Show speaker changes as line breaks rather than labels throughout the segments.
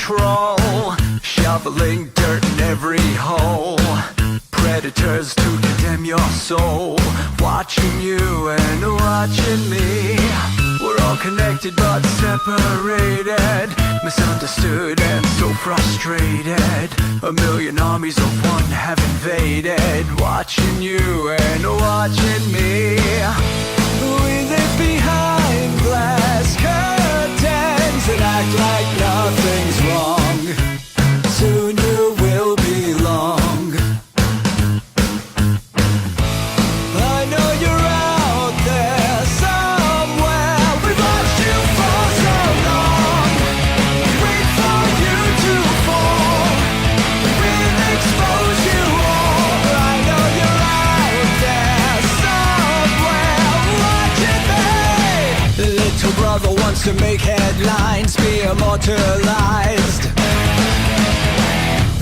control, shoveling dirt in every hole. Predators to condemn your soul, watching you and watching me. We're all connected but separated, misunderstood and so frustrated. A million armies of one have invaded, watching you and watching me. We live behind glass curtains and act like nothing's wrong. Soon you will belong. I know you're out there somewhere. We've watched you for so long. Wait for you to fall. We'll expose you all. I know you're out there somewhere. Watching me. Little brother wants to make headlines, be immortalized.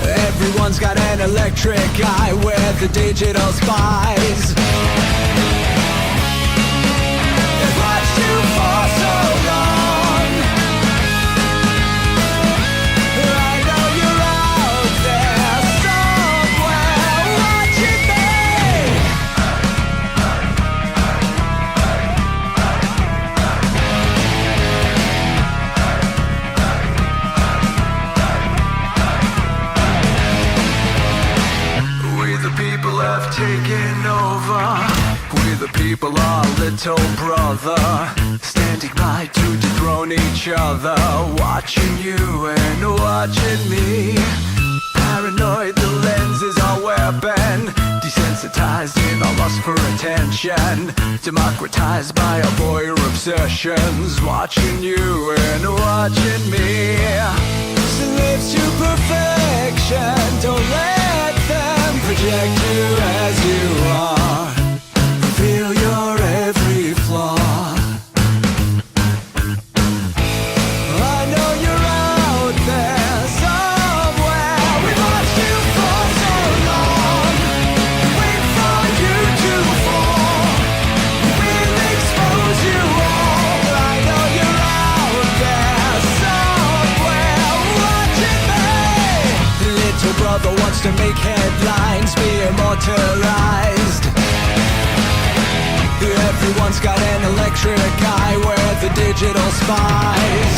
Everyone's got an electric eye with the digital spies. They've watched you for so long. I know you're out there somewhere watching me. We the people have taken over. We the people are little brother, standing by to dethrone each other, watching you and watching me. Paranoid, the lens is our weapon, desensitized in our lust for attention, democratized by our voyeur obsessions, watching you and watching me. Slaves to perfection, don't let them project you as you are. Reveal your every flaw. I know you're out there somewhere. We've watched you for so long. Wait for you to fall. We'll expose you all. I know you're out there somewhere watching me. Little brother wants to make headlines, be immortalized. Everyone's got an electric eye with the digital spies.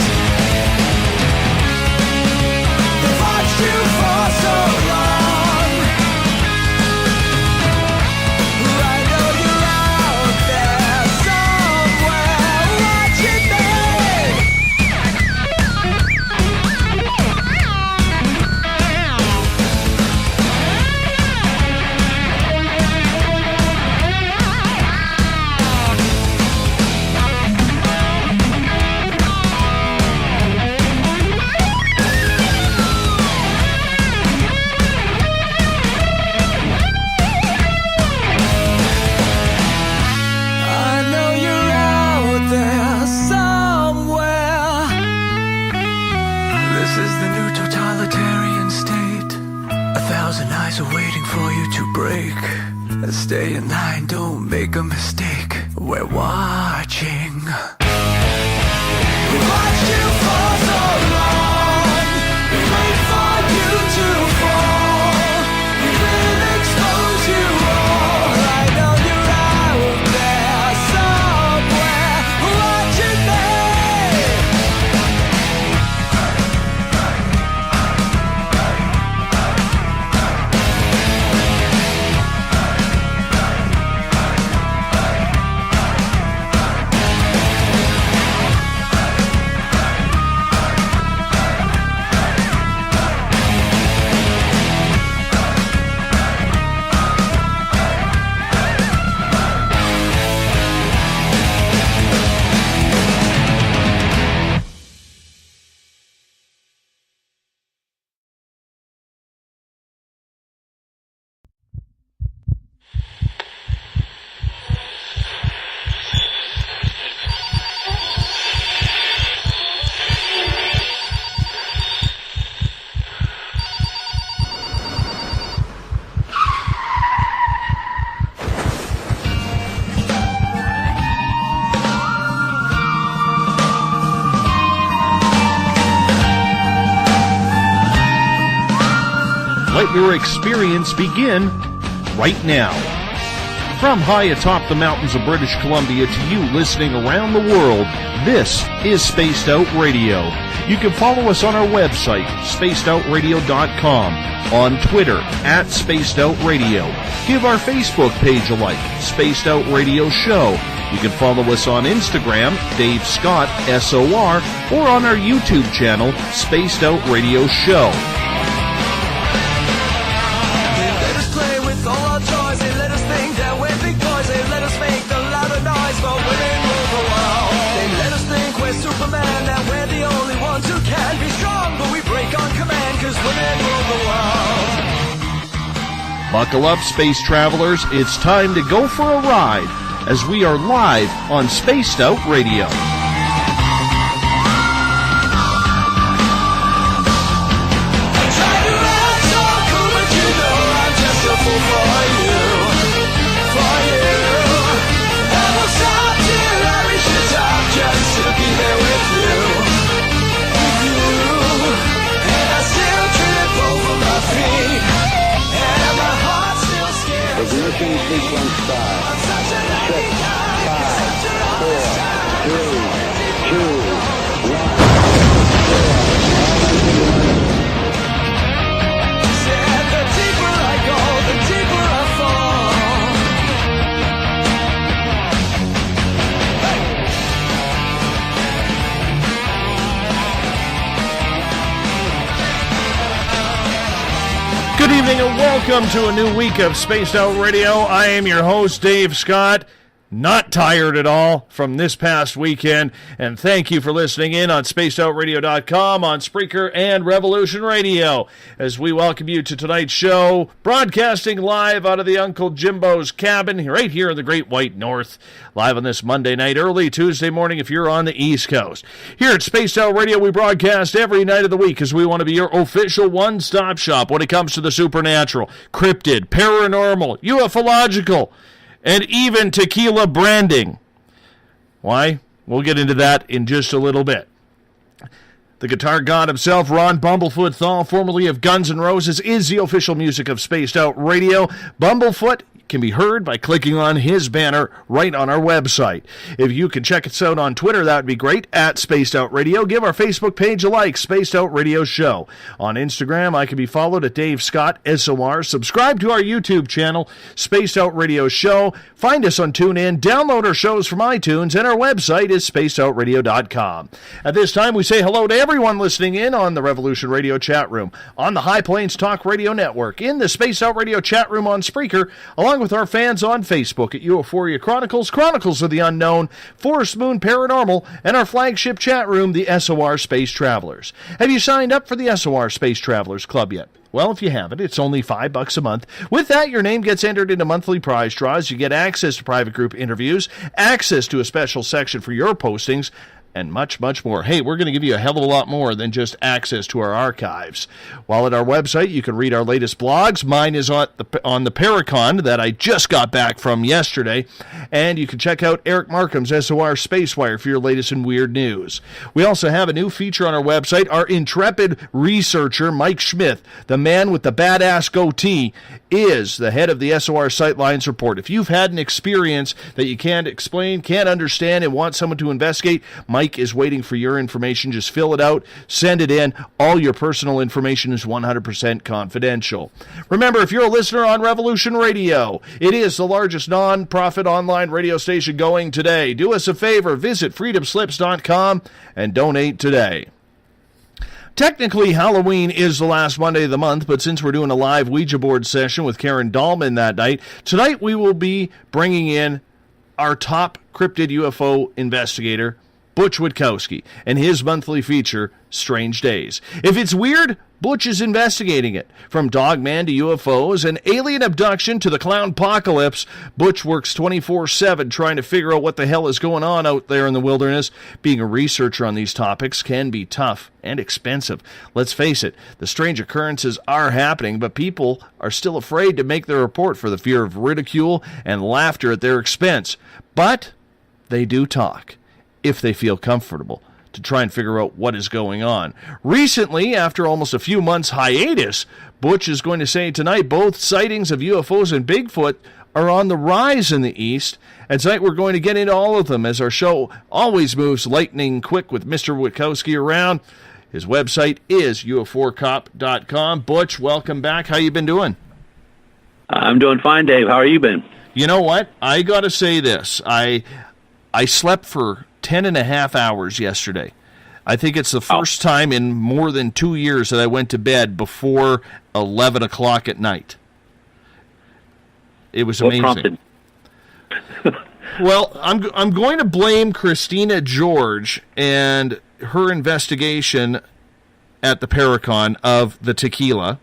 They've watched you for so long. I know you're out there somewhere watching me. Stay in line, don't make a mistake. We're watching. We watched you for so long. We wait for you to fall. We will expose you all. I know you're out there somewhere watching me.
let your experience begin right now. From high atop the mountains of British Columbia to you listening around the world, this is Spaced Out Radio. You can follow us on our website, spacedoutradio.com, on Twitter, @SpacedOutRadio. Give our Facebook page a like, Spaced Out Radio Show. You can follow us on Instagram, Dave Scott, SOR, or on our YouTube channel, Spaced Out Radio Show. Buckle up, space travelers. It's time to go for a ride as we are live on Spaced Out Radio.
Ignition sequence start. 6, 5, 4, 3, 2, 1.
The deeper I go, the deeper I fall.
Good evening and welcome to a new week of Spaced Out Radio. I am your host, Dave Scott. Not tired at all from this past weekend. And thank you for listening in on spacedoutradio.com, on Spreaker, and Revolution Radio. As we welcome you to tonight's show, broadcasting live out of the Uncle Jimbo's cabin, right here in the Great White North. Live on this Monday night, early Tuesday morning if you're on the East Coast. Here at Spaced Out Radio, we broadcast every night of the week as we want to be your official one-stop shop when it comes to the supernatural, cryptid, paranormal, ufological, and even tequila branding. Why? We'll get into that in just a little bit. The guitar god himself, Ron Bumblefoot Thal, formerly of Guns N' Roses, is the official music of Spaced Out Radio. Bumblefoot can be heard by clicking on his banner right on our website. If you can check us out on Twitter, that would be great, @SpacedOutRadio. Give our Facebook page a like, Spaced Out Radio Show. On Instagram, I can be followed at Dave Scott, SOR. Subscribe to our YouTube channel, Spaced Out Radio Show. Find us on TuneIn. Download our shows from iTunes, and our website is spacedoutradio.com. At this time, we say hello to everyone listening in on the Revolution Radio chat room, on the High Plains Talk Radio Network, in the Spaced Out Radio chat room on Spreaker, along with our fans on Facebook at Euphoria Chronicles, Chronicles of the Unknown, Forest Moon Paranormal, and our flagship chat room, the SOR Space Travelers. Have you signed up for the SOR Space Travelers Club yet? Well, if you haven't, it's only $5 a month. With that, your name gets entered into monthly prize draws. You get access to private group interviews, access to a special section for your postings, and much, much more. Hey, we're going to give you a hell of a lot more than just access to our archives. While at our website, you can read our latest blogs. Mine is on the Paracon that I just got back from yesterday. And you can check out Eric Markham's SOR Spacewire for your latest and weird news. We also have a new feature on our website. Our intrepid researcher, Mike Schmidt, the man with the badass goatee, is the head of the SOR Sightlines Report. If you've had an experience that you can't explain, can't understand, and want someone to investigate, Mike is waiting for your information. Just fill it out, send it in. All your personal information is 100% confidential. Remember, if you're a listener on Revolution Radio, it is the largest non-profit online radio station going today. Do us a favor, visit freedomslips.com and donate today. Technically, Halloween is the last Monday of the month, but since we're doing a live Ouija board session with Karen Dahlman that night, tonight we will be bringing in our top cryptid UFO investigator, Butch Witkowski, and his monthly feature, Strange Days. If it's weird, Butch is investigating it. From Dogman to UFOs and alien abduction to the clown apocalypse, Butch works 24/7 trying to figure out what the hell is going on out there in the wilderness. Being a researcher on these topics can be tough and expensive. Let's face it, the strange occurrences are happening, but people are still afraid to make their report for the fear of ridicule and laughter at their expense. But they do talk, if they feel comfortable to try and figure out what is going on. Recently, after almost a few months hiatus, Butch is going to say tonight both sightings of UFOs and Bigfoot are on the rise in the East. And tonight we're going to get into all of them as our show always moves lightning quick with Mr. Witkowski around. His website is ufocop.com. Butch, welcome back. How you been doing?
I'm doing fine, Dave. How are you been?
You know what? I got to say this. I slept for 10 and a half hours yesterday. I think it's the first time in more than 2 years that I went to bed before 11 o'clock at night. It was amazing.
What prompted?
Well, I'm going to blame Christina George and her investigation at the Paracon of the tequila,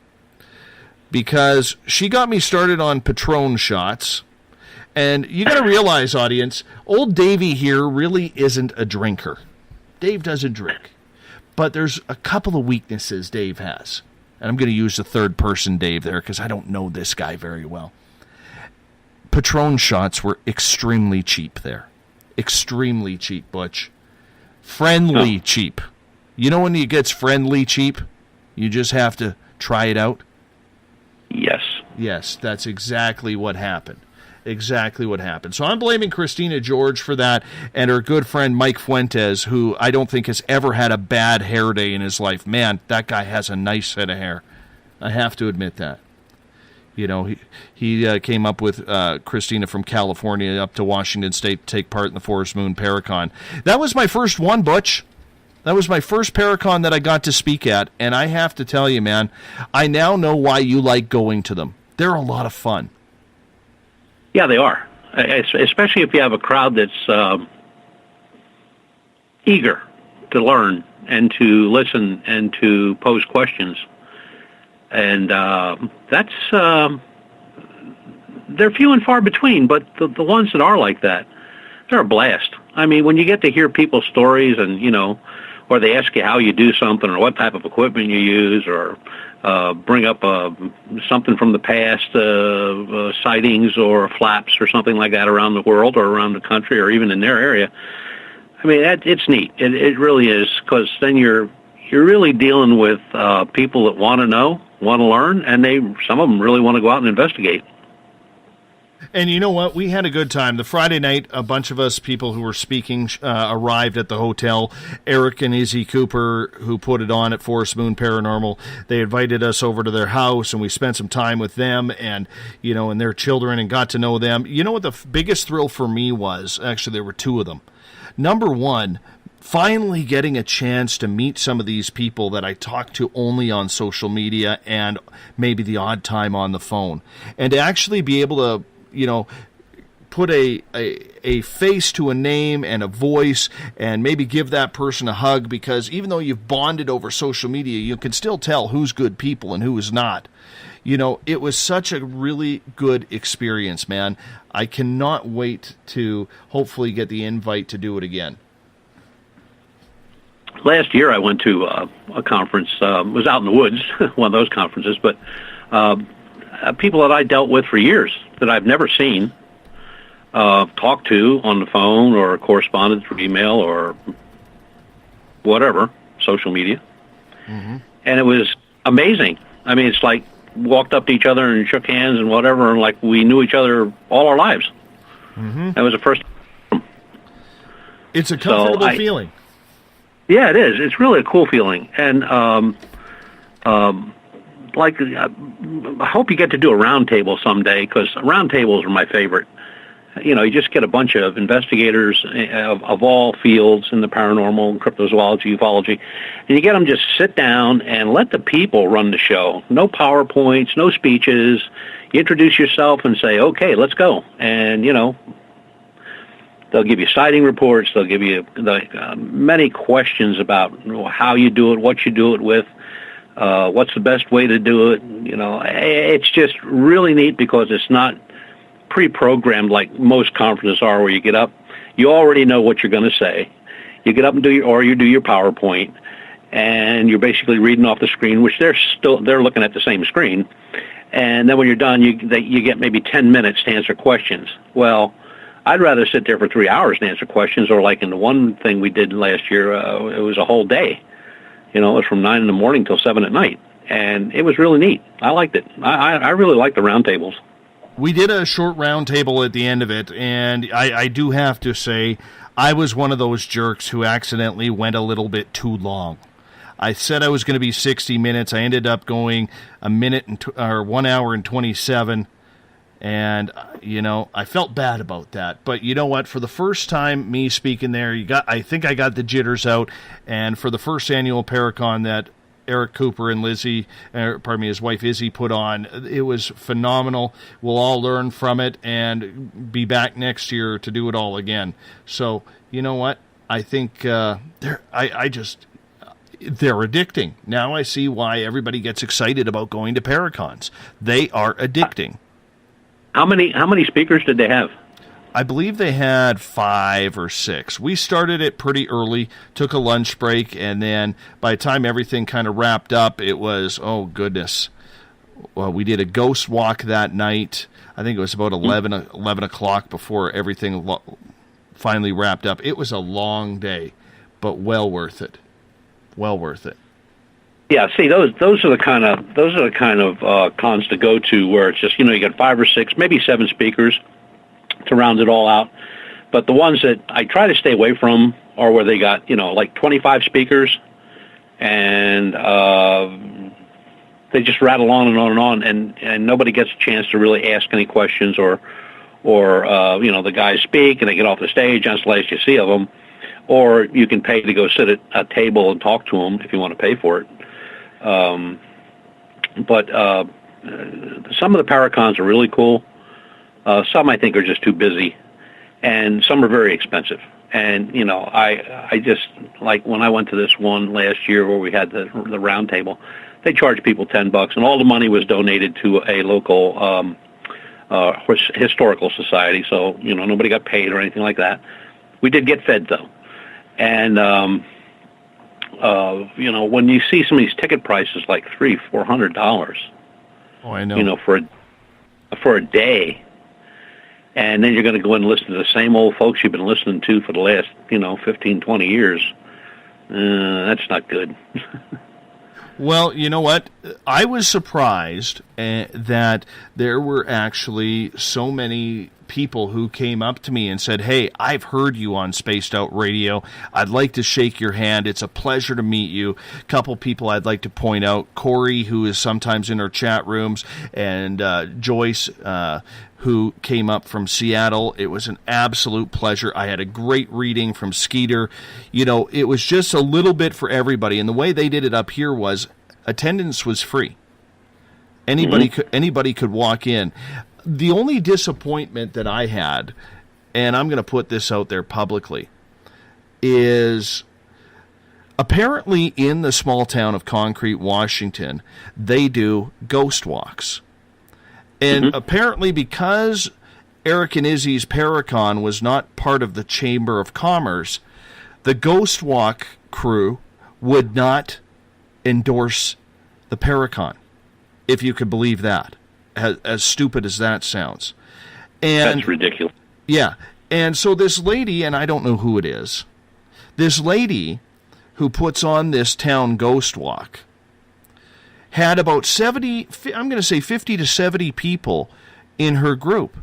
because she got me started on Patron shots. And you got to realize, audience, old Davey here really isn't a drinker. Dave doesn't drink. But there's a couple of weaknesses Dave has. And I'm going to use the third person Dave there because I don't know this guy very well. Patron shots were extremely cheap there. Extremely cheap, Butch. Friendly cheap. You know when it gets friendly cheap? You just have to try it out?
Yes.
Yes, that's exactly what happened. Exactly what happened. So I'm blaming Christina George for that, and her good friend Mike Fuentes, who I don't think has ever had a bad hair day in his life. Man, that guy has a nice head of hair. I have to admit that. You know, he came up with Christina from California up to Washington State to take part in the Forest Moon Paracon. That was my first one, Butch. That was my first Paracon that I got to speak at, and I have to tell you, man, I now know why you like going to them. They're a lot of fun.
Yeah, they are, especially if you have a crowd that's eager to learn and to listen and to pose questions. And that's they're few and far between, but the ones that are like that, they're a blast. I mean, when you get to hear people's stories and, you know, or they ask you how you do something or what type of equipment you use or bring up something from the past, sightings or flaps or something like that around the world or around the country or even in their area. I mean, it's neat. It really is, because then you're really dealing with people that want to know, want to learn, and some of them really want to go out and investigate.
And you know what? We had a good time. The Friday night, a bunch of us people who were speaking arrived at the hotel. Eric and Izzy Cooper, who put it on at Forest Moon Paranormal, they invited us over to their house, and we spent some time with them and, you know, and their children and got to know them. You know what the biggest thrill for me was? Actually, there were two of them. Number one, finally getting a chance to meet some of these people that I talk to only on social media and maybe the odd time on the phone. And to actually be able to, you know, put a face to a name and a voice and maybe give that person a hug, because even though you've bonded over social media, you can still tell who's good people and who is not. You know, it was such a really good experience, man. I cannot wait to hopefully get the invite to do it again.
Last year I went to a conference, was out in the woods, one of those conferences, but people that I dealt with for years that I've never seen, talked to on the phone or corresponded through email or whatever, social media. Mm-hmm. And it was amazing. I mean, it's like walked up to each other and shook hands and whatever, and like we knew each other all our lives. Mm-hmm. That was the first time.
It's a comfortable feeling.
Yeah, it is. It's really a cool feeling. And like, I hope you get to do a round table someday, because round tables are my favorite. You know, you just get a bunch of investigators of all fields in the paranormal, cryptozoology, ufology, and you get them just sit down and let the people run the show. No PowerPoints, no speeches. You introduce yourself and say, okay, let's go. And, you know, they'll give you sighting reports. They'll give you many questions about how you do it, what you do it with, what's the best way to do it. You know, it's just really neat because it's not pre-programmed like most conferences are, where you get up, you already know what you're going to say. You get up and do your PowerPoint, and you're basically reading off the screen, which they're looking at the same screen. And then when you're done, you get maybe 10 minutes to answer questions. Well, I'd rather sit there for 3 hours and answer questions, or like in the one thing we did last year, it was a whole day. You know, it was from 9 in the morning till 7 at night, and it was really neat. I liked it. I really liked the roundtables.
We did a short roundtable at the end of it, and I do have to say, I was one of those jerks who accidentally went a little bit too long. I said I was going to be 60 minutes. I ended up going a minute or 1 hour and 27. And, you know, I felt bad about that. But you know what? For the first time, me speaking there, I think I got the jitters out. And for the first annual Paracon that Eric Cooper and his wife Izzy put on, it was phenomenal. We'll all learn from it and be back next year to do it all again. So, you know what? I think they're addicting. Now I see why everybody gets excited about going to Paracons. They are addicting.
How many speakers did they have?
I believe they had 5 or 6. We started it pretty early, took a lunch break, and then by the time everything kind of wrapped up, it was, oh goodness. Well, we did a ghost walk that night. I think it was about 11 o'clock before everything finally wrapped up. It was a long day, but well worth it. Well worth it.
Yeah, see, those are the kind of cons to go to where it's just, you know, you got 5 or 6, maybe 7 speakers to round it all out. But the ones that I try to stay away from are where they got, you know, like 25 speakers, and they just rattle on and on and on, and nobody gets a chance to really ask any questions, or you know, the guys speak and they get off the stage, that's the last you see of them. Or you can pay to go sit at a table and talk to them if you want to pay for it. But some of the Paracons are really cool. Some I think are just too busy, and some are very expensive. And you know, I just, like when I went to this one last year where we had the round table, they charged people $10, and all the money was donated to a local historical society. So you know, nobody got paid or anything like that. We did get fed though. And, you know, when you see some of these ticket prices like $300-400,
oh, I know,
you know, for a day, and then you're going to go in and listen to the same old folks you've been listening to for the last, you know, 15-20 years, that's not good.
Well, you know what? I was surprised that there were actually so many people who came up to me and said, hey, I've heard you on Spaced Out Radio. I'd like to shake your hand. It's a pleasure to meet you. A couple people I'd like to point out, Corey, who is sometimes in our chat rooms, and Joyce, who came up from Seattle. It was an absolute pleasure. I had a great reading from Skeeter. You know, it was just a little bit for everybody. And the way they did it up here was attendance was free. Anybody could walk in. The only disappointment that I had, and I'm going to put this out there publicly, is apparently in the small town of Concrete, Washington, they do ghost walks. And apparently because Eric and Izzy's Paracon was not part of the Chamber of Commerce, the ghost walk crew would not endorse the Paracon, if you could believe that. As stupid as that sounds. And
that's ridiculous.
Yeah. And so this lady, and I don't know who it is, this lady who puts on this town ghost walk had about 70, I'm going to say 50 to 70 people in her group.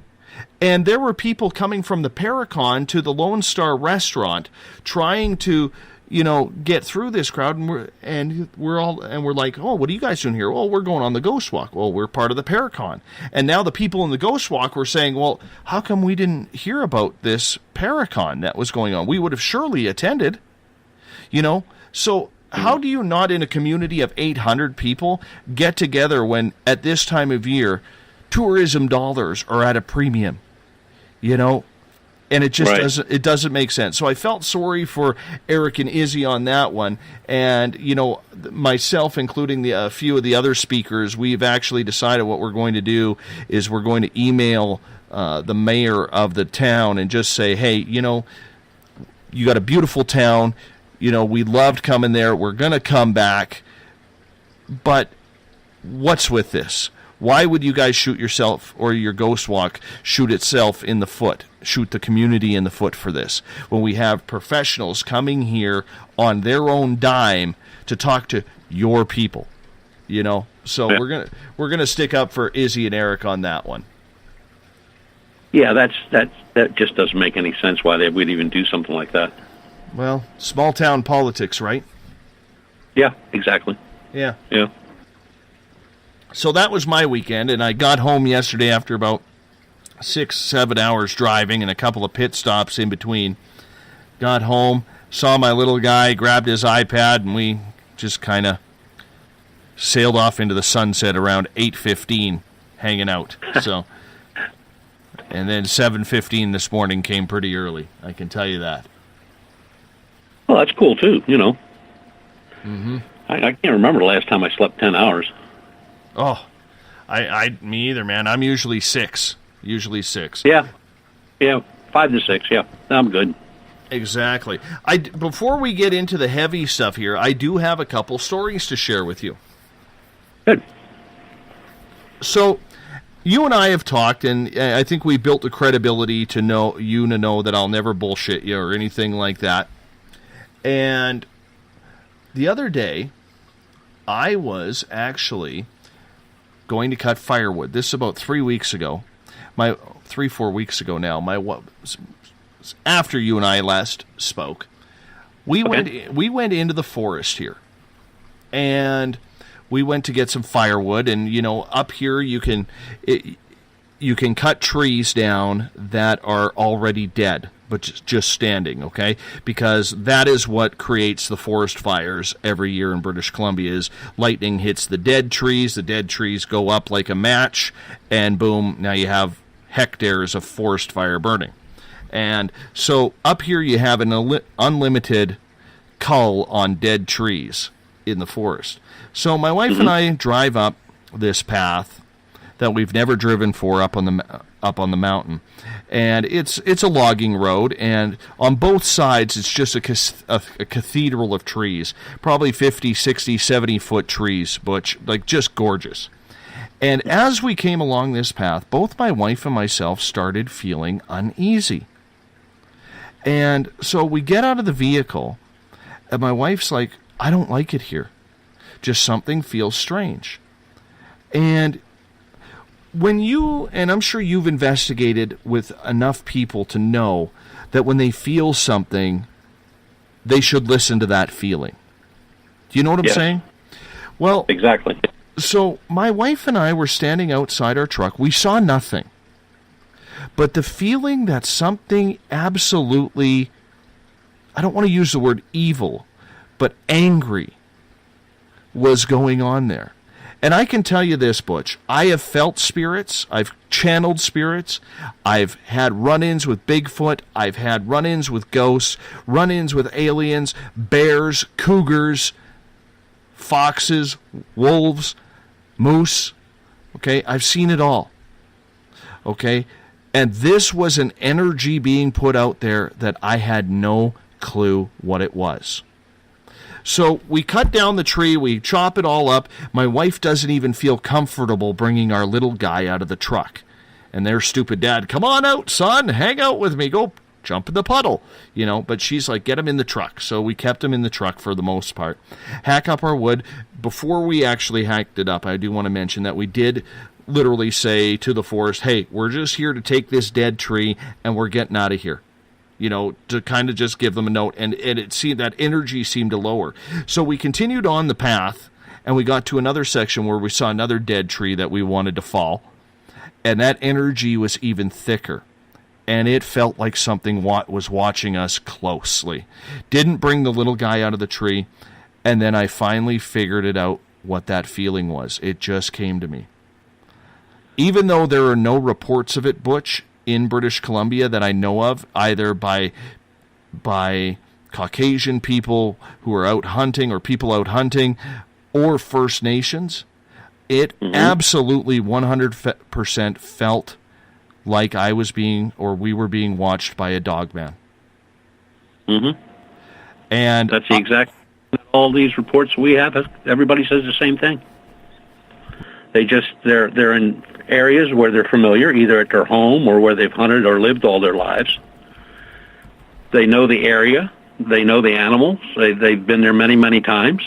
And there were people coming from the Paracon to the Lone Star restaurant trying to, you know, get through this crowd, and we're like, oh, what are you guys doing here? Well, we're going on the ghost walk. Well, we're part of the Paracon. And now the people in the ghost walk were saying, well, how come we didn't hear about this Paracon that was going on? We would have surely attended, you know. So how do you not, in a community of 800 people, get together when at this time of year tourism dollars are at a premium, you know? And it just doesn't make sense. So I felt sorry for Eric and Izzy on that one. And, you know, myself, including a few of the other speakers, we've actually decided what we're going to do is we're going to email the mayor of the town and just say, hey, you know, you got a beautiful town. You know, we loved coming there. We're going to come back. But what's with this? Why would you guys shoot yourself, or your ghost walk shoot itself in the foot, shoot the community in the foot for this, when we have professionals coming here on their own dime to talk to your people, you know? So
Yeah.
we're gonna stick up for Izzy and Eric on that one.
Yeah, that just doesn't make any sense why they would even do something like that.
Well, small town politics, right?
Yeah, exactly.
Yeah.
Yeah.
So that was my weekend, and I got home yesterday after about 6-7 hours driving and a couple of pit stops in between. Got home, saw my little guy, grabbed his iPad, and we just kind of sailed off into the sunset around 8:15, hanging out. So, and then 7:15 this morning came pretty early, I can tell you that.
Well, that's cool too. You know. Mm-hmm. I can't remember the last time I slept 10 hours.
Oh, me either, man. I'm usually 6.
Yeah, 5 to 6. Yeah, I'm good.
Exactly. Before we get into the heavy stuff here, I do have a couple stories to share with you.
Good.
So, you and I have talked, and I think we built the credibility to know that I'll never bullshit you or anything like that. And the other day, I was actually going to cut firewood. This is about 3 weeks ago. 4 weeks ago now. After you and I last spoke, we went into the forest here, and we went to get some firewood. And you know, up here you can cut trees down that are already dead, but just standing, okay? Because that is what creates the forest fires every year in British Columbia. Is lightning hits the dead trees go up like a match, and boom, now you have hectares of forest fire burning. And so up here you have an unlimited cull on dead trees in the forest. So my wife and I drive up this path that we've never driven for up on the mountain, and it's a logging road, and on both sides it's just a cathedral of trees, probably 50, 60, 70-foot trees, Butch, like just gorgeous. And as we came along this path, both my wife and myself started feeling uneasy. And so we get out of the vehicle, and my wife's like, I don't like it here. Just something feels strange. And and I'm sure you've investigated with enough people to know that when they feel something, they should listen to that feeling. Do you know what I'm saying? Well,
exactly.
So my wife and I were standing outside our truck. We saw nothing. But the feeling that something absolutely, I don't want to use the word evil, but angry was going on there. And I can tell you this, Butch, I have felt spirits, I've channeled spirits, I've had run-ins with Bigfoot, I've had run-ins with ghosts, run-ins with aliens, bears, cougars, foxes, wolves, moose, okay? I've seen it all, okay? And this was an energy being put out there that I had no clue what it was. So we cut down the tree, we chop it all up. My wife doesn't even feel comfortable bringing our little guy out of the truck. And their stupid dad, come on out, son, hang out with me, go jump in the puddle. You know, but she's like, get him in the truck. So we kept him in the truck for the most part. Hack up our wood. Before we actually hacked it up, I do want to mention that we did literally say to the forest, hey, we're just here to take this dead tree and we're getting out of here. You know, to kind of just give them a note, and it seemed that energy seemed to lower. So we continued on the path, and we got to another section where we saw another dead tree that we wanted to fall, and that energy was even thicker, and it felt like something was watching us closely. Didn't bring the little guy out of the tree, and then I finally figured it out what that feeling was. It just came to me. Even though there are no reports of it, Butch, in British Columbia that I know of, either by Caucasian people who are out hunting or people out hunting or First Nations, it absolutely 100% felt like I was being, or we were being watched by a dog man. Mm-hmm. And
that's the exact, all these reports we have, everybody says the same thing. They're in areas where they're familiar, either at their home or where they've hunted or lived all their lives. They know the area. They know the animals. They've been there many, many times.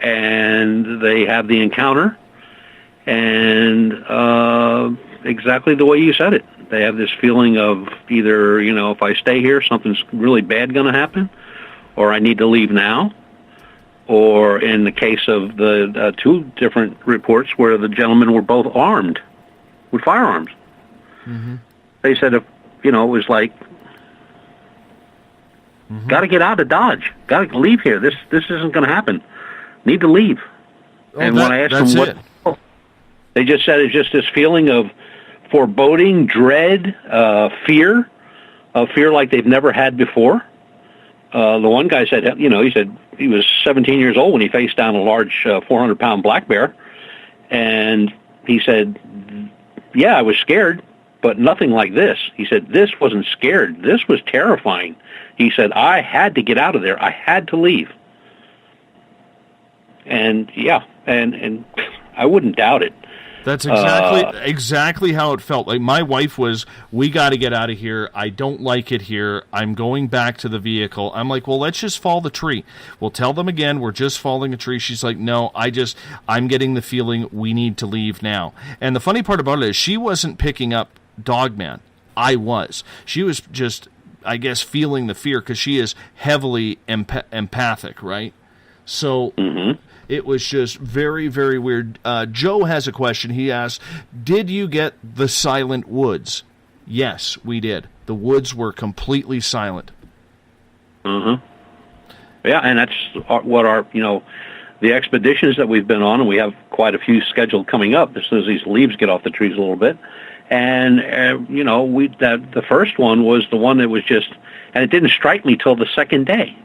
And they have the encounter. And exactly the way you said it. They have this feeling of either, if I stay here, something's really bad going to happen, or I need to leave now. Or in the case of the two different reports where the gentlemen were both armed with firearms. Mm-hmm. They said, it was like, got to get out of Dodge. Got to leave here. This isn't going to happen. Need to leave. And when I asked them what, they just said it's just this feeling of foreboding, dread, fear like they've never had before. The one guy said, he said he was 17 years old when he faced down a large 400-pound black bear. And he said, yeah, I was scared, but nothing like this. He said, this wasn't scared. This was terrifying. He said, I had to get out of there. I had to leave. And, yeah, and I wouldn't doubt it.
That's exactly how it felt. Like my wife was, we got to get out of here. I don't like it here. I'm going back to the vehicle. I'm like, well, let's just fall the tree. We'll tell them again, we're just falling a tree. She's like, no, I'm getting the feeling we need to leave now. And the funny part about it is she wasn't picking up Dogman. I was. She was just, I guess, feeling the fear because she is heavily empathic, right? So... Mm-hmm. It was just very, very weird. Joe has a question. He asks, did you get the silent woods? Yes, we did. The woods were completely silent.
Mm-hmm. Yeah, and that's what the expeditions that we've been on, and we have quite a few scheduled coming up as soon as these leaves get off the trees a little bit. And, the first one was the one that was just, and it didn't strike me till the second day.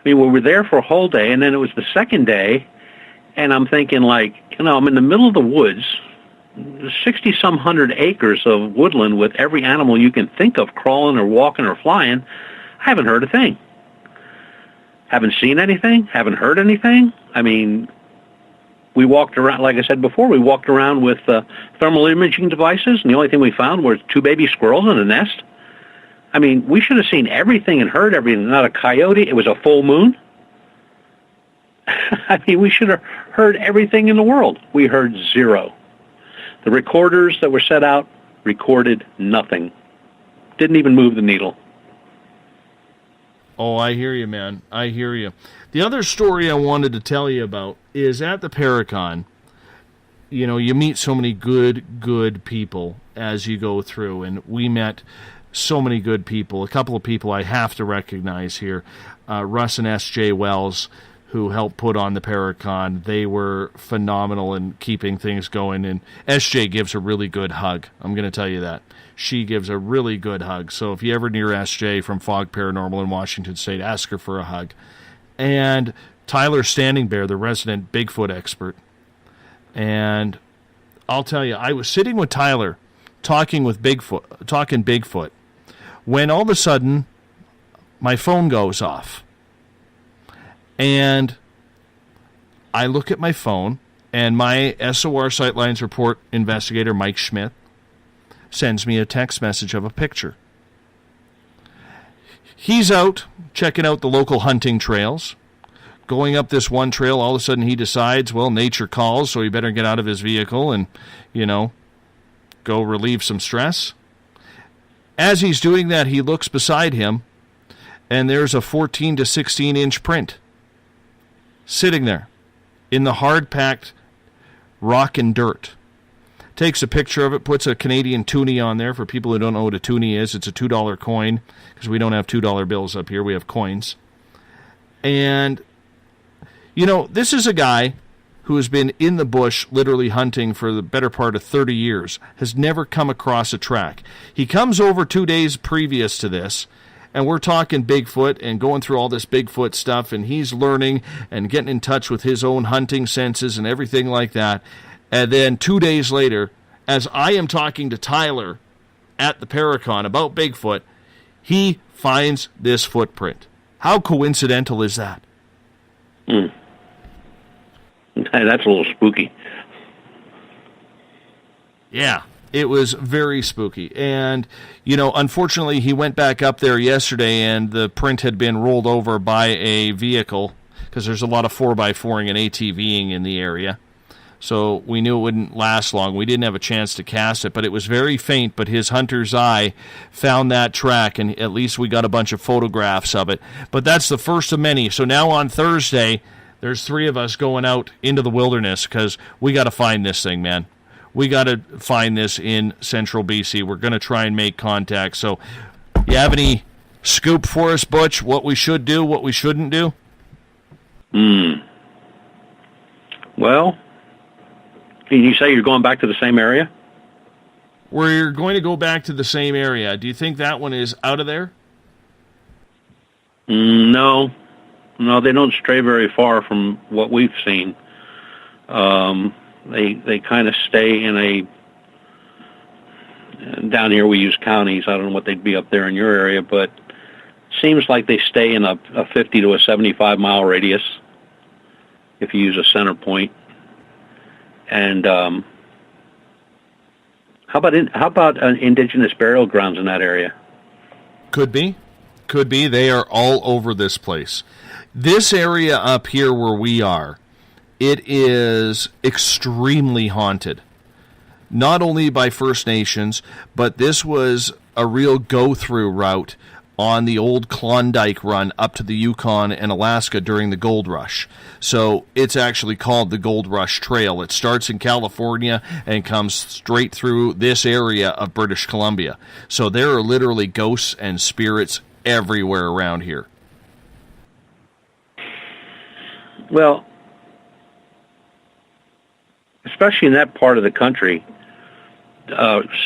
I mean, we were there for a whole day, and then it was the second day, and I'm thinking, like, I'm in the middle of the woods, 60-some hundred acres of woodland with every animal you can think of crawling or walking or flying. I haven't heard a thing. Haven't seen anything. Haven't heard anything. I mean, we walked around, like I said before, we walked around with thermal imaging devices, and the only thing we found were two baby squirrels in a nest. I mean, we should have seen everything and heard everything. Not a coyote. It was a full moon. I mean, we should have heard everything in the world. We heard zero. The recorders that were set out recorded nothing. Didn't even move the needle.
Oh, I hear you, man. I hear you. The other story I wanted to tell you about is at the Paracon, you meet so many good people as you go through, and we met so many good people. A couple of people I have to recognize here. Russ and S.J. Wells, who helped put on the Paracon. They were phenomenal in keeping things going. And S.J. gives a really good hug. I'm going to tell you that. She gives a really good hug. So if you're ever near S.J. from Fog Paranormal in Washington State, ask her for a hug. And Tyler Standing Bear, the resident Bigfoot expert. And I'll tell you, I was sitting with Tyler talking Bigfoot, when all of a sudden my phone goes off. And I look at my phone, and my SOR Sightlines Report investigator, Mike Schmidt, sends me a text message of a picture. He's out checking out the local hunting trails. Going up this one trail, all of a sudden he decides, well, nature calls, so he better get out of his vehicle and, go relieve some stress. As he's doing that, he looks beside him, and there's a 14 to 16-inch print sitting there in the hard-packed rock and dirt. Takes a picture of it, puts a Canadian toonie on there. For people who don't know what a toonie is, it's a $2 coin, because we don't have $2 bills up here. We have coins. And, this is a guy who has been in the bush literally hunting for the better part of 30 years, has never come across a track. He comes over 2 days previous to this, and we're talking Bigfoot and going through all this Bigfoot stuff, and he's learning and getting in touch with his own hunting senses and everything like that. And then 2 days later, as I am talking to Tyler at the Paracon about Bigfoot, he finds this footprint. How coincidental is that?
That's a little spooky.
Yeah, it was very spooky. And, unfortunately, he went back up there yesterday, and the print had been rolled over by a vehicle, because there's a lot of 4x4ing and ATVing in the area. So we knew it wouldn't last long. We didn't have a chance to cast it, but it was very faint. But his hunter's eye found that track, and at least we got a bunch of photographs of it. But that's the first of many. So now on Thursday, there's 3 of us going out into the wilderness because we got to find this thing, man. We got to find this in central BC. We're going to try and make contact. So you have any scoop for us, Butch, what we should do, what we shouldn't do?
Well, can you say you're going back to the same area?
We're going to go back to the same area. Do you think that one is out of there?
No, they don't stray very far from what we've seen. They kind of stay in down here we use counties. I don't know what they'd be up there in your area, but it seems like they stay in a 50 to a 75 mile radius if you use a center point. And how about indigenous burial grounds in that area?
Could be. They are all over this place. This area up here where we are, it is extremely haunted. Not only by First Nations, but this was a real go-through route on the old Klondike run up to the Yukon and Alaska during the Gold Rush. So it's actually called the Gold Rush Trail. It starts in California and comes straight through this area of British Columbia. So there are literally ghosts and spirits everywhere around here.
Well, especially in that part of the country,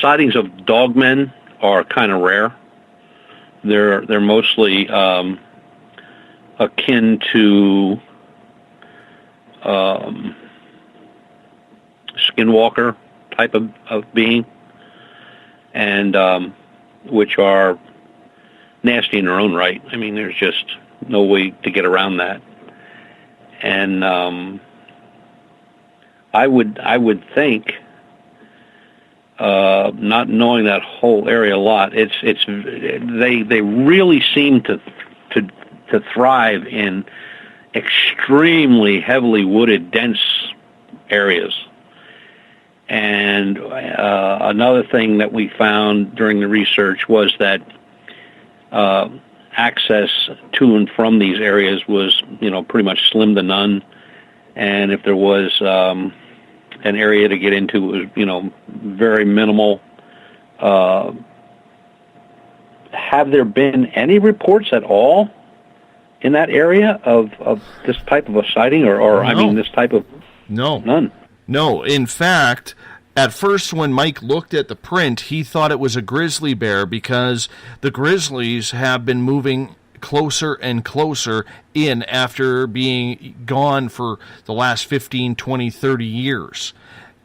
sightings of dogmen are kind of rare. They're mostly akin to skinwalker type of being, and which are nasty in their own right. I mean, there's just no way to get around that. And I would think, not knowing that whole area a lot, they really seem to thrive in extremely heavily wooded, dense areas. And another thing that we found during the research was that access to and from these areas was, pretty much slim to none. And if there was an area to get into, it was, very minimal. Have there been any reports at all in that area of this type of a sighting, or
No.
I mean, this type of...
No.
None.
No. In fact, at first when Mike looked at the print, he thought it was a grizzly bear because the grizzlies have been moving closer and closer in after being gone for the last 15, 20, 30 years.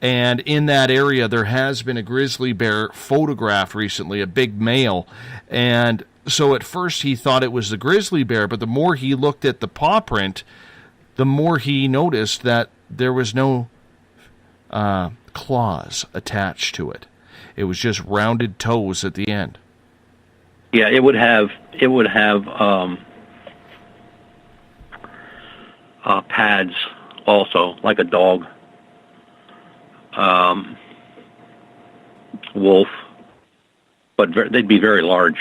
And in that area, there has been a grizzly bear photographed recently, a big male. And so at first he thought it was the grizzly bear, but the more he looked at the paw print, the more he noticed that there was no claws attached to it. It was just rounded toes at the end.
Yeah, it would have pads also, like a dog, wolf, but they'd be very large.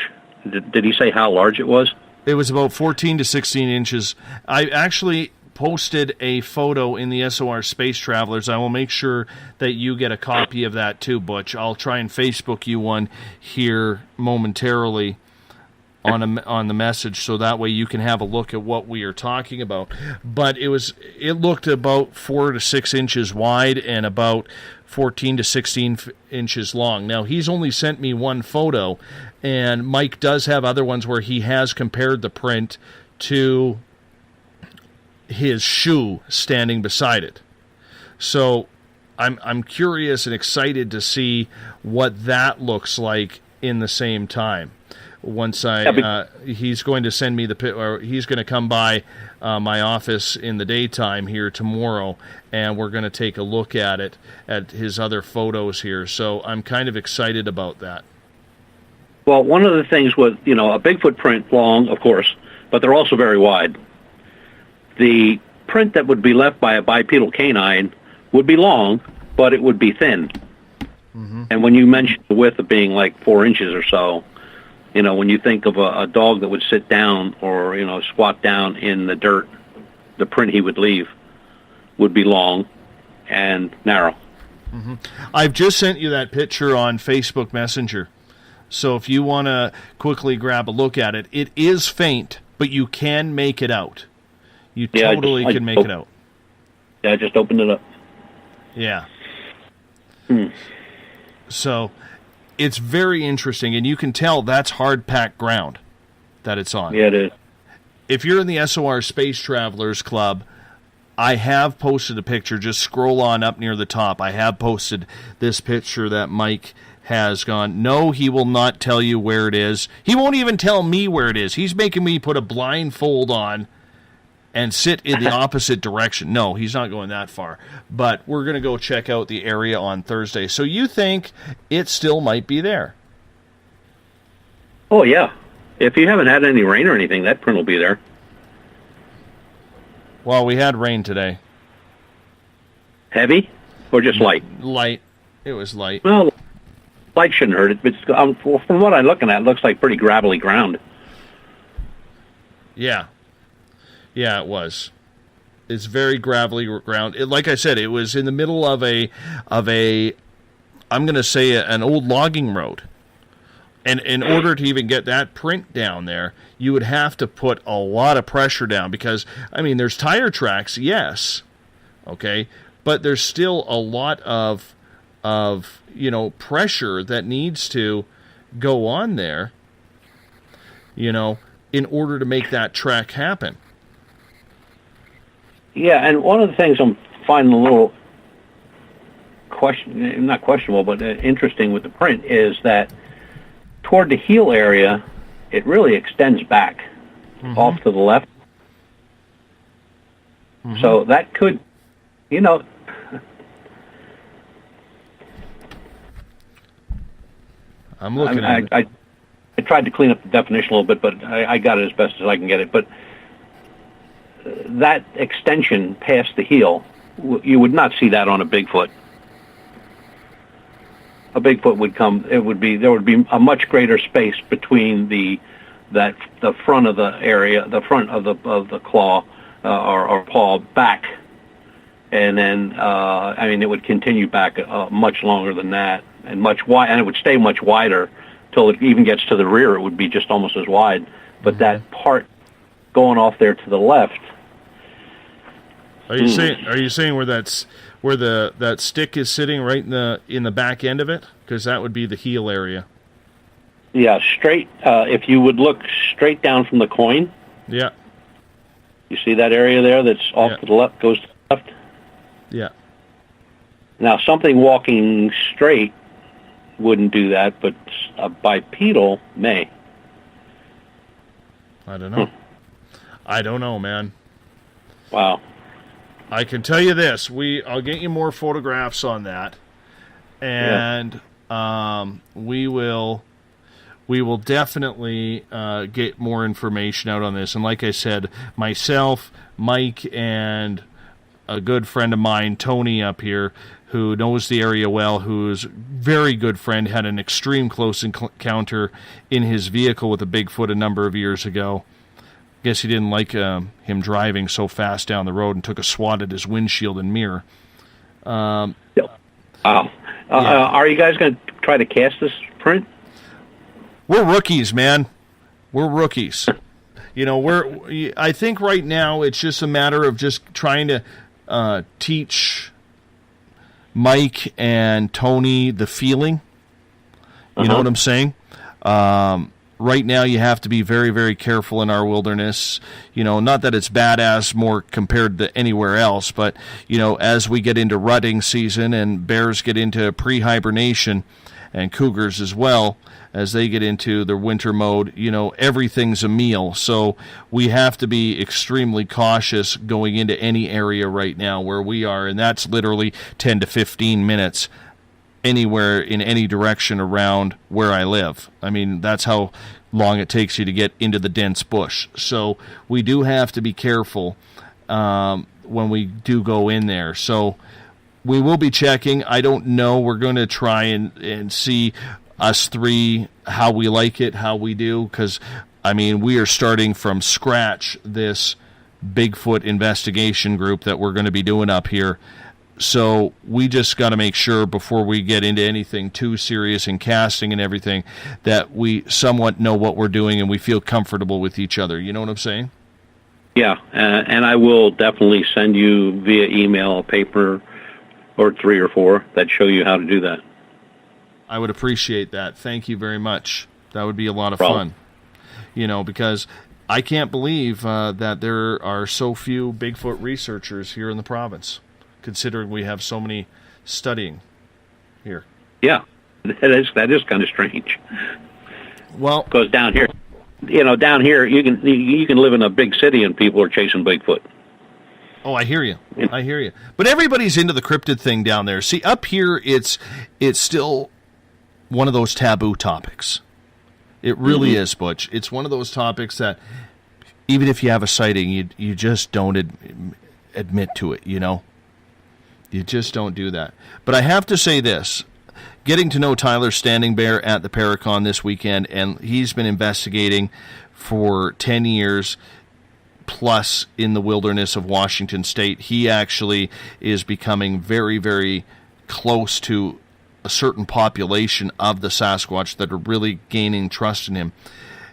Did he say how large it was?
It was about 14 to 16 inches. I actually posted a photo in the SOR Space Travelers. I will make sure that you get a copy of that too, Butch. I'll try and Facebook you one here momentarily on the message, so that way you can have a look at what we are talking about. But it looked about 4 to 6 inches wide and about 14 to 16 inches long. Now, he's only sent me one photo, and Mike does have other ones where he has compared the print to his shoe standing beside it. So I'm curious and excited to see what that looks like in the same time. once he's going to send me or he's going to come by my office in the daytime here tomorrow, and we're going to take a look at it, at his other photos here. So I'm kind of excited about that.
Well, one of the things with, a Bigfoot print, long, of course, but they're also very wide. The print that would be left by a bipedal canine would be long, but it would be thin. Mm-hmm. And when you mentioned the width of being like 4 inches or so, when you think of a dog that would sit down or, squat down in the dirt, the print he would leave would be long and narrow.
Mm-hmm. I've just sent you that picture on Facebook Messenger. So if you want to quickly grab a look at it, it is faint, but you can make it out. You totally can make it out.
Yeah, I just opened it up.
Yeah. So it's very interesting, and you can tell that's hard-packed ground that it's on.
Yeah, it is.
If you're in the SOR Space Travelers Club, I have posted a picture. Just scroll on up near the top. I have posted this picture that Mike has gone, no, he will not tell you where it is. He won't even tell me where it is. He's making me put a blindfold on and sit in the opposite direction. No, he's not going that far. But we're going to go check out the area on Thursday. So you think it still might be there?
Oh, yeah. If you haven't had any rain or anything, that print will be there.
Well, we had rain today.
Heavy or just light?
Light. It was light.
Well, light shouldn't hurt it. But from what I'm looking at, it looks like pretty gravelly ground.
Yeah. Yeah, it was. It's very gravelly ground. Like I said, it was in the middle of a I'm going to say an old logging road. And in order to even get that print down there, you would have to put a lot of pressure down because, there's tire tracks, yes, okay, but there's still a lot of pressure that needs to go on there, in order to make that track happen.
Yeah, and one of the things I'm finding a little not questionable, but interesting with the print is that toward the heel area, it really extends back off to the left. Mm-hmm. So that could,
I'm looking at it.
I tried to clean up the definition a little bit, but I got it as best as I can get it. But that extension past the heel, you would not see that on a Bigfoot. A Bigfoot would come. There would be a much greater space between the front of the area, the front of the claw or paw back, and then it would continue back much longer than that, and much wide, and it would stay much wider till it even gets to the rear. It would be just almost as wide, but that part going off there to the left.
Are you saying where that stick is sitting right in the back end of it? Because that would be the heel area.
Yeah, straight. If you would look straight down from the coin.
Yeah.
You see that area there that's off to the left, goes to the left?
Yeah.
Now, something walking straight wouldn't do that, but a bipedal may.
I don't know. I don't know, man.
Wow.
I can tell you this. I'll get you more photographs on that, and we will definitely get more information out on this. And like I said, myself, Mike, and a good friend of mine, Tony, up here, who knows the area well, who's a very good friend, had an extreme close encounter in his vehicle with a Bigfoot a number of years ago. Guess he didn't like him driving so fast down the road and took a swat at his windshield and mirror.
Wow. Are you guys going to try to cast this print?
We're rookies, man. We're rookies. I think right now it's just a matter of just trying to teach Mike and Tony the feeling. You know what I'm saying? Right now, you have to be very, very careful in our wilderness. Not that it's badass more compared to anywhere else, but, as we get into rutting season and bears get into pre-hibernation and cougars as well. As they get into their winter mode, everything's a meal. So we have to be extremely cautious going into any area right now where we are, and that's literally 10 to 15 minutes anywhere in any direction around where I live. I mean, that's how long it takes you to get into the dense bush. So we do have to be careful when we do go in there. So we will be checking. I don't know. We're going to try and see us three, how we like it, how we do, because, I mean, we are starting from scratch this Bigfoot investigation group that we're going to be doing up here. So we just got to make sure before we get into anything too serious in casting and everything that we somewhat know what we're doing and we feel comfortable with each other. You know what I'm saying?
Yeah, and I will definitely send you via email a paper or 3 or 4 that show you how to do that.
I would appreciate that. Thank you very much. That would be a lot of fun. Because I can't believe that there are so few Bigfoot researchers here in the province, considering we have so many studying here.
Yeah, that is kind of strange.
Well,
because down here you can live in a big city and people are chasing Bigfoot.
Oh, I hear you. I hear you. But everybody's into the cryptid thing down there. See, up here it's still one of those taboo topics. It really is, Butch. It's one of those topics that even if you have a sighting, you just don't admit to it, You just don't do that. But I have to say this. Getting to know Tyler Standing Bear at the Paracon this weekend, and he's been investigating for 10 years plus in the wilderness of Washington State. He actually is becoming very, very close to a certain population of the Sasquatch that are really gaining trust in him.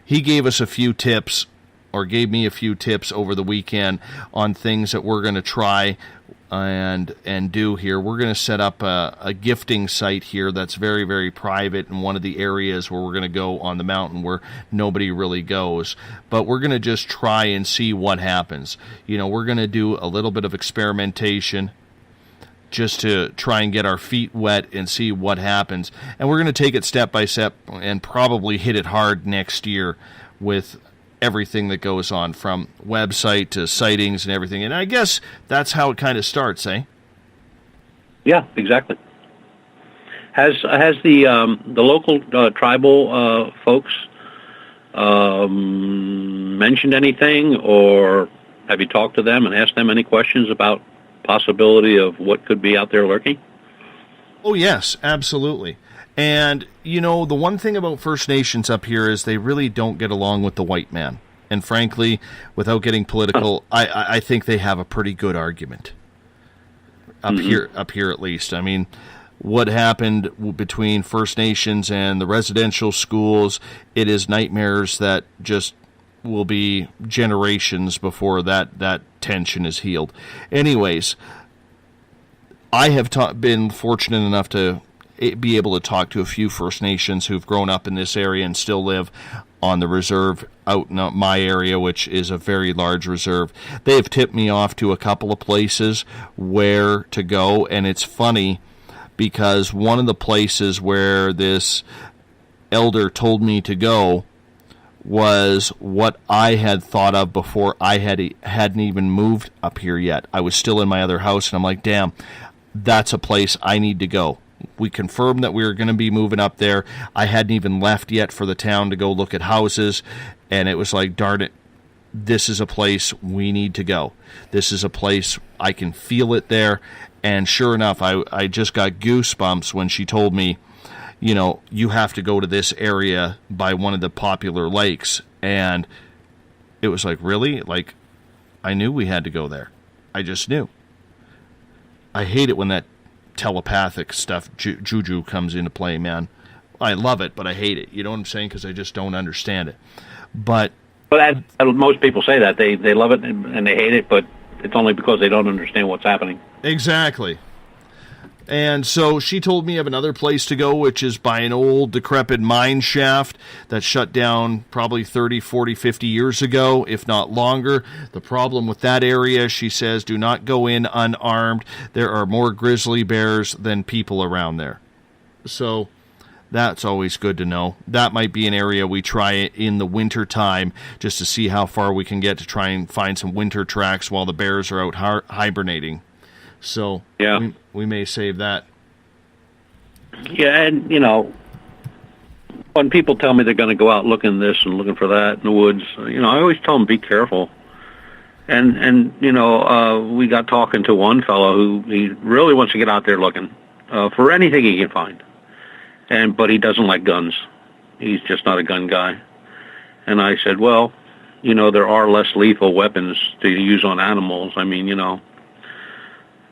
He gave us a few tips, or gave me a few tips over the weekend on things that we're going to try and do here. We're going to set up a gifting site here that's very, very private in one of the areas where we're going to go on the mountain where nobody really goes. But we're going to just try and see what happens. We're going to do a little bit of experimentation just to try and get our feet wet and see what happens. And we're going to take it step by step and probably hit it hard next year with everything that goes on, from website to sightings and everything. And I guess that's how it kind of starts, eh?
Yeah, exactly. Has the local tribal folks mentioned anything, or have you talked to them and asked them any questions about possibility of what could be out there lurking?
Oh, yes, absolutely. And, the one thing about First Nations up here is they really don't get along with the white man. And frankly, without getting political, I think they have a pretty good argument. Up here at least. I mean, what happened between First Nations and the residential schools, it is nightmares that just will be generations before that tension is healed. Anyways, I have been fortunate enough to be able to talk to a few First Nations who've grown up in this area and still live on the reserve out in my area, which is a very large reserve. They have tipped me off to a couple of places where to go, and it's funny because one of the places where this elder told me to go was what I had thought of before I hadn't even moved up here yet. I was still in my other house, and I'm like, damn, that's a place I need to go. We confirmed that we were going to be moving up there. I hadn't even left yet for the town to go look at houses, and it was like, darn it, this is a place we need to go. This is a place I can feel it there. And sure enough, I just got goosebumps when she told me, you have to go to this area by one of the popular lakes. And it was like, really? Like, I knew we had to go there. I just knew. I hate it when that telepathic stuff, juju, comes into play, man. I love it, but I hate it. You know what I'm saying? Because I just don't understand it. But
most people say that. They love it and they hate it, but it's only because they don't understand what's happening.
Exactly. And so she told me of another place to go, which is by an old decrepit mine shaft that shut down probably 30, 40, 50 years ago, if not longer. The problem with that area, she says, do not go in unarmed. There are more grizzly bears than people around there. So That's always good to know. That might be an area we try in the winter time just to see how far we can get to try and find some winter tracks while the bears are out hibernating. So
yeah,
we may save that.
Yeah, and, when people tell me they're going to go out looking this and looking for that in the woods, I always tell them, be careful. And we got talking to one fellow who he really wants to get out there looking for anything he can find. But he doesn't like guns. He's just not a gun guy. And I said, well, there are less lethal weapons to use on animals.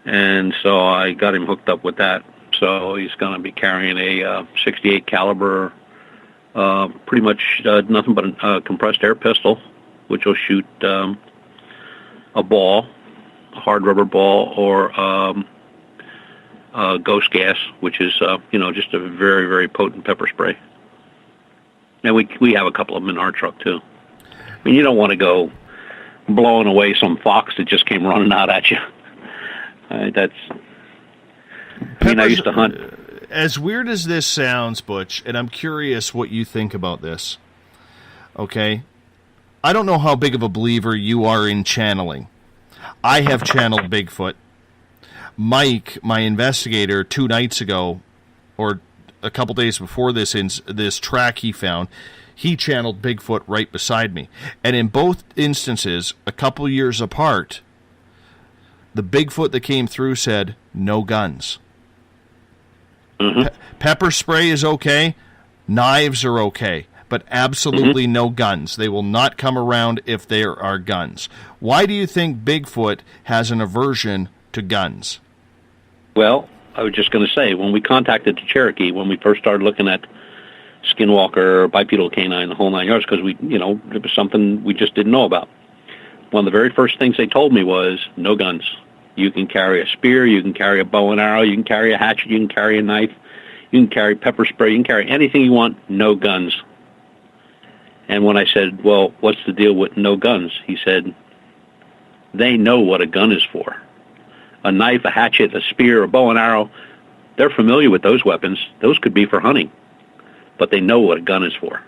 And so I got him hooked up with that. So he's going to be carrying a 68 caliber, pretty much nothing but a compressed air pistol, which will shoot a ball, a hard rubber ball, or ghost gas, which is just a very, very potent pepper spray. And we have a couple of them in our truck too. You don't want to go blowing away some fox that just came running out at you. I used to hunt.
As weird as this sounds, Butch, and I'm curious what you think about this. Okay, I don't know how big of a believer you are in channeling. I have channeled Bigfoot. Mike, my investigator, 2 nights ago, or a couple days before this track he found, he channeled Bigfoot right beside me. And in both instances, a couple years apart, the Bigfoot that came through said, no guns. Mm-hmm. Pepper spray is okay. Knives are okay. But absolutely no guns. They will not come around if there are guns. Why do you think Bigfoot has an aversion to guns?
Well, I was just going to say, when we contacted the Cherokee, when we first started looking at skinwalker, bipedal canine, the whole 9 yards, because it was something we just didn't know about. One of the very first things they told me was, no guns. You can carry a spear, you can carry a bow and arrow, you can carry a hatchet, you can carry a knife, you can carry pepper spray, you can carry anything you want, no guns. And when I said, well, what's the deal with no guns? He said, they know what a gun is for. A knife, a hatchet, a spear, a bow and arrow, they're familiar with those weapons. Those could be for hunting. But they know what a gun is for.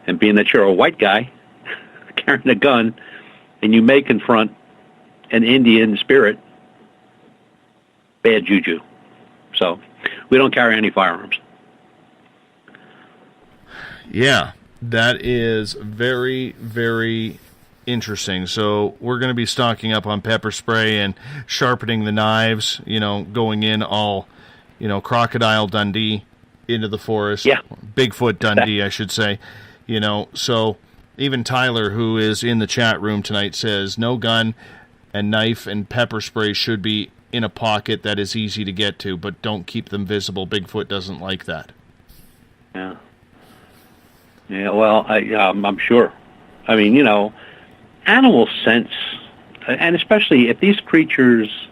And being that you're a white guy carrying a gun, and you may confront an Indian spirit, bad juju. So we don't carry any firearms.
Yeah, that is very, very interesting. So we're going to be stocking up on pepper spray and sharpening the knives, going in all, Crocodile Dundee into the forest.
Yeah.
Bigfoot Dundee, I should say. So even Tyler, who is in the chat room tonight, says no gun and knife and pepper spray should be in a pocket that is easy to get to, but don't keep them visible. Bigfoot doesn't like that.
Yeah. Yeah, well, I'm sure. Animal sense, and especially if these creatures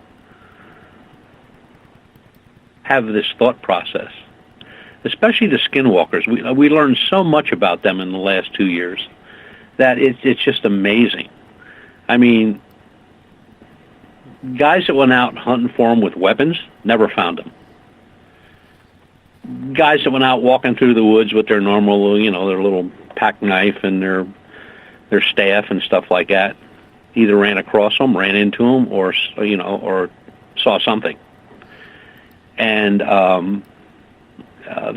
have this thought process, especially the skinwalkers. We learned so much about them in the last 2 years that it's just amazing. Guys that went out hunting for them with weapons never found them. Guys that went out walking through the woods with their normal, their little pack knife and their staff and stuff like that, either ran across them, ran into them, or saw something. And the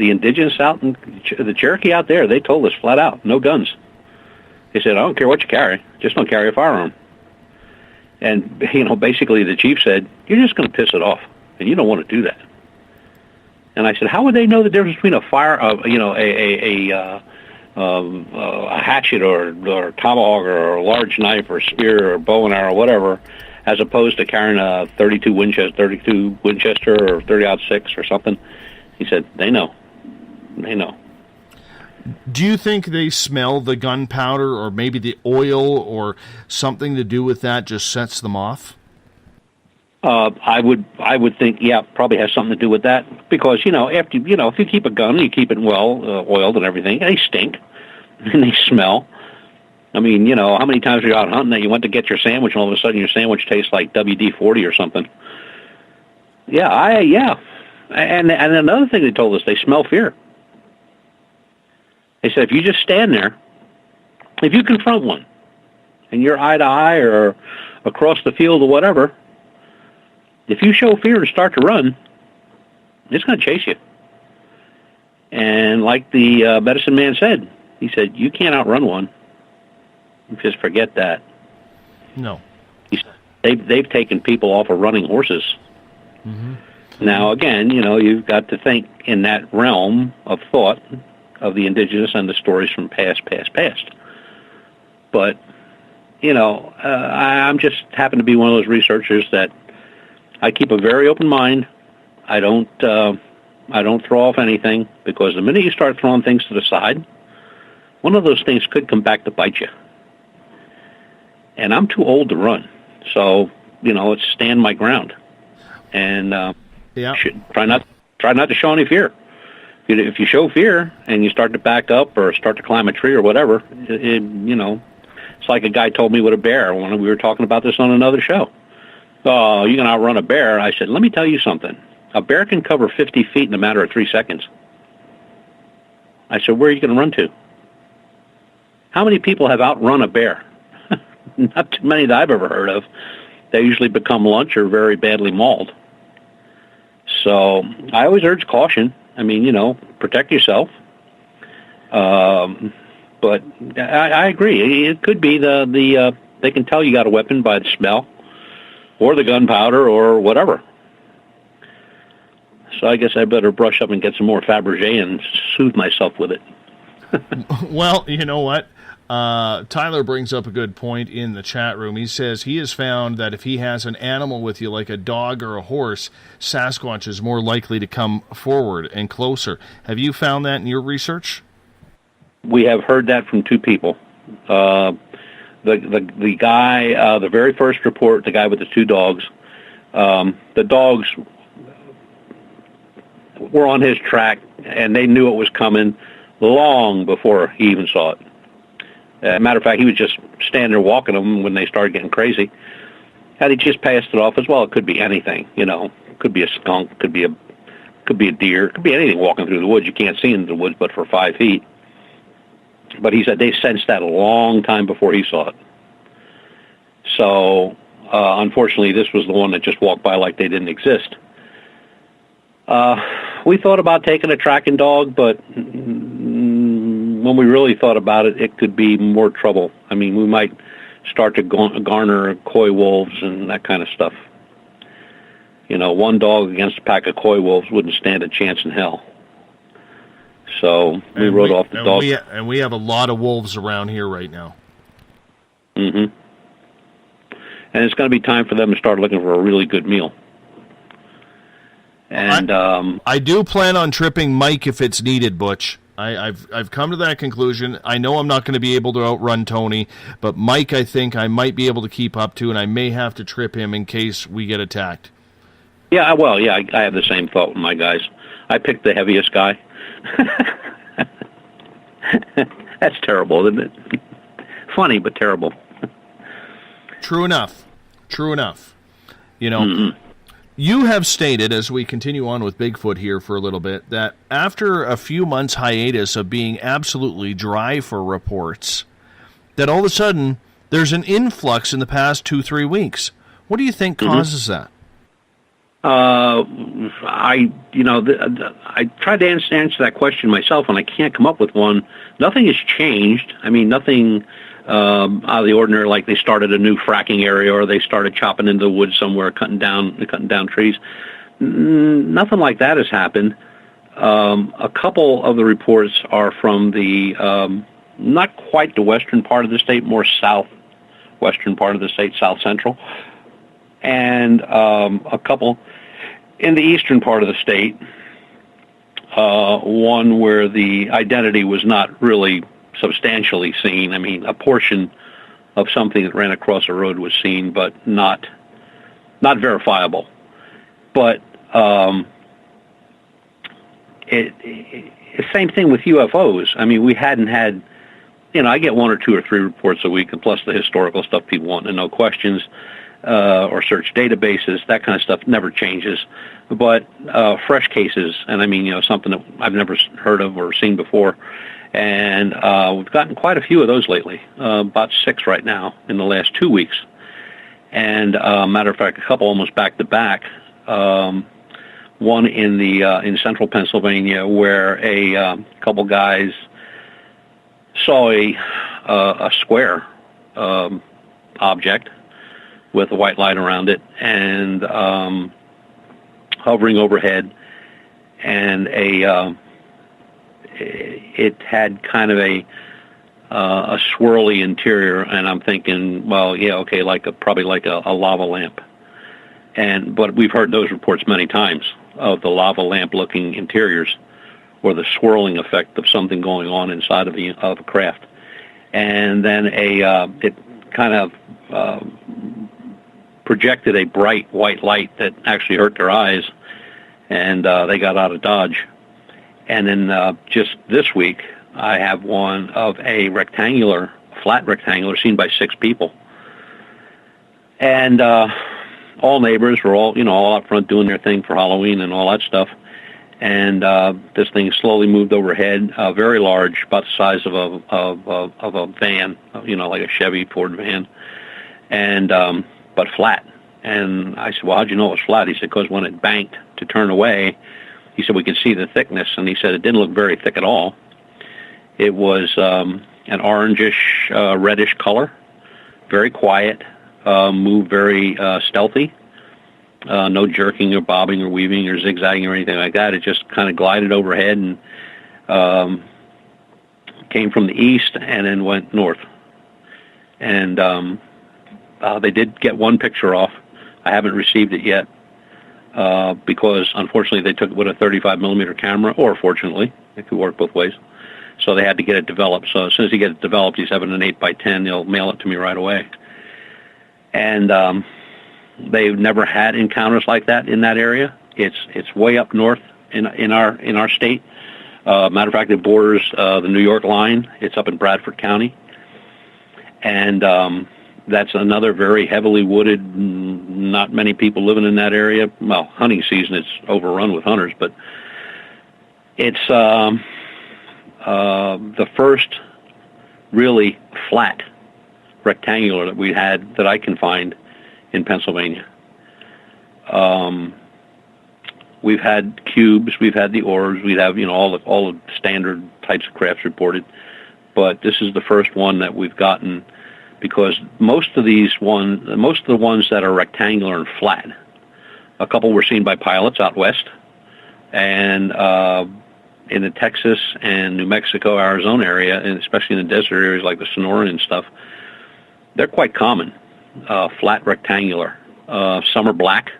indigenous out and the Cherokee out there, they told us flat out, no guns. They said, I don't care what you carry, just don't carry a firearm. And basically the chief said, you're just going to piss it off, and you don't want to do that. And I said, how would they know the difference between a hatchet or tomahawk or a large knife or spear or bow and arrow, whatever, as opposed to carrying a 32 Winchester or 30-06 or something? He said, they know. They know.
Do you think they smell the gunpowder or maybe the oil or something to do with that just sets them off?
I would think, probably has something to do with that, because after if you keep a gun, you keep it well oiled and everything, they stink and they smell. How many times are you out hunting that you went to get your sandwich and all of a sudden your sandwich tastes like WD-40 or something? Yeah. And another thing they told us, they smell fear. They said, if you just stand there, if you confront one, and you're eye to eye or across the field or whatever, if you show fear and start to run, it's going to chase you. And like the medicine man said, he said, you can't outrun one. Just forget that.
No.
They've taken people off of running horses.
Mm-hmm.
Now, again, you've got to think in that realm of thought of the indigenous and the stories from past. But, I'm just happen to be one of those researchers that I keep a very open mind. I don't throw off anything, because the minute you start throwing things to the side, one of those things could come back to bite you. And I'm too old to run. So, it's stand my ground. And try not to show any fear. If you show fear and you start to back up or start to climb a tree or whatever, it's like a guy told me with a bear when we were talking about this on another show. Oh, you can outrun a bear. I said, let me tell you something. A bear can cover 50 feet in a matter of 3 seconds. I said, where are you going to run to? How many people have outrun a bear? Not too many that I've ever heard of. They usually become lunch or very badly mauled. So I always urge caution. I mean, protect yourself. But I agree. It could be they can tell you got a weapon by the smell, or the gunpowder, or whatever. So I guess I better brush up and get some more Fabergé and soothe myself with it.
Well, you know what? Tyler brings up a good point in the chat room. He says he has found that if he has an animal with you, like a dog or a horse, Sasquatch is more likely to come forward and closer. Have you found that in your research?
We have heard that from 2 people. The guy, the very first report, the guy with the 2 dogs, the dogs were on his track, and they knew it was coming long before he even saw it. Matter of fact, he was just standing there walking them when they started getting crazy. Had he just passed it off as well, it could be anything. Could be a skunk, could be a deer, could be anything walking through the woods. You can't see into the woods but for 5 feet. But he said they sensed that a long time before he saw it. So, unfortunately, this was the one that just walked by like they didn't exist. We thought about taking a tracking dog, but when we really thought about it, it could be more trouble. I mean, we might start to garner coy wolves and that kind of stuff. One dog against a pack of coy wolves wouldn't stand a chance in hell. So we wrote off the dog.
And we have a lot of wolves around here right now.
Mm-hmm. And it's going to be time for them to start looking for a really good meal. And
I do plan on tripping Mike if it's needed, Butch. I've come to that conclusion. I know I'm not going to be able to outrun Tony, but Mike I think I might be able to keep up to, and I may have to trip him in case we get attacked.
Yeah, well, yeah, I have the same thought with my guys. I picked the heaviest guy. That's terrible, isn't it? Funny, but terrible.
True enough. You have stated, as we continue on with Bigfoot here for a little bit, that after a few months hiatus of being absolutely dry for reports, that all of a sudden there's an influx in the past 2-3 weeks. What do you think causes that?
I tried to answer that question myself, and I can't come up with one. Nothing has changed. I mean, nothing out of the ordinary, like they started a new fracking area or they started chopping into the woods somewhere, cutting down trees. Nothing like that has happened. A couple of the reports are from the not quite the western part of the state, more southwestern part of the state, south central, and a couple in the eastern part of the state, one where the identity was not really substantially seen. I mean, a portion of something that ran across a road was seen, but not verifiable. But same thing with UFOs. I mean, we hadn't had, I get 1 or 2 or 3 reports a week, and plus the historical stuff people want to know, questions, or search databases, that kind of stuff never changes. But fresh cases, and I mean, something that I've never heard of or seen before, And we've gotten quite a few of those lately, about 6 right now in the last 2 weeks. And matter of fact, a couple almost back to back. One in central Pennsylvania, where a couple guys saw a square object with a white light around it, and hovering overhead, and it had kind of a swirly interior, and I'm thinking, well, yeah, okay, probably like a lava lamp. But we've heard those reports many times of the lava lamp-looking interiors, or the swirling effect of something going on inside of a craft. And then it kind of projected a bright white light that actually hurt their eyes, and they got out of Dodge. And then just this week, I have one of a flat rectangular, seen by 6 people. And all neighbors were all out front doing their thing for Halloween and all that stuff. And this thing slowly moved overhead, very large, about the size of a van, like a Chevy Ford van, and but flat. And I said, well, how'd you know it was flat? He said, because when it banked to turn away, he said, we could see the thickness, and he said it didn't look very thick at all. It was an orangish, reddish color, very quiet, moved very stealthy, no jerking or bobbing or weaving or zigzagging or anything like that. It just kind of glided overhead and came from the east and then went north. And they did get one picture off. I haven't received it yet. Because unfortunately they took it with a 35 millimeter camera, or fortunately, it could work both ways. So they had to get it developed. So as soon as he gets it developed, he's having an 8x10. They'll mail it to me right away. And they've never had encounters like that in that area. It's way up north in our state. Matter of fact, it borders the New York line. It's up in Bradford County, and that's another very heavily wooded. Not many people living in that area. Well, hunting season, it's overrun with hunters, but it's the first really flat rectangular that we had that I can find in Pennsylvania. We've had cubes, we've had the orbs, we have all the standard types of crafts reported, but this is the first one that we've gotten. Because most of the ones that are rectangular and flat, a couple were seen by pilots out west, and in the Texas and New Mexico, Arizona area, and especially in the desert areas like the Sonoran and stuff, they're quite common. Flat rectangular. Some are black.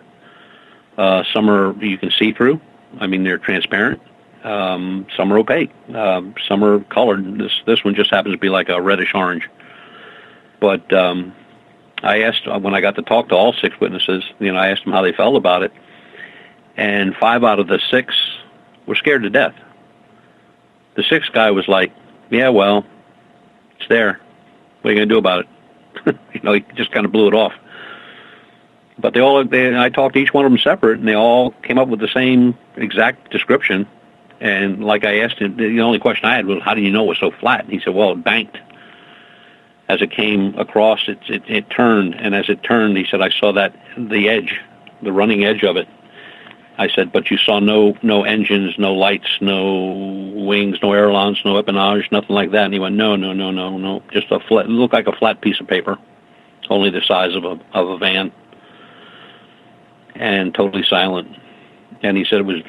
Some are you can see through. I mean, they're transparent. Some are opaque. Some are colored. This one just happens to be like a reddish orange. But I asked, when I got to talk to all 6 witnesses, I asked them how they felt about it. And 5 out of the 6 were scared to death. The 6th guy was like, yeah, well, it's there. What are you going to do about it? He just kind of blew it off. But I talked to each one of them separate, and they all came up with the same exact description. And like I asked him, the only question I had was, how do you know it was so flat? And he said, well, it banked. As it came across, it turned, and as it turned, he said, I saw the edge, the running edge of it. I said, but you saw no engines, no lights, no wings, no ailerons, no empennage, nothing like that. And he went, no, just it looked like a flat piece of paper, only the size of a van, and totally silent. And he said it was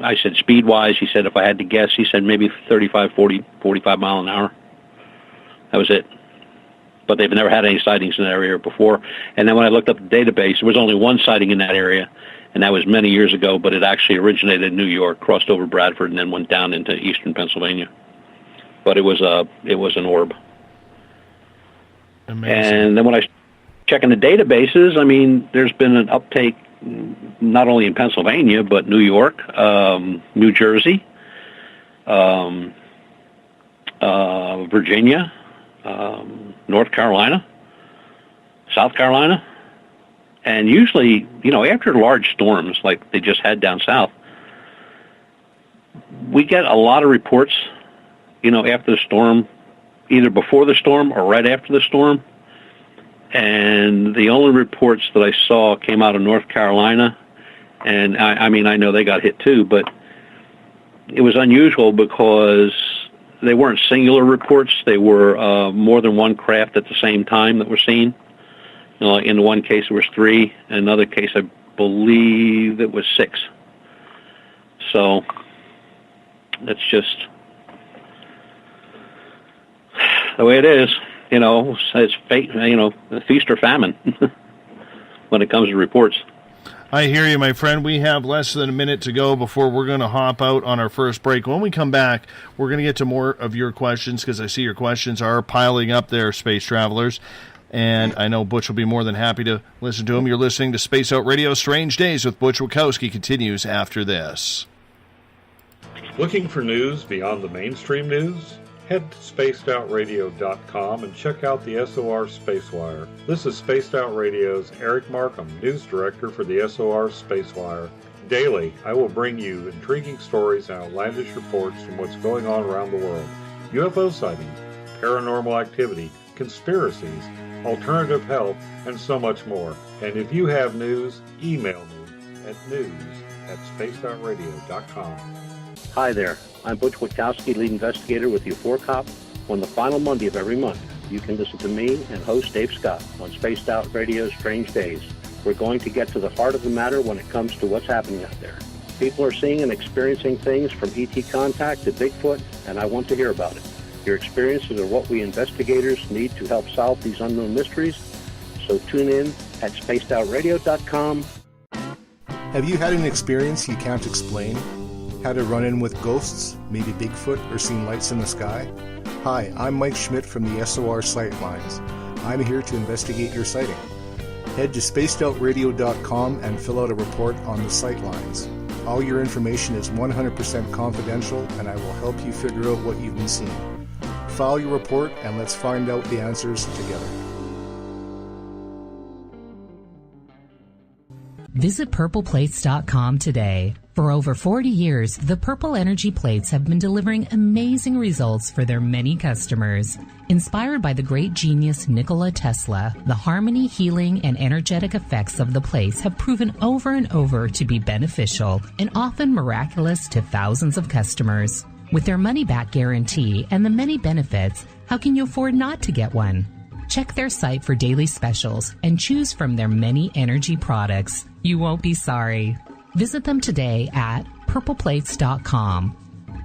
I said speed-wise, he said if I had to guess, he said maybe 35, 40, 45 mile an hour. That was it. But they've never had any sightings in that area before. And then when I looked up the database, there was only one sighting in that area, and that was many years ago, but it actually originated in New York, crossed over Bradford, and then went down into eastern Pennsylvania. But it was an orb.
Amazing.
And then when I check in the databases, I mean, there's been an uptake not only in Pennsylvania, but New York, New Jersey, Virginia, North Carolina, South Carolina, and usually, after large storms like they just had down south, we get a lot of reports after the storm, either before the storm or right after the storm. And the only reports that I saw came out of North Carolina. And I know they got hit too, but it was unusual because they weren't singular reports. They were more than one craft at the same time that were seen. In the one case, it was 3. In another case, I believe it was 6. So it's just the way it is. It's fate, feast or famine when it comes to reports.
I hear you, my friend. We have less than a minute to go before we're going to hop out on our first break. When we come back, we're going to get to more of your questions because I see your questions are piling up there, space travelers. And I know Butch will be more than happy to listen to them. You're listening to Space Out Radio. Strange Days with Butch Witkowski continues after this.
Looking for news beyond the mainstream news? Head to spacedoutradio.com and check out the SOR Spacewire. This is Spaced Out Radio's Eric Markham, News Director for the SOR Spacewire. Daily, I will bring you intriguing stories and outlandish reports from what's going on around the world. UFO sightings, paranormal activity, conspiracies, alternative health, and so much more. And if you have news, email me at news@spacedoutradio.com.
Hi there. I'm Butch Witkowski, lead investigator with U4COP. On the final Monday of every month, you can listen to me and host Dave Scott on Spaced Out Radio's Strange Days. We're going to get to the heart of the matter when it comes to what's happening out there. People are seeing and experiencing things from ET contact to Bigfoot, and I want to hear about it. Your experiences are what we investigators need to help solve these unknown mysteries. So tune in at spacedoutradio.com.
Have you had an experience you can't explain? Had a run-in with ghosts, maybe Bigfoot, or seen lights in the sky? Hi, I'm Mike Schmidt from the SOR Sightlines. I'm here to investigate your sighting. Head to spacedoutradio.com and fill out a report on the Sightlines. All your information is 100% confidential, and I will help you figure out what you've been seeing. File your report, and let's find out the answers together.
Visit purpleplates.com today. For over 40 years, the Purple Energy Plates have been delivering amazing results for their many customers. Inspired by the great genius Nikola Tesla, the harmony, healing, and energetic effects of the plates have proven over and over to be beneficial and often miraculous to thousands of customers. With their money-back guarantee and the many benefits, how can you afford not to get one? Check their site for daily specials and choose from their many energy products. You won't be sorry. Visit them today at purpleplates.com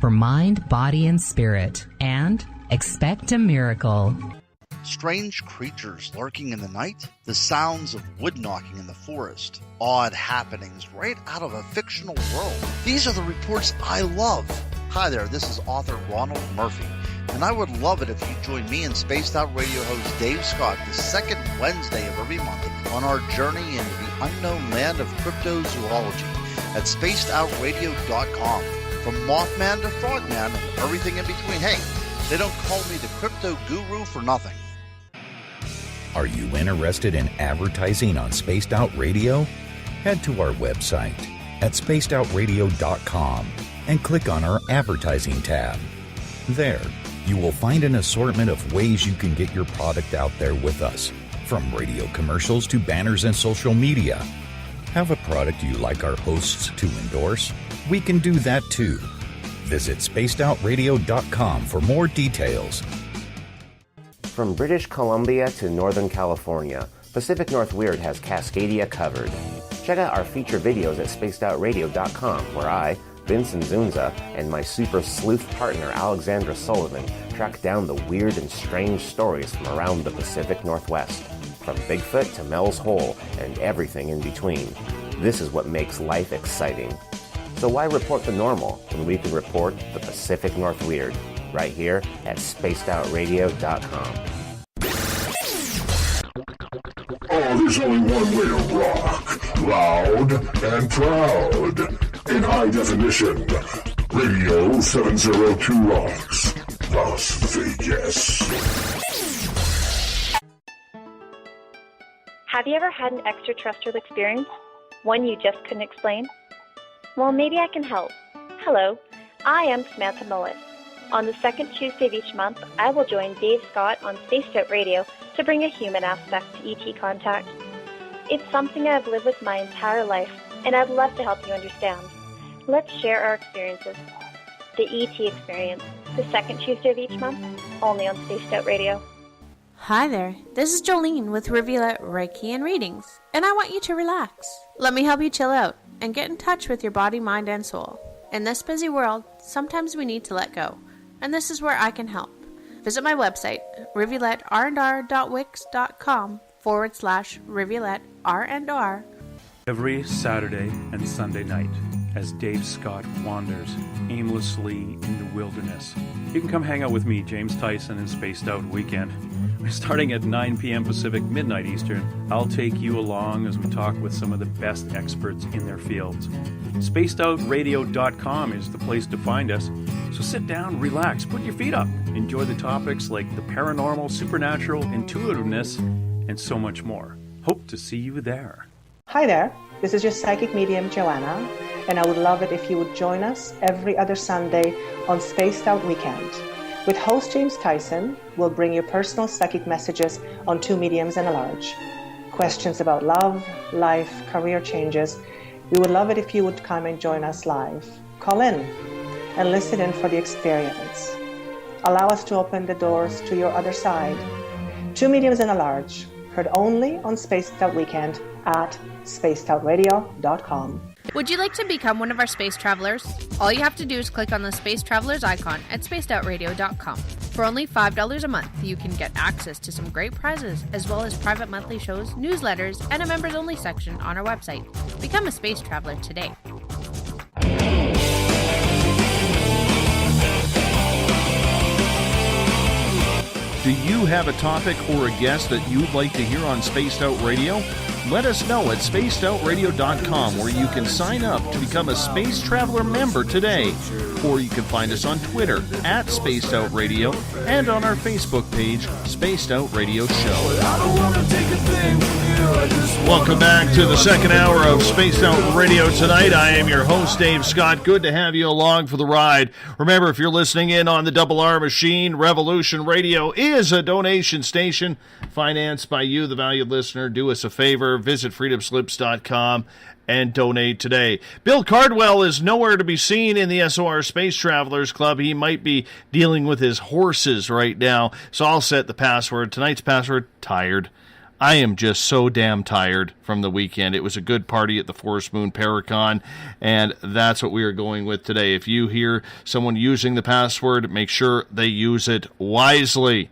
for mind, body, and spirit, and expect a miracle.
Strange creatures lurking in the night, the sounds of wood knocking in the forest, odd happenings right out of a fictional world. These are the reports I love. Hi there, this is author Ronald Murphy, and I would love it if you join me and Spaced Out Radio host Dave Scott the second Wednesday of every month on our journey into the unknown land of cryptozoology at spacedoutradio.com. From Mothman to Frogman and everything in between. Hey, they don't call me the crypto guru for nothing.
Are you interested in advertising on Spaced Out Radio? Head to our website at spacedoutradio.com and click on our advertising tab. There, you will find an assortment of ways you can get your product out there with us, from radio commercials to banners and social media. Have a product you like our hosts to endorse? We can do that too. Visit spacedoutradio.com for more details.
From British Columbia to Northern California, Pacific North Weird has Cascadia covered. Check out our feature videos at spacedoutradio.com, where I, Vincent Zunza, and my super sleuth partner Alexandra Sullivan track down the weird and strange stories from around the Pacific Northwest. From Bigfoot to Mel's Hole and everything in between. This is what makes life exciting. So why report the normal when we can report the Pacific North Weird right here at spacedoutradio.com.
Oh, there's only one way to rock. Loud and proud. In high definition. Radio 702 rocks. Las Vegas.
Have you ever had an extraterrestrial experience? One you just couldn't explain? Well, maybe I can help. Hello, I am Samantha Mullet. On the second Tuesday of each month, I will join Dave Scott on Spaced Out Radio to bring a human aspect to ET contact. It's something I've lived with my entire life, and I'd love to help you understand. Let's share our experiences. The ET Experience, the second Tuesday of each month, only on Spaced Out Radio.
Hi there, this is Jolene with Reveal Reiki and Readings, and I want you to relax. Let me help you chill out and get in touch with your body, mind, and soul. In this busy world, sometimes we need to let go, and this is where I can help. Visit my website, rivioletr.wix.com/rivioletrr&r.
Every Saturday and Sunday night, as Dave Scott wanders aimlessly in the wilderness, you can come hang out with me, James Tyson, in Spaced Out Weekend. Starting at 9 p.m. Pacific, midnight Eastern, I'll take you along as we talk with some of the best experts in their fields. SpacedOutRadio.com is the place to find us. So sit down, relax, put your feet up, enjoy the topics like the paranormal, supernatural, intuitiveness, and so much more. Hope to see you there.
Hi there, this is your psychic medium Joanna, and I would love it if you would join us every other Sunday on Spaced Out Weekend. With host James Tyson, we'll bring you personal psychic messages on two mediums and a large. Questions about love, life, career changes. We would love it if you would come and join us live. Call in and listen in for the experience. Allow us to open the doors to your other side. Two mediums and a large, heard only on Spaced Out Weekend at spacedoutradio.com.
Would you like to become one of our space travelers? All you have to do is click on the Space Travelers icon at spacedoutradio.com. For only $5 a month, you can get access to some great prizes, as well as private monthly shows, newsletters, and a members-only section on our website. Become a space traveler today.
Do you have a topic or a guest that you'd like to hear on Spaced Out Radio? Let us know at spacedoutradio.com, where you can sign up to become a Space Traveler member today. Or you can find us on Twitter at Spaced Out Radio and on our Facebook page, Spaced Out Radio Show. Welcome back to the second hour of Spaced Out Radio tonight. I am your host, Dave Scott. Good to have you along for the ride. Remember, if you're listening in on the Double R machine, Revolution Radio is a donation station financed by you, the valued listener. Do us a favor, visit freedomslips.com and donate today. Bill Cardwell is nowhere to be seen in the SOR Space Travelers Club. He might be dealing with his horses right now, so I'll set the password. Tonight's password, tired. I am just so damn tired from the weekend. It was a good party at the Forest Moon Paracon, and that's what we are going with today. If you hear someone using the password, make sure they use it wisely.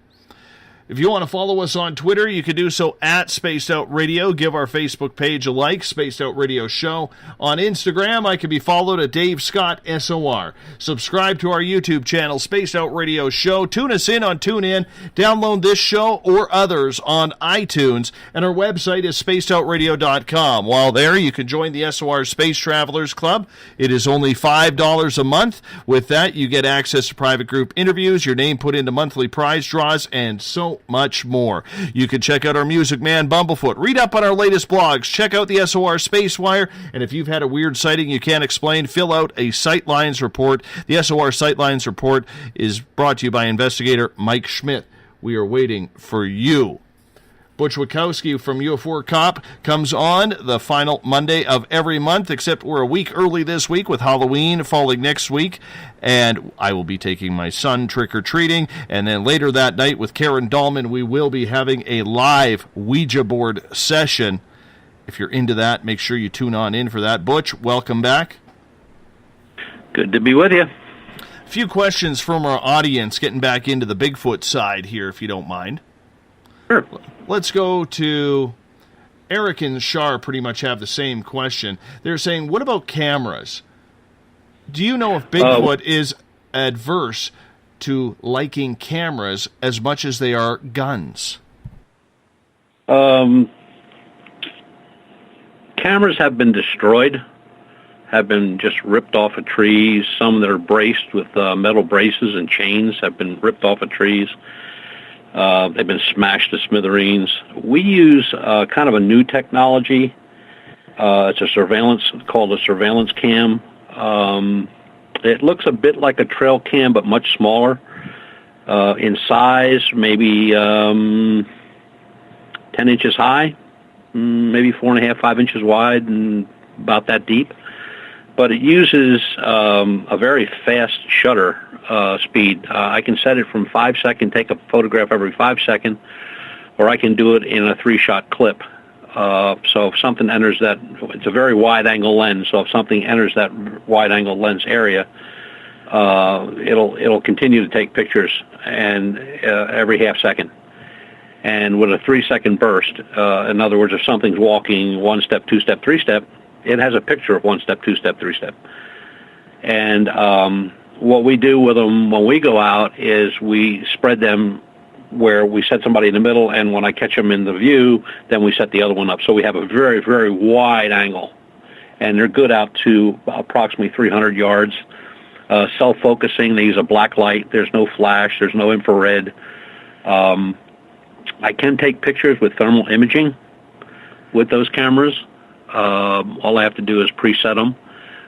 If you want to follow us on Twitter, you can do so at Spaced Out Radio. Give our Facebook page a like, Spaced Out Radio Show. On Instagram, I can be followed at Dave Scott SOR. Subscribe to our YouTube channel, Spaced Out Radio Show. Tune us in on TuneIn. Download this show or others on iTunes. And our website is spacedoutradio.com. While there, you can join the SOR Space Travelers Club. It is only $5 a month. With that, you get access to private group interviews, your name put into monthly prize draws, and so much more. You can check out our Music Man Bumblefoot. Read up on our latest blogs. Check out the SOR Space Wire. And if you've had a weird sighting you can't explain, fill out a Sightlines report. The SOR Sightlines report is brought to you by Investigator Mike Schmidt. We are waiting for you. Butch Witkowski from UFO Cop comes on the final Monday of every month, except we're a week early this week with Halloween falling next week. And I will be taking my son trick-or-treating. And then later that night with Karen Dahlman, we will be having a live Ouija board session. If you're into that, make sure you tune on in for that. Butch, welcome back.
Good to be with you.
A few questions from our audience, getting back into the Bigfoot side here, if you don't mind.
Sure.
Let's go to Eric and Shar pretty much have the same question. They're saying, what about cameras? Do you know if Bigfoot is adverse to liking cameras as much as they are guns?
Cameras have been destroyed, have been just ripped off of trees. Some that are braced with metal braces and chains have been ripped off of trees. They've been smashed to smithereens. We use kind of a new technology. It's a surveillance, called a surveillance cam. It looks a bit like a trail cam, but much smaller in size, maybe 10 inches high, maybe 4.5, 5 inches wide, and about that deep. But it uses a very fast shutter speed. I can set it from 5 seconds, take a photograph every 5 seconds, or I can do it in a 3-shot clip. So if something enters that, it's a very wide-angle lens, so if something enters that wide-angle lens area, it'll continue to take pictures and every half second. And with a 3-second burst, in other words, if something's walking 1 step, 2 step, 3 step, it has a picture of 1 step, 2 step, 3 step. And what we do with them when we go out is we spread them where we set somebody in the middle, and when I catch them in the view, then we set the other one up. So we have a very, very wide angle, and they're good out to approximately 300 yards. Self-focusing, they use a black light. There's no flash. There's no infrared. I can take pictures with thermal imaging with those cameras. All I have to do is preset them.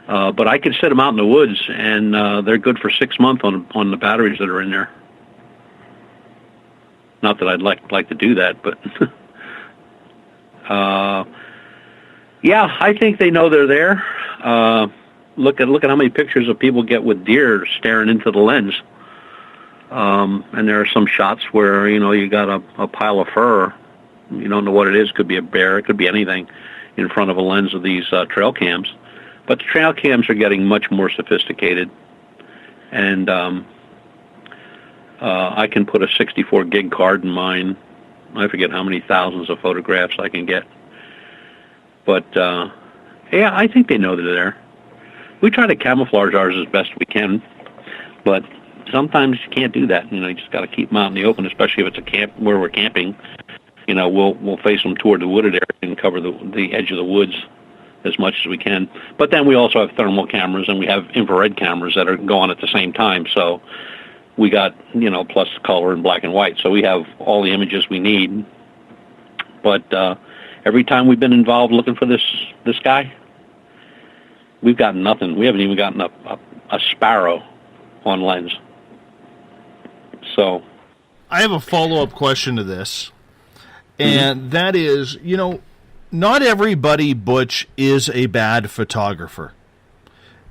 But I can set them out in the woods, and they're good for 6 months on the batteries that are in there. Not that I'd like to do that, but yeah, I think they know they're there. Look at how many pictures of people get with deer staring into the lens. And there are some shots where you got a pile of fur. You don't know what it is. Could be a bear. It could be anything in front of a lens of these trail cams. But the trail cams are getting much more sophisticated, and I can put a 64 gig card in mine. I forget how many thousands of photographs I can get. But, yeah, I think they know they're there. We try to camouflage ours as best we can, but sometimes you can't do that. You just got to keep them out in the open, especially if it's a camp where we're camping. We'll face them toward the wooded area and cover the edge of the woods as much as we can. But then we also have thermal cameras, and we have infrared cameras that are going at the same time. So we got, plus color and black and white. So we have all the images we need. But every time we've been involved looking for this guy, we've gotten nothing. We haven't even gotten a sparrow on lens. So
I have a follow-up question to this, and that is, not everybody, Butch, is a bad photographer.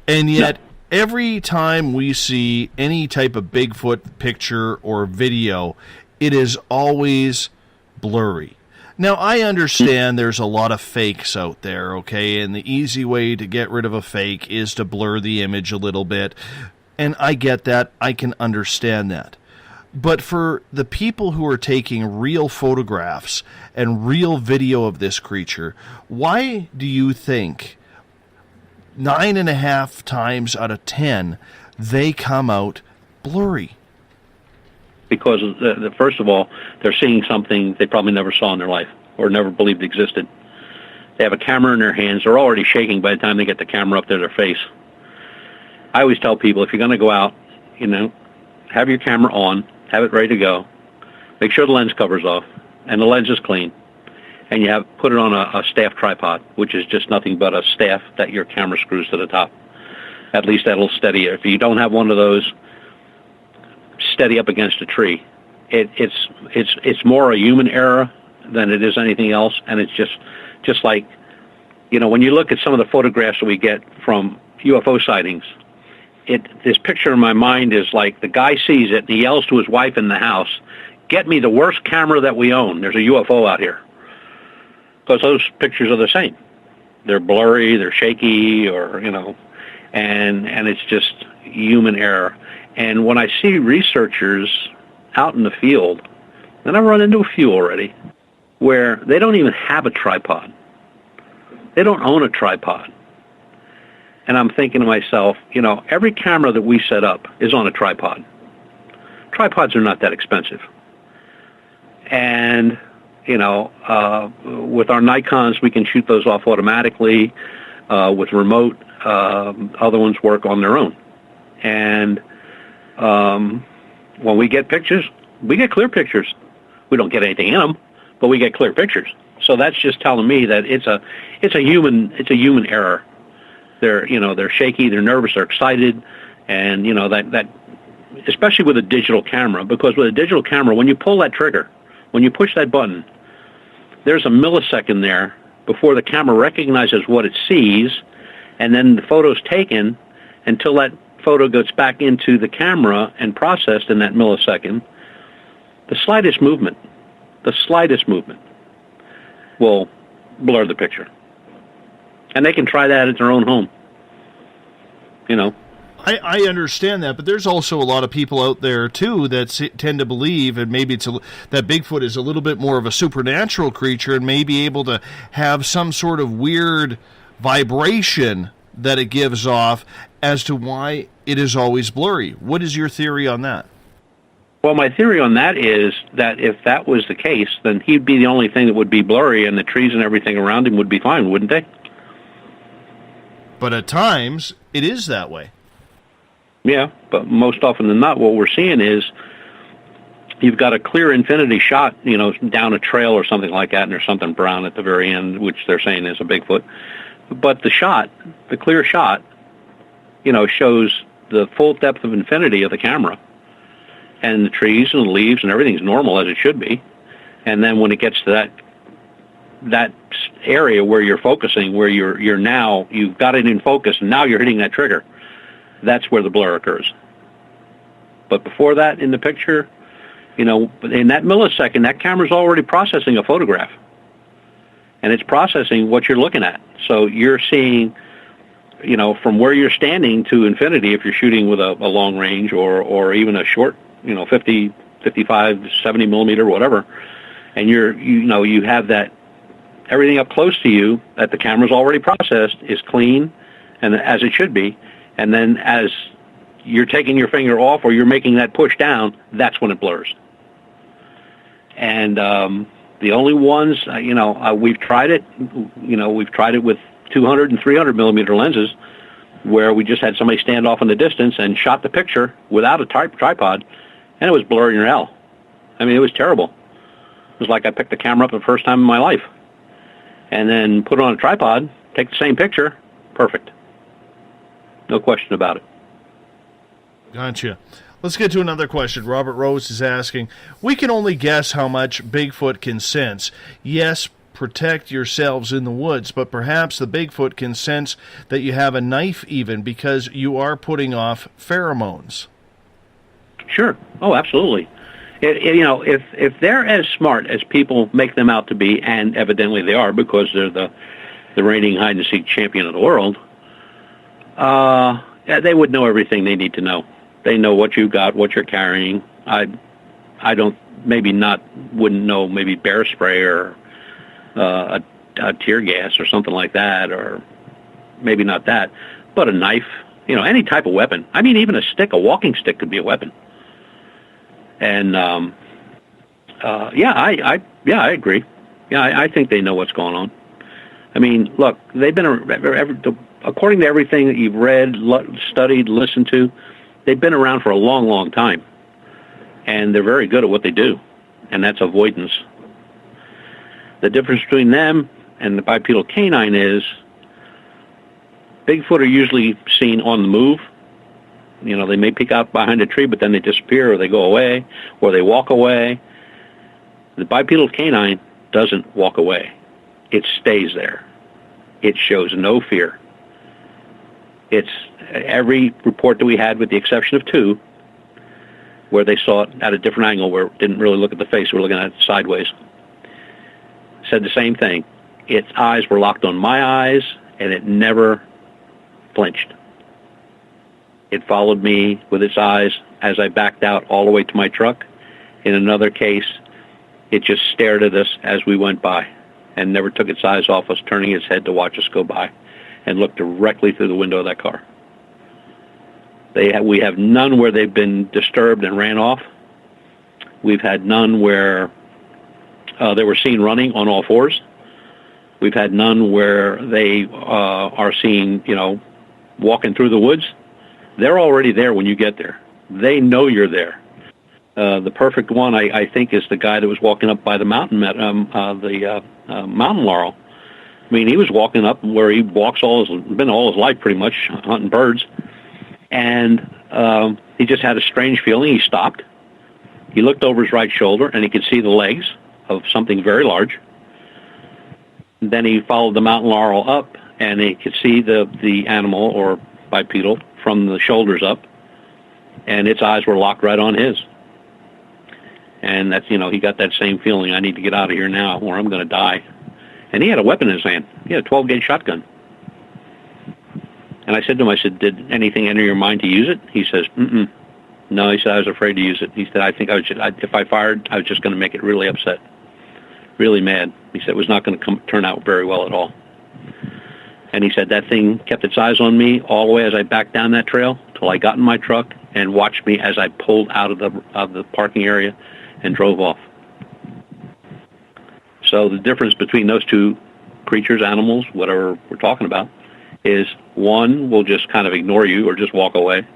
And yet, every time we see any type of Bigfoot picture or video, it is always blurry. Now, I understand there's a lot of fakes out there, okay? And the easy way to get rid of a fake is to blur the image a little bit. And I get that. I can understand that. But for the people who are taking real photographs and real video of this creature, why do you think 9.5 times out of 10 they come out blurry?
Because, first of all, they're seeing something they probably never saw in their life or never believed existed. They have a camera in their hands. They're already shaking by the time they get the camera up to their face. I always tell people, if you're going to go out, have your camera on, have it ready to go. Make sure the lens cover's off and the lens is clean. And you put it on a staff tripod, which is just nothing but a staff that your camera screws to the top. At least that'll steady it. If you don't have one of those, steady up against a tree. It's more a human error than it is anything else, and it's just like, when you look at some of the photographs that we get from UFO sightings, this picture in my mind is like the guy sees it and he yells to his wife in the house, "Get me the worst camera that we own. There's a UFO out here." Because those pictures are the same. They're blurry, they're shaky, or, and it's just human error. And when I see researchers out in the field, and I've run into a few already, where they don't even have a tripod. They don't own a tripod. And I'm thinking to myself, every camera that we set up is on a tripod. Tripods are not that expensive. And, with our Nikons, we can shoot those off automatically. With remote, other ones work on their own. And when we get pictures, we get clear pictures. We don't get anything in them, but we get clear pictures. So that's just telling me that it's a human error. They're shaky, they're nervous, they're excited, And, that especially with a digital camera, because with a digital camera, when you pull that trigger, when you push that button, there's a millisecond there before the camera recognizes what it sees, and then the photo's taken until that photo goes back into the camera and processed in that millisecond. The slightest movement will blur the picture. And they can try that at their own home.
I understand that, but there's also a lot of people out there, too, that tend to believe, and maybe that Bigfoot is a little bit more of a supernatural creature and may be able to have some sort of weird vibration that it gives off as to why it is always blurry. What is your theory on that?
Well, my theory on that is that if that was the case, then he'd be the only thing that would be blurry, and the trees and everything around him would be fine, wouldn't they?
But at times, it is that way.
Yeah, but most often than not, what we're seeing is you've got a clear infinity shot, down a trail or something like that, and there's something brown at the very end, which they're saying is a Bigfoot. But the clear shot, shows the full depth of infinity of the camera. And the trees and the leaves and everything's normal as it should be. And then when it gets to that area where you're focusing, where you've got it in focus, and now you're hitting that trigger, that's where the blur occurs. But before that, in the picture, in that millisecond, that camera's already processing a photograph. And it's processing what you're looking at. So you're seeing, from where you're standing to infinity, if you're shooting with a long range or even a short, 50, 55, 70 millimeter, whatever, and you have that, everything up close to you that the camera's already processed is clean, and as it should be. And then as you're taking your finger off or you're making that push down, that's when it blurs. And the only ones, we've tried it, we've tried it with 200 and 300 millimeter lenses, where we just had somebody stand off in the distance and shot the picture without a tripod, and it was blurry as hell. I mean, it was terrible. It was like I picked the camera up the first time in my life, and then put it on a tripod, take the same picture, perfect. No question about it.
Gotcha. Let's get to another question. Robert Rose is asking, we can only guess how much Bigfoot can sense. Yes, protect yourselves in the woods, but perhaps the Bigfoot can sense that you have a knife even because you are putting off pheromones.
Sure. Oh, absolutely. If they're as smart as people make them out to be, and evidently they are because they're the reigning hide-and-seek champion of the world, they would know everything they need to know. They know what you got, what you're carrying. I don't, wouldn't know maybe bear spray or a tear gas or something like that, or maybe not that, but a knife, any type of weapon. I mean, even a walking stick could be a weapon. And I agree. Yeah, I think they know what's going on. I mean, look, they've been, according to everything that you've read, studied, listened to, they've been around for a long, long time. And they're very good at what they do, and that's avoidance. The difference between them and the bipedal canine is Bigfoot are usually seen on the move. They may peek out behind a tree, but then they disappear, or they go away, or they walk away. The bipedal canine doesn't walk away. It stays there. It shows no fear. It's every report that we had, with the exception of 2, where they saw it at a different angle, where it didn't really look at the face, we were looking at it sideways, said the same thing. Its eyes were locked on my eyes, and it never flinched. It followed me with its eyes as I backed out all the way to my truck. In another case, it just stared at us as we went by and never took its eyes off us, turning its head to watch us go by, and looked directly through the window of that car. We have none where they've been disturbed and ran off. We've had none where they were seen running on all fours. We've had none where they are seen, walking through the woods. They're already there when you get there. They know you're there. The perfect one, I think, is the guy that was walking up by the mountain, mountain laurel. I mean, he was walking up where he walks all his life, pretty much, hunting birds. And he just had a strange feeling. He stopped. He looked over his right shoulder, and he could see the legs of something very large. Then he followed the mountain laurel up, and he could see the animal, or bipedal, from the shoulders up, and its eyes were locked right on his. And that's, he got that same feeling, I need to get out of here now, or I'm going to die. And he had a weapon in his hand. He had a 12-gauge shotgun. And I said to him, did anything enter your mind to use it? He says, mm-mm. No, he said, I was afraid to use it. He said, I think if I fired, I was just going to make it really upset, really mad. He said it was not going to turn out very well at all. And he said that thing kept its eyes on me all the way as I backed down that trail till I got in my truck and watched me as I pulled out of the parking area and drove off. So the difference between those two creatures, animals, whatever we're talking about, is one will just kind of ignore you or just walk away.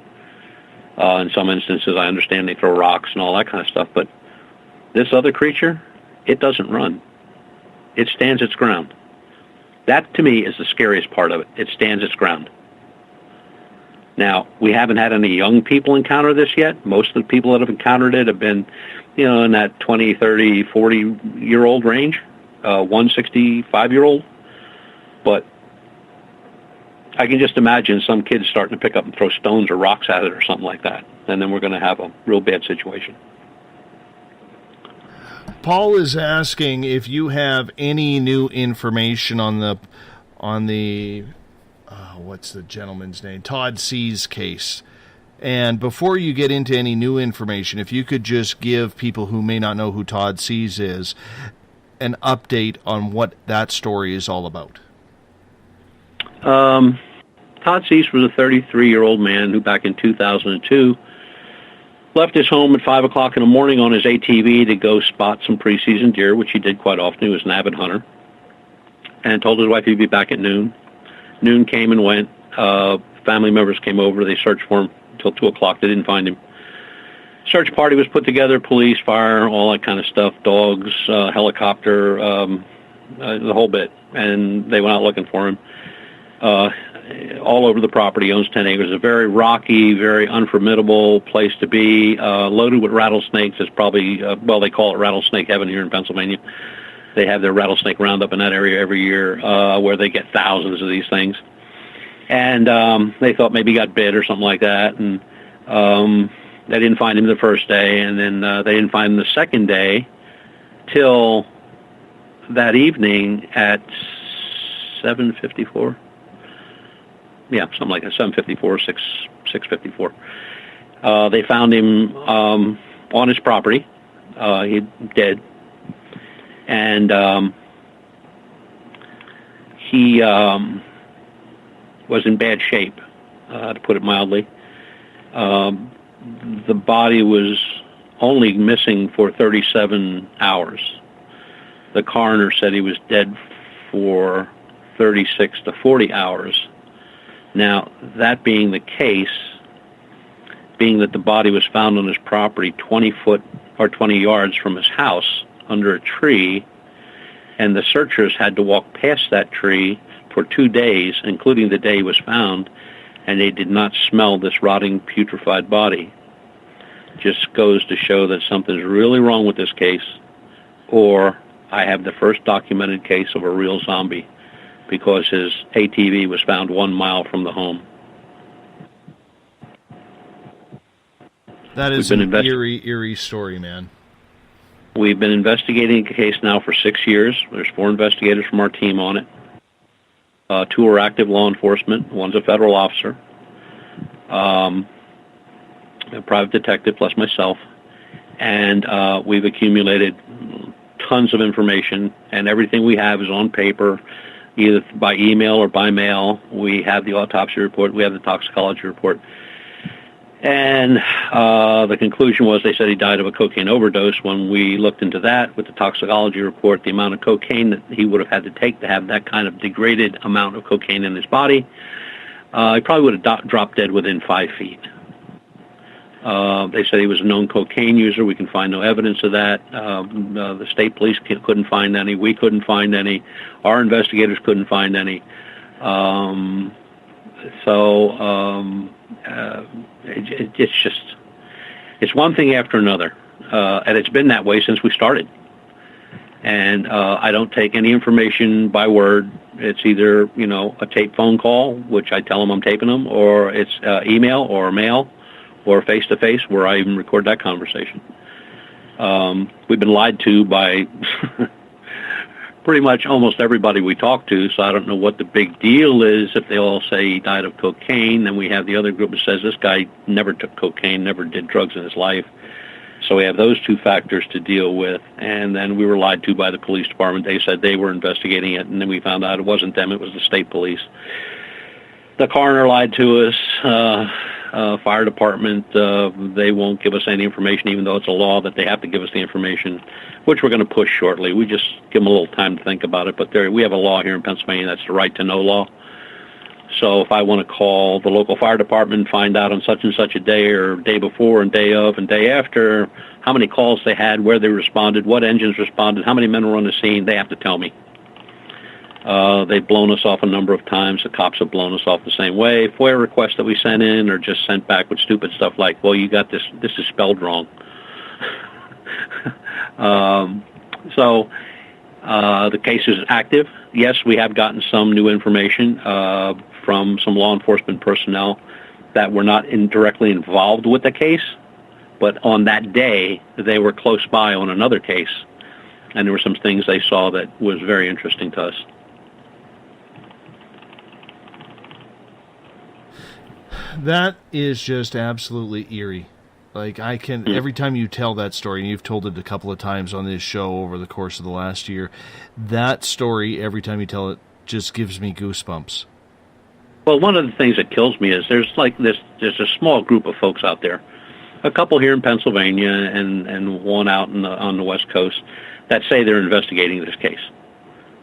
In some instances, I understand they throw rocks and all that kind of stuff, but this other creature, it doesn't run. It stands its ground. That, to me, is the scariest part of it. It stands its ground. Now, we haven't had any young people encounter this yet. Most of the people that have encountered it have been, in that 20, 30, 40-year-old range, 165-year-old. But I can just imagine some kids starting to pick up and throw stones or rocks at it or something like that. And then we're going to have a real bad situation.
Paul is asking if you have any new information on the what's the gentleman's name? Todd Sees case. And before you get into any new information, if you could just give people who may not know who Todd Sees is an update on what that story is all about.
Todd Sees was a 33-year-old man who back in 2002 left his home at 5 o'clock in the morning on his ATV to go spot some preseason deer, which he did quite often. He was an avid hunter, and told his wife he'd be back at noon. Noon came and went. Family members came over. They searched for him until 2 o'clock. They didn't find him. Search party was put together, police, fire, all that kind of stuff, dogs, helicopter, the whole bit. And they went out looking for him. All over the property. He owns 10 acres. A very rocky, very unformidable place to be, loaded with rattlesnakes. It's probably, they call it rattlesnake heaven here in Pennsylvania. They have their rattlesnake roundup in that area every year, where they get thousands of these things. And they thought maybe he got bit or something like that. And they didn't find him the first day, and then they didn't find him the second day till that evening at 7:54. Yeah, something like that, 7:54, 6:54. They found him on his property. He dead. And he was in bad shape, to put it mildly. The body was only missing for 37 hours. The coroner said he was dead for 36 to 40 hours. Now, that being the case, being that the body was found on his property 20 foot or 20 yards from his house under a tree, and the searchers had to walk past that tree for 2 days, including the day he was found, and they did not smell this rotting, putrefied body. Just goes to show that something's really wrong with this case, or I have the first documented case of a real zombie, because his ATV was found 1 mile from the home.
That is an eerie story, man.
We've been investigating the case now for 6 years. There's 4 investigators from our team on it. 2 are active law enforcement. One's a federal officer, a private detective, plus myself. And we've accumulated tons of information, and everything we have is on paper, either by email or by mail. We have the autopsy report. We have the toxicology report. And the conclusion was they said he died of a cocaine overdose. When we looked into that with the toxicology report, the amount of cocaine that he would have had to take to have that kind of degraded amount of cocaine in his body, he probably would have dropped dead within 5 feet. They said he was a known cocaine user. We can find no evidence of that. The state police couldn't find any. We couldn't find any. Our investigators couldn't find any. it's one thing after another, and it's been that way since we started. And I don't take any information by word. It's either, a tape phone call, which I tell them I'm taping them, or it's email or mail or face-to-face where I even record that conversation. We've been lied to by pretty much almost everybody we talk to, so I don't know what the big deal is. If they all say he died of cocaine, then we have the other group that says this guy never took cocaine, never did drugs in his life. So we have those two factors to deal with. And then we were lied to by the police department. They said they were investigating it, and then we found out it wasn't them, it was the state police. The coroner lied to us. Fire department, they won't give us any information, even though it's a law that they have to give us the information, which we're going to push shortly. We just give them a little time to think about it. But we have a law here in Pennsylvania that's the right to know law. So if I want to call the local fire department and find out on such and such a day or day before and day of and day after how many calls they had, where they responded, what engines responded, how many men were on the scene, they have to tell me. They've blown us off a number of times. The cops have blown us off the same way. FOIA requests that we sent in are just sent back with stupid stuff like, well, you got this is spelled wrong. So the case is active. Yes, we have gotten some new information from some law enforcement personnel that were not directly involved with the case, but on that day they were close by on another case, and there were some things they saw that was very interesting to us.
That is just absolutely eerie. Like, I can, every time you tell that story, and you've told it a couple of times on this show over the course of the last year, that story, every time you tell it, just gives me goosebumps.
Well, one of the things that kills me is there's a small group of folks out there, a couple here in Pennsylvania and one out on the West Coast, that say they're investigating this case.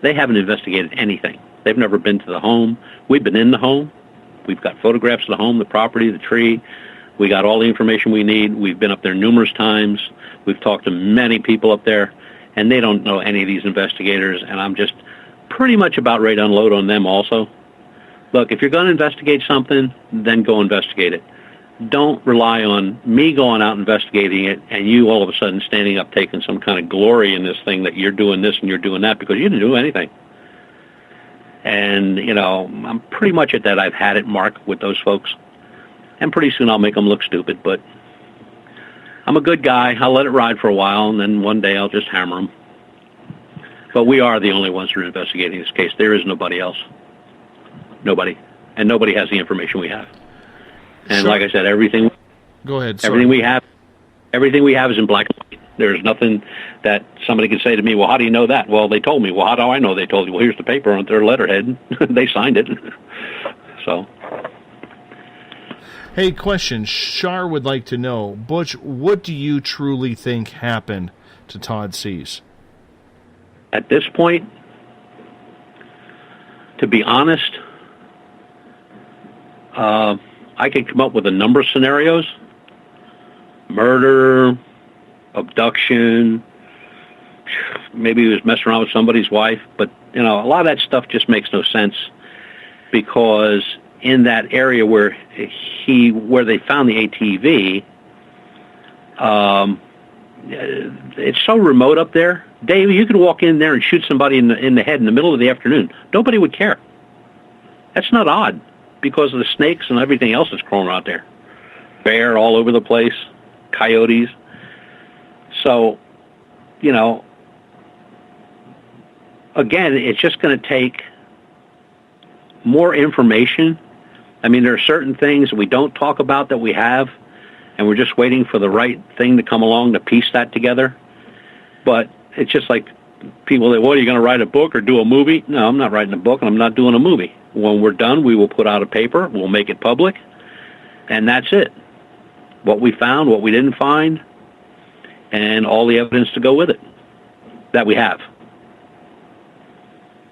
They haven't investigated anything. They've never been to the home. We've been in the home. We've got photographs of the home, the property, the tree. We got all the information we need. We've been up there numerous times. We've talked to many people up there, and they don't know any of these investigators, and I'm just pretty much about ready to unload on them also. Look, if you're going to investigate something, then go investigate it. Don't rely on me going out investigating it and you all of a sudden standing up taking some kind of glory in this thing that you're doing this and you're doing that, because you didn't do anything. And, I'm pretty much at that I've had it mark with those folks. And pretty soon I'll make them look stupid, but I'm a good guy. I'll let it ride for a while, and then one day I'll just hammer them. But we are the only ones who are investigating this case. There is nobody else. Nobody. And nobody has the information we have. And like I said, everything...
Go ahead.
Sorry. Everything we have is in black and white. There's nothing that somebody can say to me, well, how do you know that? Well, they told me. Well, how do I know they told you? Well, here's the paper on their letterhead. They signed it. So...
Hey, question. Shar would like to know, Butch, what do you truly think happened to Todd Sees?
At this point, to be honest, I could come up with a number of scenarios. Murder, abduction, maybe he was messing around with somebody's wife, but, a lot of that stuff just makes no sense, because in that area where they found the ATV, it's so remote up there. Dave, you could walk in there and shoot somebody in the head in the middle of the afternoon. Nobody would care. That's not odd, because of the snakes and everything else that's crawling out there. Bear all over the place, coyotes. So, again, it's just going to take more information. I mean, there are certain things that we don't talk about that we have, and we're just waiting for the right thing to come along to piece that together. But it's just like people say, well, are you going to write a book or do a movie? No, I'm not writing a book, and I'm not doing a movie. When we're done, we will put out a paper, we'll make it public, and that's it. What we found, what we didn't find, and all the evidence to go with it that we have.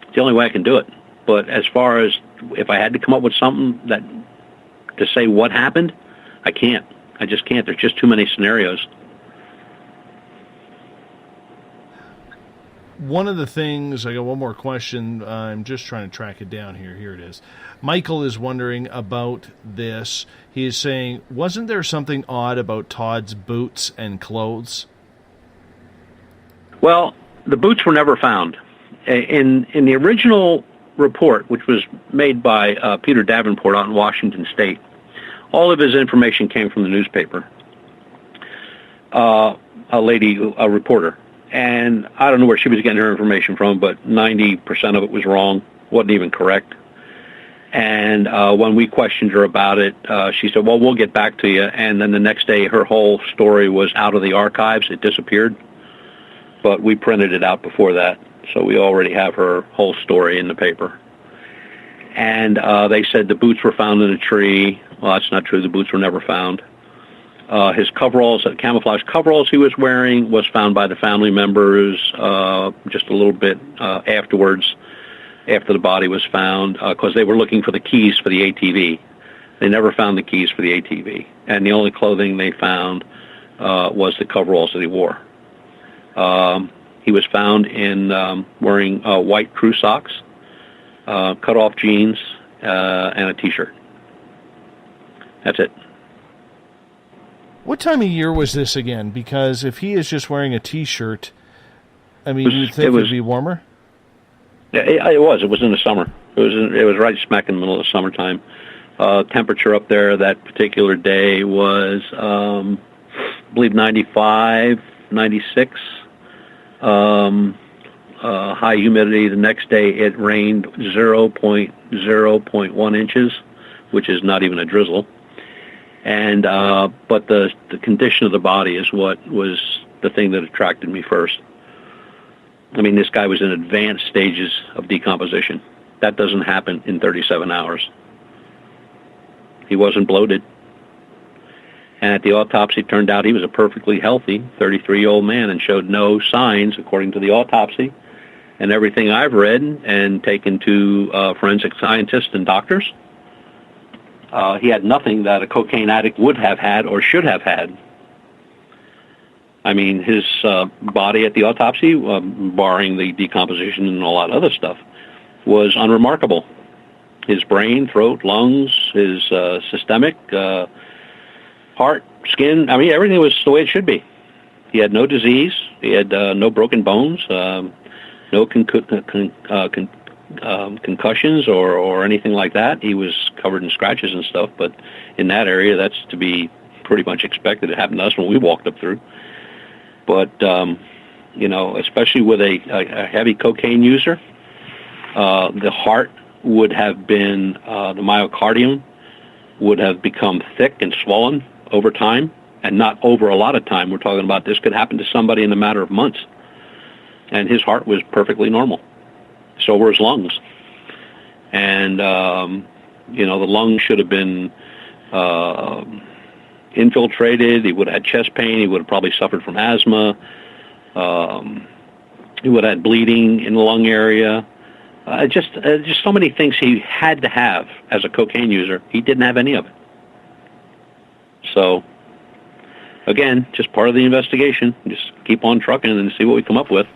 It's the only way I can do it. But as far as if I had to come up with something to say what happened, I can't. I just can't. There's just too many scenarios.
one of the things, I got one more question. I'm just trying to track it down here. Here it is. Michael is wondering about this. He is saying, wasn't there something odd about Todd's boots and clothes?
Well, the boots were never found. In the original report, which was made by Peter Davenport out in Washington State, all of his information came from the newspaper. A reporter. And I don't know where she was getting her information from, but 90% of it was wrong, wasn't even correct. And when we questioned her about it, she said, well, we'll get back to you. And then the next day, her whole story was out of the archives. It disappeared. But we printed it out before that, so we already have her whole story in the paper. And they said the boots were found in a tree. Well, that's not true. The boots were never found. His coveralls, camouflage coveralls he was wearing, was found by the family members just a little bit afterwards, after the body was found, because they were looking for the keys for the ATV. They never found the keys for the ATV. And the only clothing they found was the coveralls that he wore. He was found in wearing white crew socks, cut-off jeans, and a T-shirt. That's it.
What time of year was this again? Because if he is just wearing a T-shirt, I mean, you'd think it would be warmer?
Yeah, it was. It was in the summer. It was right smack in the middle of the summertime. Temperature up there that particular day was, I believe, 95, 96. High humidity. The next day it rained 0.1 inches, which is not even a drizzle. And but the condition of the body is what was the thing that attracted me first. I mean, this guy was in advanced stages of decomposition. That doesn't happen in 37 hours. He wasn't bloated. And at the autopsy, it turned out he was a perfectly healthy 33-year-old man and showed no signs, according to the autopsy, and everything I've read and taken to forensic scientists and doctors. He had nothing that a cocaine addict would have had or should have had. I mean, his body at the autopsy, barring the decomposition and a lot of other stuff, was unremarkable. His brain, throat, lungs, his systemic, heart, skin, I mean, everything was the way it should be. He had no disease. He had no broken bones, no concussions or anything like that. He was covered in scratches and stuff, but in that area, that's to be pretty much expected. It happened to us when we walked up through. But, you know, especially with a heavy cocaine user, the heart would have been, the myocardium would have become thick and swollen over time, and not over a lot of time. We're talking about this could happen to somebody in a matter of months. And his heart was perfectly normal. So were his lungs. And, you know, the lungs should have been infiltrated. He would have had chest pain. He would have probably suffered from asthma. He would have had bleeding in the lung area. Just so many things he had to have as a cocaine user. He didn't have any of it. So, again, just part of the investigation. Just keep on trucking and see what we come up with.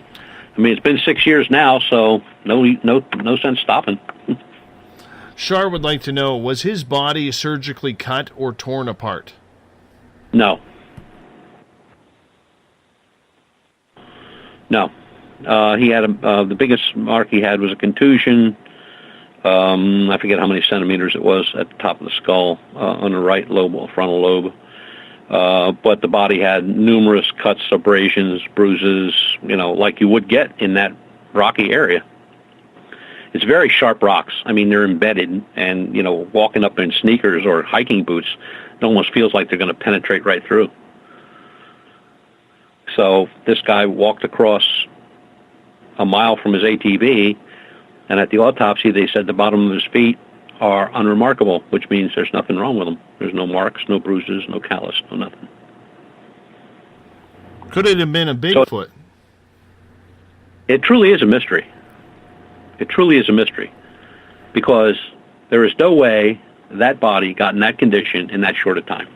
I mean, it's been 6 years now, so no sense stopping.
Shar would like to know, was his body surgically cut or torn apart?
No. No. He had the biggest mark he had was a contusion. I forget how many centimeters it was at the top of the skull on the right lobe, frontal lobe. But the body had numerous cuts, abrasions, bruises, you know, like you would get in that rocky area. It's very sharp rocks. I mean, they're embedded, and, you know, walking up in sneakers or hiking boots, it almost feels like they're going to penetrate right through. So this guy walked across a mile from his ATV, and at the autopsy they said the bottom of his feet are unremarkable, which means there's nothing wrong with them. There's no marks, no bruises, no callus, no nothing.
Could it have been a Bigfoot?
So, it truly is a mystery. It truly is a mystery, because there is no way that body got in that condition in that short a time.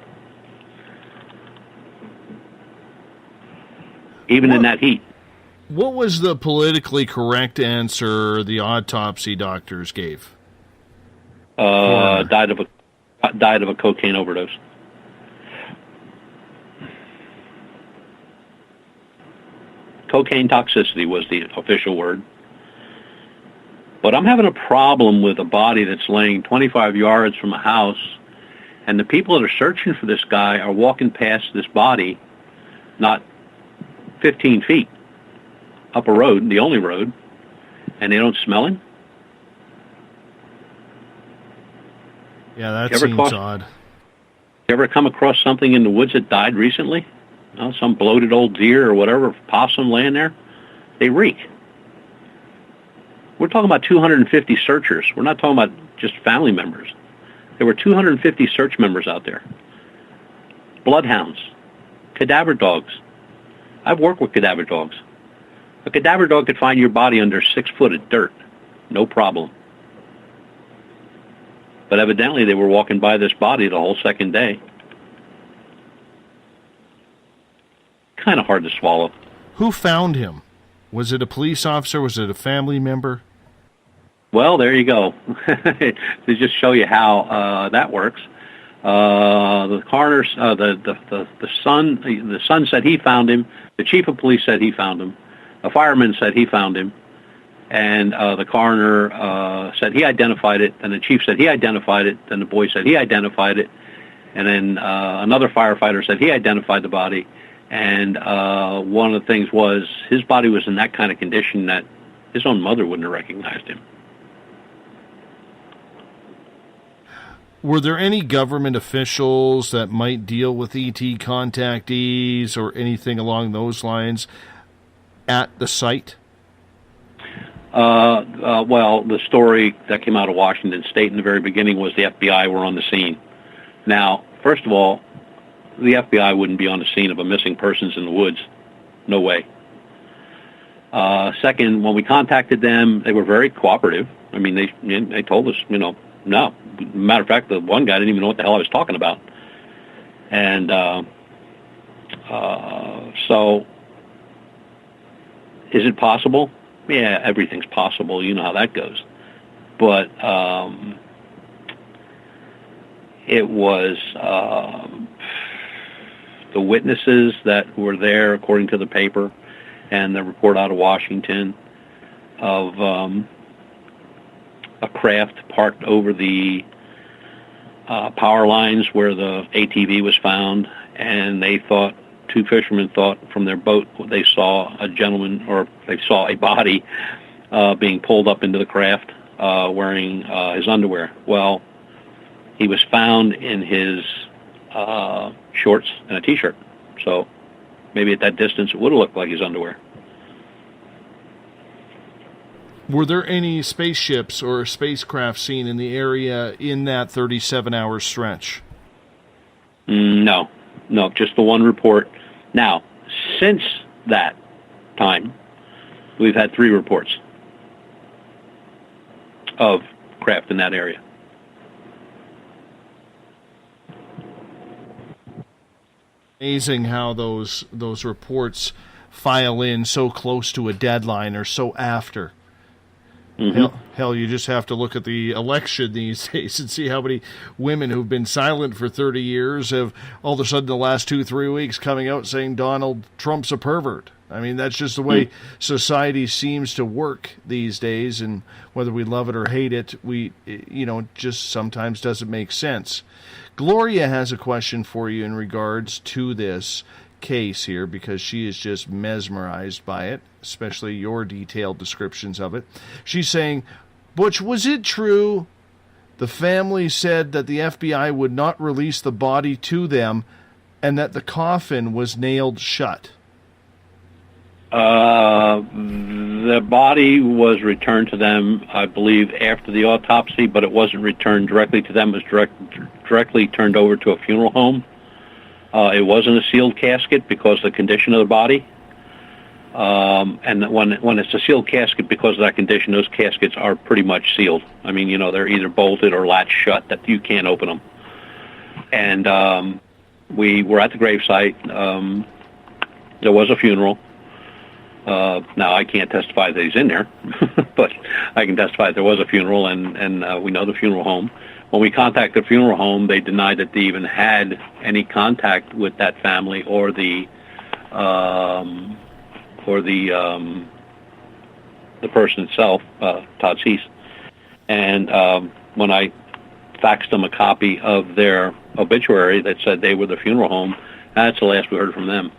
Even in that heat.
What was the politically correct answer the autopsy doctors gave?
Died of a cocaine overdose. Cocaine toxicity was the official word. But I'm having a problem with a body that's laying 25 yards from a house, and the people that are searching for this guy are walking past this body, not 15 feet up a road, the only road, and they don't smell him?
Yeah, that seems odd.
You ever come across something in the woods that died recently? Some bloated old deer or whatever, possum laying there? They reek. We're talking about 250 searchers. We're not talking about just family members. There were 250 search members out there. Bloodhounds, cadaver dogs. I've worked with cadaver dogs. A cadaver dog could find your body under 6 foot of dirt. No problem. But evidently they were walking by this body the whole second day. Kind of hard to swallow.
Who found him? Was it a police officer? Was it a family member?
Well, there you go. To just show you how that works. The coroner, the son said he found him. The chief of police said he found him. A fireman said he found him, and the coroner said he identified it. And the chief said he identified it. Then the boy said he identified it, and then another firefighter said he identified the body. And one of the things was his body was in that kind of condition that his own mother wouldn't have recognized him.
Were there any government officials that might deal with ET contactees or anything along those lines at the site?
Well, the story that came out of Washington State in the very beginning was the FBI were on the scene. Now, first of all, the FBI wouldn't be on the scene of a missing persons in the woods. No way. Second, when we contacted them, they were very cooperative. I mean, they told us, no. Matter of fact, the one guy didn't even know what the hell I was talking about. And so, is it possible? Yeah, everything's possible. You know how that goes. But it was the witnesses that were there, according to the paper and the report out of Washington, of a craft parked over the power lines where the ATV was found, and two fishermen thought from their boat they saw a gentleman, or they saw a body being pulled up into the craft wearing his underwear. Well, he was found in his shorts and a T-shirt, so maybe at that distance it would have looked like his underwear.
Were there any spaceships or spacecraft seen in the area in that 37-hour stretch?
No, just the one report. Now, since that time, we've had 3 reports of craft in that area.
Amazing how those reports file in so close to a deadline or so after. Mm-hmm. Hell, you just have to look at the election these days and see how many women who've been silent for 30 years have all of a sudden the last 2-3 weeks coming out saying Donald Trump's a pervert. I mean, that's just the way society seems to work these days, and whether we love it or hate it, just sometimes doesn't make sense. Gloria has a question for you in regards to this case here, because she is just mesmerized by it, especially your detailed descriptions of it. She's saying, Butch, was it true the family said that the FBI would not release the body to them and that the coffin was nailed shut?
The body was returned to them, I believe, after the autopsy, but it wasn't returned directly to them. It was directly turned over to a funeral home. It wasn't a sealed casket because of the condition of the body. And when it's a sealed casket because of that condition, those caskets are pretty much sealed. I mean, they're either bolted or latched shut that you can't open them. And we were at the gravesite. There was a funeral. Now, I can't testify that he's in there, but I can testify that there was a funeral, and we know the funeral home. When we contacted the funeral home, they denied that they even had any contact with that family or the person itself, Todd Sees. And when I faxed them a copy of their obituary that said they were the funeral home, that's the last we heard from them.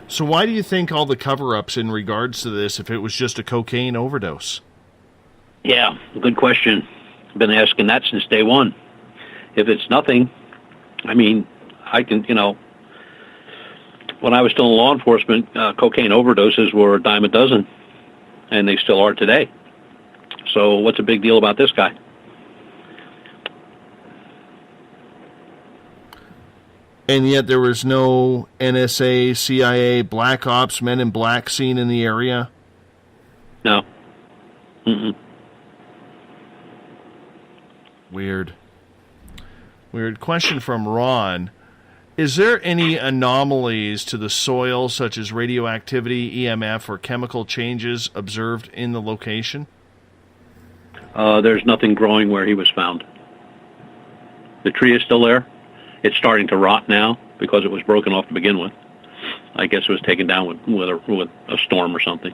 So why do you think all the cover-ups in regards to this, if it was just a cocaine overdose?
Yeah, good question. I've been asking that since day one. If it's nothing, I mean, I can, when I was still in law enforcement, cocaine overdoses were a dime a dozen, and they still are today. So what's the big deal about this guy?
And yet there was no NSA, CIA, Black Ops, Men in Black seen in the area?
No. Mm-mm.
Weird. Question from Ron. Is there any anomalies to the soil, such as radioactivity, EMF, or chemical changes observed in the location?
There's nothing growing where he was found. The tree is still there. It's starting to rot now because it was broken off to begin with. I guess it was taken down with a storm or something.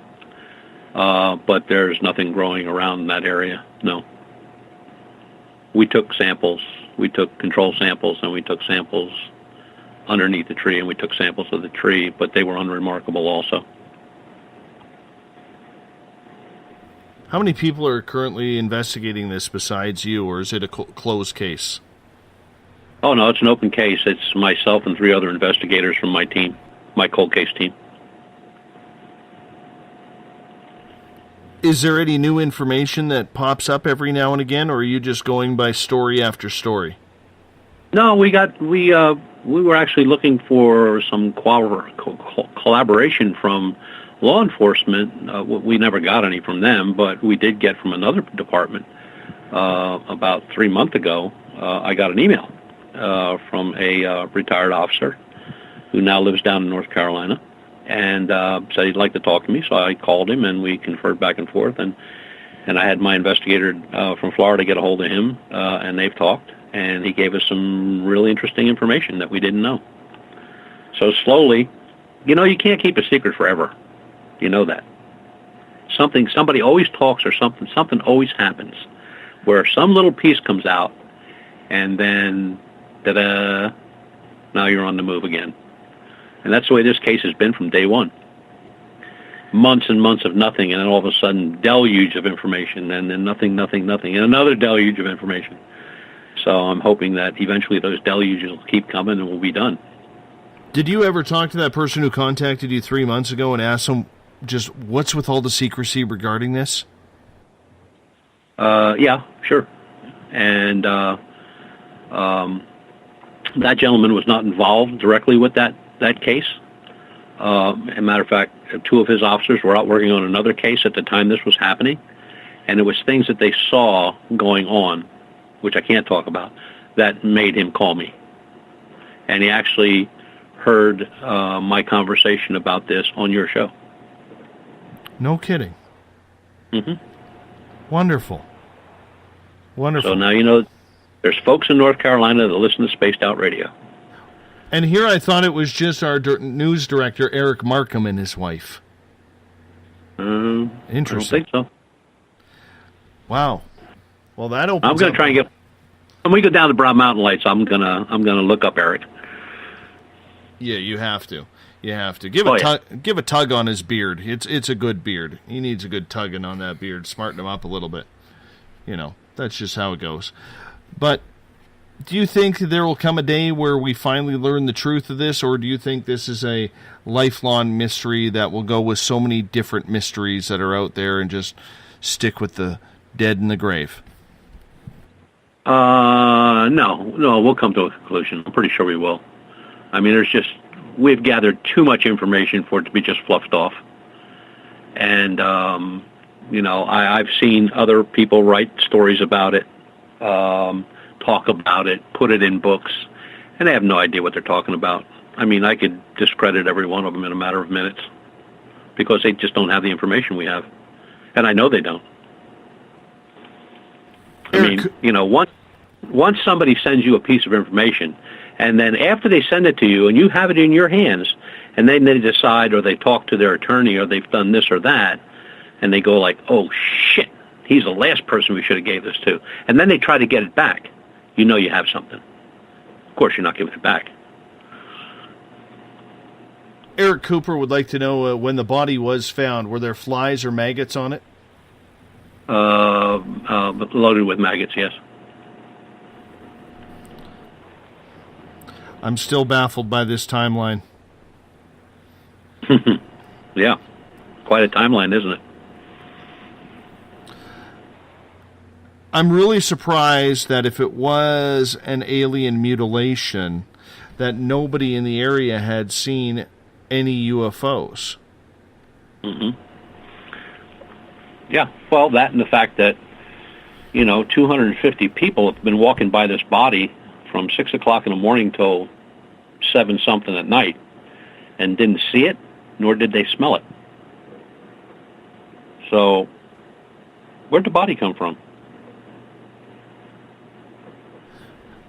But there's nothing growing around that area, no. We took samples. We took control samples, and we took samples underneath the tree, and we took samples of the tree, but they were unremarkable also.
How many people are currently investigating this besides you, or is it a closed case?
Oh, no, it's an open case. It's myself and 3 other investigators from my team, my cold case team.
Is there any new information that pops up every now and again, or are you just going by story after story?
No, we were actually looking for some collaboration from law enforcement. We never got any from them, but we did get from another department. About 3 months ago, I got an email from a retired officer who now lives down in North Carolina, and said he'd like to talk to me. So I called him, and we conferred back and forth, and I had my investigator from Florida get a hold of him, and they've talked, and he gave us some really interesting information that we didn't know. So slowly, you can't keep a secret forever. You know that. Somebody always talks, or something always happens, where some little piece comes out, and then, ta-da, now you're on the move again. And that's the way this case has been from day one. Months and months of nothing, and then all of a sudden, deluge of information, and then nothing, and another deluge of information. So I'm hoping that eventually those deluges will keep coming and we'll be done.
Did you ever talk to that person who contacted you 3 months ago and ask them just what's with all the secrecy regarding this?
Yeah, sure. And that gentleman was not involved directly with that case. As a matter of fact, 2 of his officers were out working on another case at the time this was happening, and it was things that they saw going on, which I can't talk about, that made him call me. And he actually heard my conversation about this on your show.
No kidding.
Mm-hmm.
Wonderful.
So now there's folks in North Carolina that listen to Spaced Out Radio.
And here I thought it was just our news director, Eric Markham, and his wife.
Interesting. I don't think so.
Wow. Well, that opens
I'm going to try and get... When we go down the Broad Mountain Lights, I'm gonna look up Eric.
Yeah, you have to. You have to. Give a tug on his beard. It's a good beard. He needs a good tugging on that beard. Smarten him up a little bit. That's just how it goes. But do you think there will come a day where we finally learn the truth of this, or do you think this is a lifelong mystery that will go with so many different mysteries that are out there and just stick with the dead in the grave?
No, we'll come to a conclusion. I'm pretty sure we will. I mean, we've gathered too much information for it to be just fluffed off. And, I've seen other people write stories about it, talk about it, put it in books, and they have no idea what they're talking about. I mean, I could discredit every one of them in a matter of minutes because they just don't have the information we have. And I know they don't. I mean, you know, once somebody sends you a piece of information, and then after they send it to you and you have it in your hands, and then they decide or they talk to their attorney or they've done this or that, and they go like, oh, shit, he's the last person we should have gave this to. And then they try to get it back. You know you have something. Of course, you're not giving it back.
Eric Cooper would like to know when the body was found, were there flies or maggots on it?
Loaded with maggots, yes.
I'm still baffled by this timeline.
Yeah. Quite a timeline, isn't it?
I'm really surprised that if it was an alien mutilation, that nobody in the area had seen any UFOs.
Mm-hmm. Yeah, well, that and the fact that, you know, 250 people have been walking by this body from 6 o'clock in the morning till 7-something at night and didn't see it, nor did they smell it. So, where'd the body come from?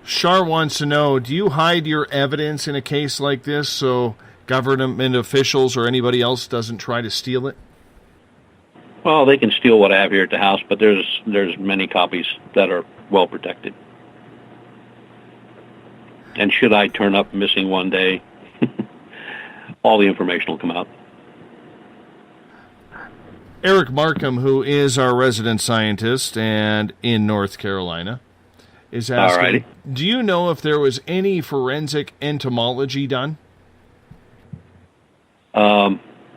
Shar wants to know, do you hide your evidence in a case like this so government officials or anybody else doesn't try to steal it?
Well, they can steal what I have here at the house, but there's many copies that are well protected. And should I turn up missing one day, all the information will come out.
Eric Markham, who is our resident scientist and in North Carolina, is asking, do you know if there was any forensic entomology done?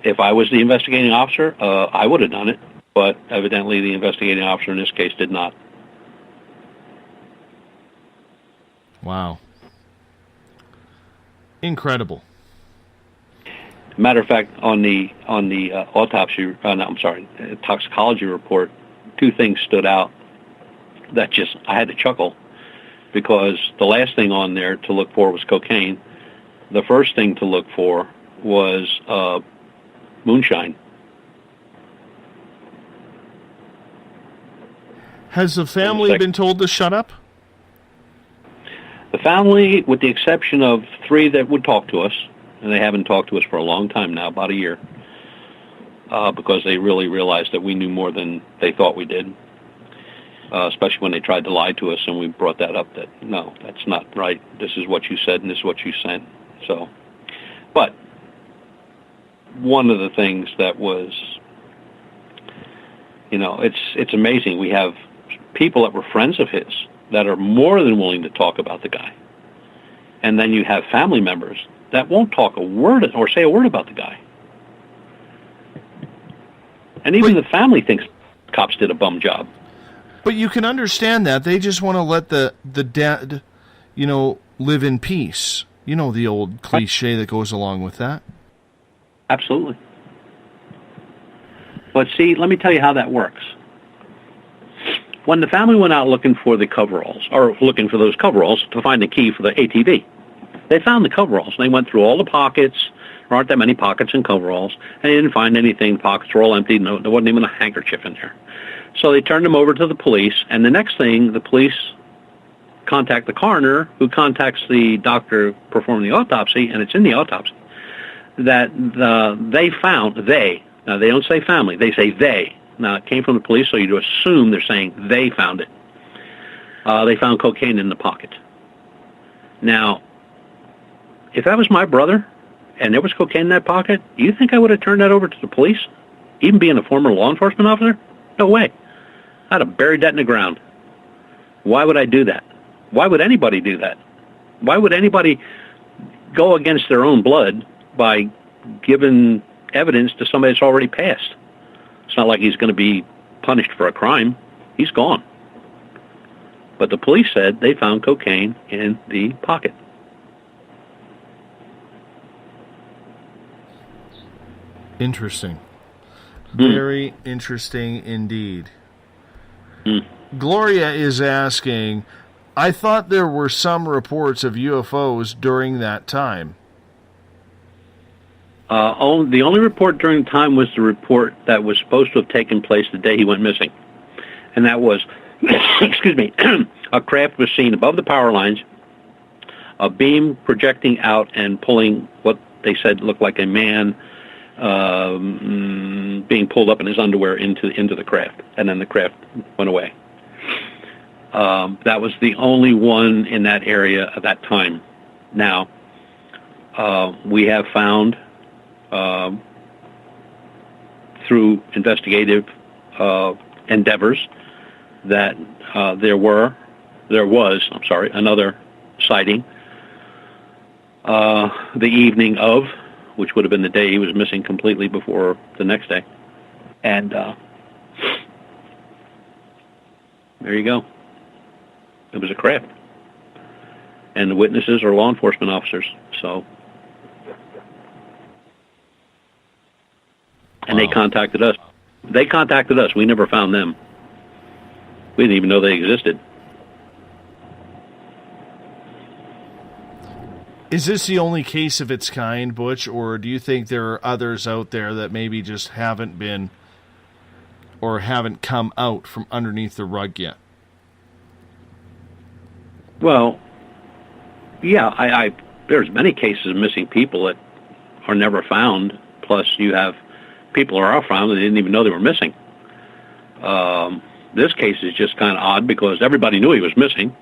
If I was the investigating officer, I would have done it, but evidently the investigating officer in this case did not.
Wow. Incredible.
Matter of fact, on the autopsy, toxicology report, two things stood out that just, I had to chuckle, because the last thing on there to look for was cocaine. The first thing to look for was moonshine.
Has the family been told to shut up?
The family, with the exception of 3 that would talk to us, and they haven't talked to us for a long time now, about a year, because they really realized that we knew more than they thought we did, especially when they tried to lie to us, and we brought that up, that, no, that's not right. This is what you said, and this is what you sent. So, but one of the things that was, you know, it's amazing. We have people that were friends of his that are more than willing to talk about the guy. And then you have family members that won't talk a word or say a word about the guy. And even the family thinks cops did a bum job.
But you can understand that. They just want to let the dead, you know, live in peace. You know, the old cliche that goes along with that.
Absolutely. But see, let me tell you how that works. When the family went out looking for the coveralls, or looking for those coveralls to find the key for the ATV, they found the coveralls. They went through all the pockets. There aren't that many pockets in coveralls. And they didn't find anything. Pockets were all empty. No, there wasn't even a handkerchief in there. So they turned them over to the police. And the next thing, the police contact the coroner, who contacts the doctor performing the autopsy, and it's in the autopsy, that now they don't say family, they say they. Now, it came from the police, so you assume they're saying they found it. They found cocaine in the pocket. Now, if that was my brother and there was cocaine in that pocket, do you think I would have turned that over to the police? Even being a former law enforcement officer? No way. I'd have buried that in the ground. Why would I do that? Why would anybody do that? Why would anybody go against their own blood by giving evidence to somebody that's already passed? It's not like he's going to be punished for a crime. He's gone. But the police said they found cocaine in the pocket.
Interesting. Very interesting indeed. Gloria is asking, I thought there were some reports of UFOs during that time.
The only report during the time was the report that was supposed to have taken place the day he went missing. And that was, excuse me, a craft was seen above the power lines, a beam projecting out and pulling what they said looked like a man being pulled up in his underwear into the craft. And then the craft went away. That was the only one in that area at that time. Now, we have found through investigative endeavors that there was another sighting the evening of, which would have been the day he was missing completely before the next day. And there you go. It was a craft. And the witnesses are law enforcement officers, so. And they contacted us. We never found them. We didn't even know they existed.
Is this the only case of its kind, Butch, or do you think there are others out there that maybe just haven't been or haven't come out from underneath the rug yet?
Well, yeah, there's many cases of missing people that are never found. Plus, you have people who are found that didn't even know they were missing. This case is just kind of odd because everybody knew he was missing,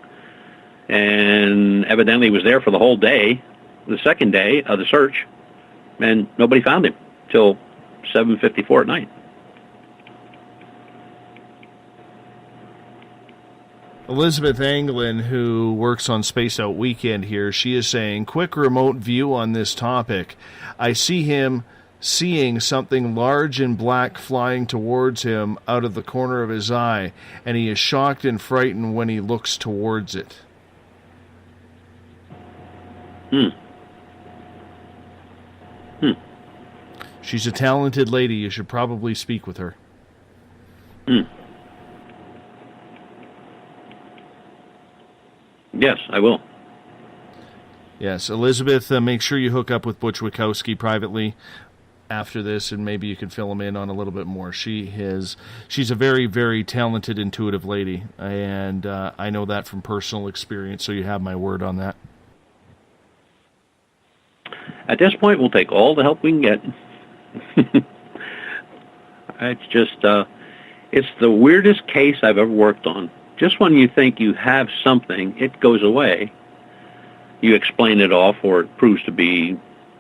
and evidently he was there for the whole day, the second day of the search, and nobody found him till 7:54 at night.
Elizabeth Anglin, who works on Space Out Weekend here, she is saying, quick remote view on this topic. I see him seeing something large and black flying towards him out of the corner of his eye, and he is shocked and frightened when he looks towards it. She's a talented lady. You should probably speak with her.
Yes, I will.
Yes, Elizabeth, make sure you hook up with Butch Witkowski privately after this, and maybe you can fill him in on a little bit more. She's a very, very talented, intuitive lady, and I know that from personal experience, so you have my word on that.
At this point, we'll take all the help we can get. It's just, it's the weirdest case I've ever worked on. Just when you think you have something, it goes away. You explain it off, or it proves to be,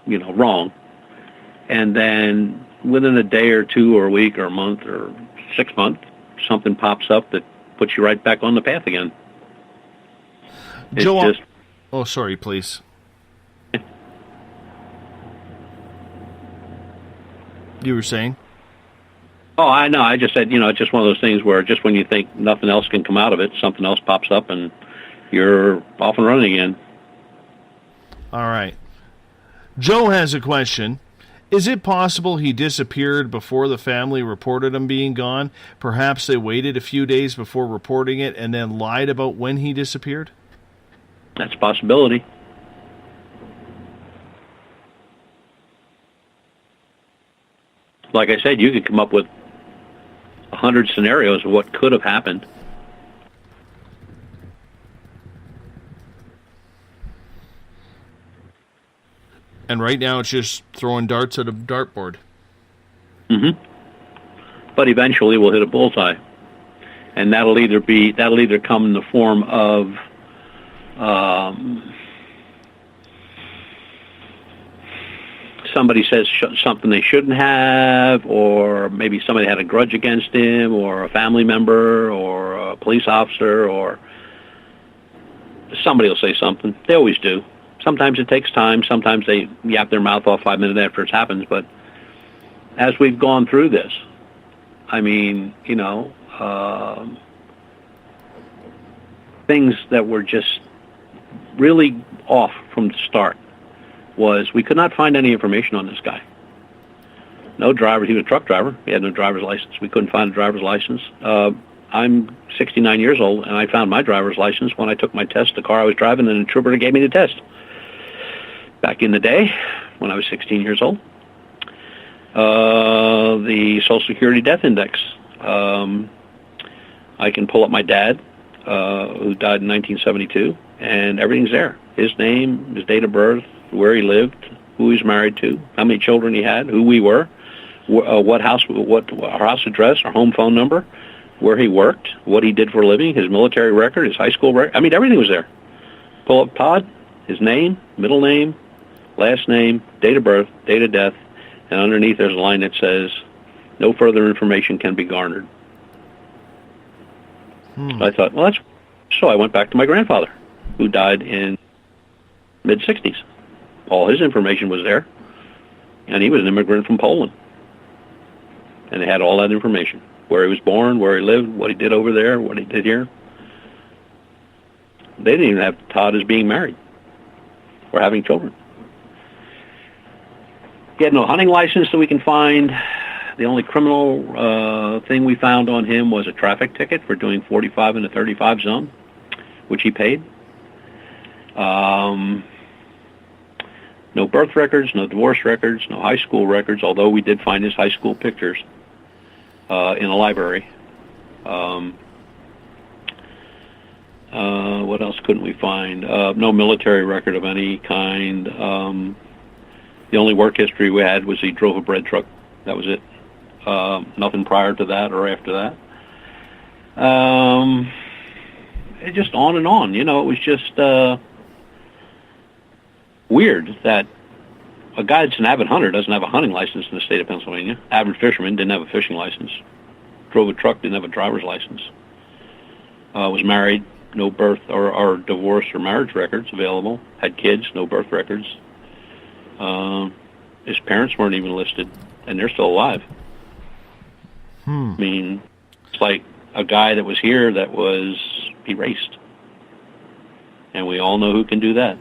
wrong. And then within a day or two or a week or a month or 6 months, something pops up that puts you right back on the path again.
Joe, oh, sorry, please. You were saying?
Oh, I know. I just said, it's just one of those things where just when you think nothing else can come out of it, something else pops up and you're off and running again.
All right. Joe has a question. Is it possible he disappeared before the family reported him being gone? Perhaps they waited a few days before reporting it and then lied about when he disappeared?
That's a possibility. Like I said, you could come up with 100 scenarios of what could have happened.
And right now it's just throwing darts at a dartboard.
But eventually we'll hit a bullseye. And that'll either come in the form of somebody says something they shouldn't have, or maybe somebody had a grudge against him, or a family member, or a police officer, or somebody will say something. They always do. Sometimes it takes time. Sometimes they yap their mouth off 5 minutes after it happens. But as we've gone through this, I mean, things that were just really off from the start was we could not find any information on this guy. No driver. He was a truck driver. He had no driver's license. We couldn't find a driver's license. I'm 69 years old, and I found my driver's license when I took my test, the car I was driving, and the trooper gave me the test. Back in the day, when I was 16 years old. the Social Security Death Index. I can pull up my dad, who died in 1972, and everything's there. His name, his date of birth, where he lived, who he's married to, how many children he had, who we were, what our house address, our home phone number, where he worked, what he did for a living, his military record, his high school record. I mean, everything was there. Pull up Todd, his name, middle name, last name, date of birth, date of death, and underneath there's a line that says, no further information can be garnered. I thought, well, that's... So I went back to my grandfather, who died in mid-60s. All his information was there, and he was an immigrant from Poland. And they had all that information, where he was born, where he lived, what he did over there, what he did here. They didn't even have Todd as being married or having children. He had no hunting license that we can find. The only criminal thing we found on him was a traffic ticket for doing 45 in the 35 zone, which he paid. No birth records, no divorce records, no high school records, although we did find his high school pictures in a library. What else couldn't we find? No military record of any kind. The only work history we had was he drove a bread truck. That was it. Nothing prior to that or after that. It just on and on. You know, it was just weird that a guy that's an avid hunter doesn't have a hunting license in the state of Pennsylvania. Avid fisherman didn't have a fishing license. Drove a truck, didn't have a driver's license. Was married, no birth or divorce or marriage records available. Had kids, no birth records. His parents weren't even listed, and they're still alive. I mean, it's like a guy that was here that was erased. And we all know who can do that.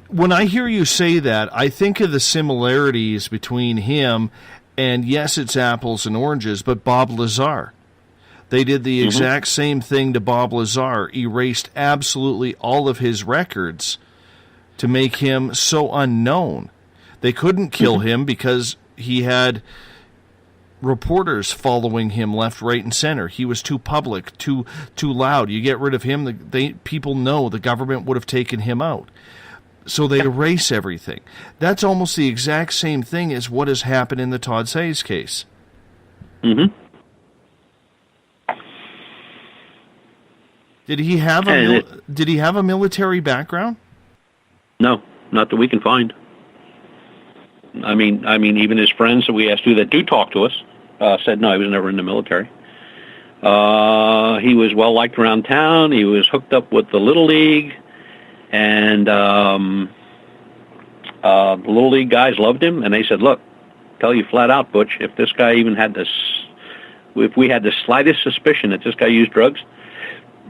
When I hear you say that, I think of the similarities between him and, yes, it's apples and oranges, but Bob Lazar. They did the exact same thing to Bob Lazar, erased absolutely all of his records to make him so unknown. They couldn't kill him because he had reporters following him left, right, and center. He was too public, too loud. You get rid of him, people know the government would have taken him out. So they erase everything. That's almost the exact same thing as what has happened in the Todd Sees case. Did he have a military background?
No, not that we can find. I mean, even his friends that we asked that do talk to us said no, he was never in the military. He was well liked around town. He was hooked up with the Little League, and the Little League guys loved him. And they said, "Look, tell you flat out, Butch, if this guy even had if we had the slightest suspicion that this guy used drugs,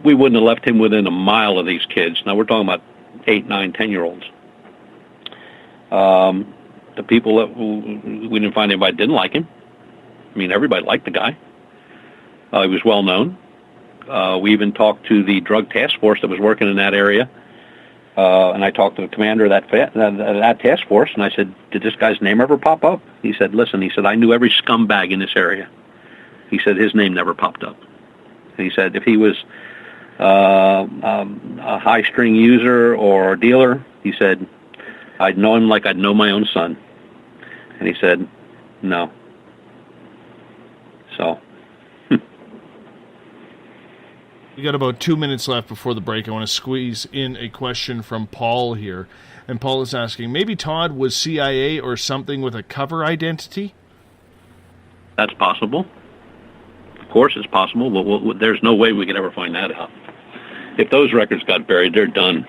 we wouldn't have left him within a mile of these kids." Now we're talking about 8, 9, 10-year-olds. The people that we didn't find anybody didn't like him. I mean, everybody liked the guy. He was well known. We even talked to the drug task force that was working in that area, and I talked to the commander of that task force, and I said, "Did this guy's name ever pop up?" He said, "Listen," he said, "I knew every scumbag in this area." He said his name never popped up. And he said if he was a high-string user or a dealer, he said, "I'd know him like I'd know my own son." And he said, no. So.
We got about 2 minutes left before the break. I want to squeeze in a question from Paul here. And Paul is asking, maybe Todd was CIA or something with a cover identity?
That's possible. Of course it's possible, but there's no way we could ever find that out. If those records got buried, they're done.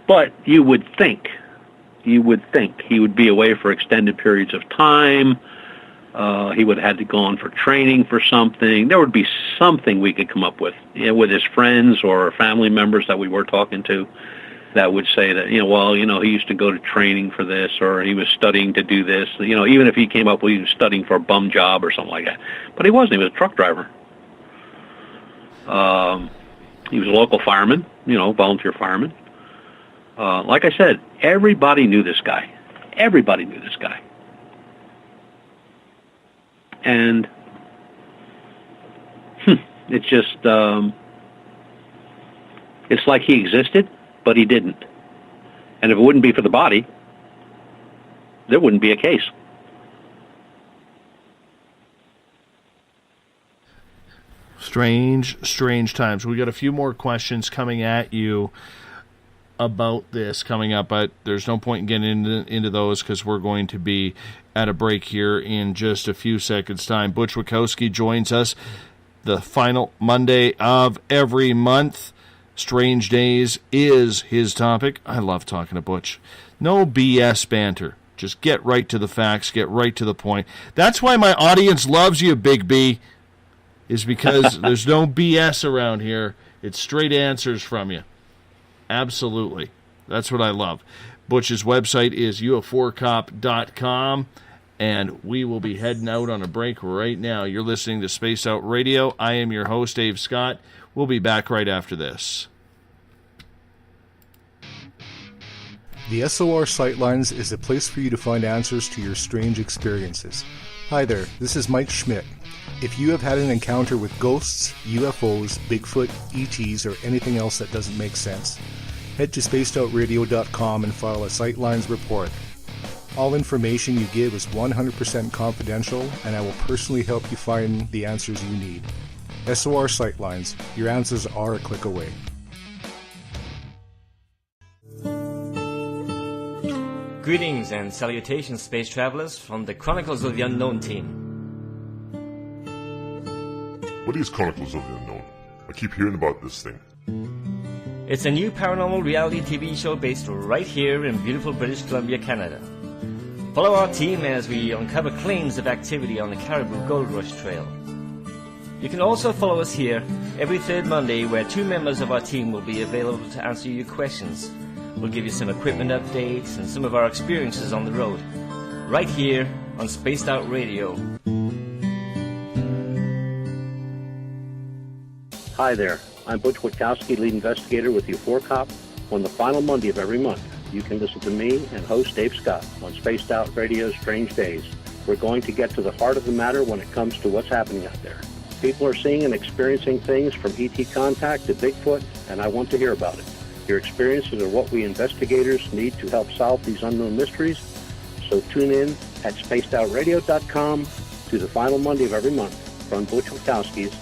But you would think he would be away for extended periods of time. He would have had to go on for training for something. There would be something we could come up with, with his friends or family members that we were talking to that would say that, he used to go to training for this, or he was studying to do this. Even if he came up with he was studying for a bum job or something like that. But he wasn't. He was a truck driver. He was a local fireman, volunteer fireman. Like I said, everybody knew this guy. Everybody knew this guy. And it's just, it's like he existed, but he didn't. And if it wouldn't be for the body, there wouldn't be a case.
Strange times. We got a few more questions coming at you about this coming up, but there's no point in getting into those because we're going to be at a break here in just a few seconds' time. Butch Witkowski joins us the final Monday of every month. Strange Days is his topic. I love talking to Butch. No BS banter. Just get right to the facts, get right to the point. That's why my audience loves you, Big B, is because there's no BS around here. It's straight answers from you. Absolutely. That's what I love. Butch's website is uforcop.com, and we will be heading out on a break right now. You're listening to Spaced Out Radio. I am your host, Dave Scott. We'll be back right after this.
The SOR Sightlines is a place for you to find answers to your strange experiences. Hi there, this is Mike Schmidt. If you have had an encounter with ghosts, UFOs, Bigfoot, ETs, or anything else that doesn't make sense, head to spacedoutradio.com and file a Sightlines report. All information you give is 100% confidential, and I will personally help you find the answers you need. SOR Sightlines, your answers are a click away.
Greetings and salutations, space travelers, from the Chronicles of the Unknown team.
What is Chronicles of the Unknown? I keep hearing about this thing.
It's a new paranormal reality TV show based right here in beautiful British Columbia, Canada. Follow our team as we uncover claims of activity on the Caribou Gold Rush Trail. You can also follow us here every third Monday, where two members of our team will be available to answer your questions. We'll give you some equipment updates and some of our experiences on the road, right here on Spaced Out Radio.
Hi there, I'm Butch Witkowski, lead investigator with UFO Cop. On the final Monday of every month, you can listen to me and host Dave Scott on Spaced Out Radio's Strange Days. We're going to get to the heart of the matter when it comes to what's happening out there. People are seeing and experiencing things from ET contact to Bigfoot, and I want to hear about it. Your experiences are what we investigators need to help solve these unknown mysteries. So tune in at spacedoutradio.com to the final Monday of every month from Butch Witkowski's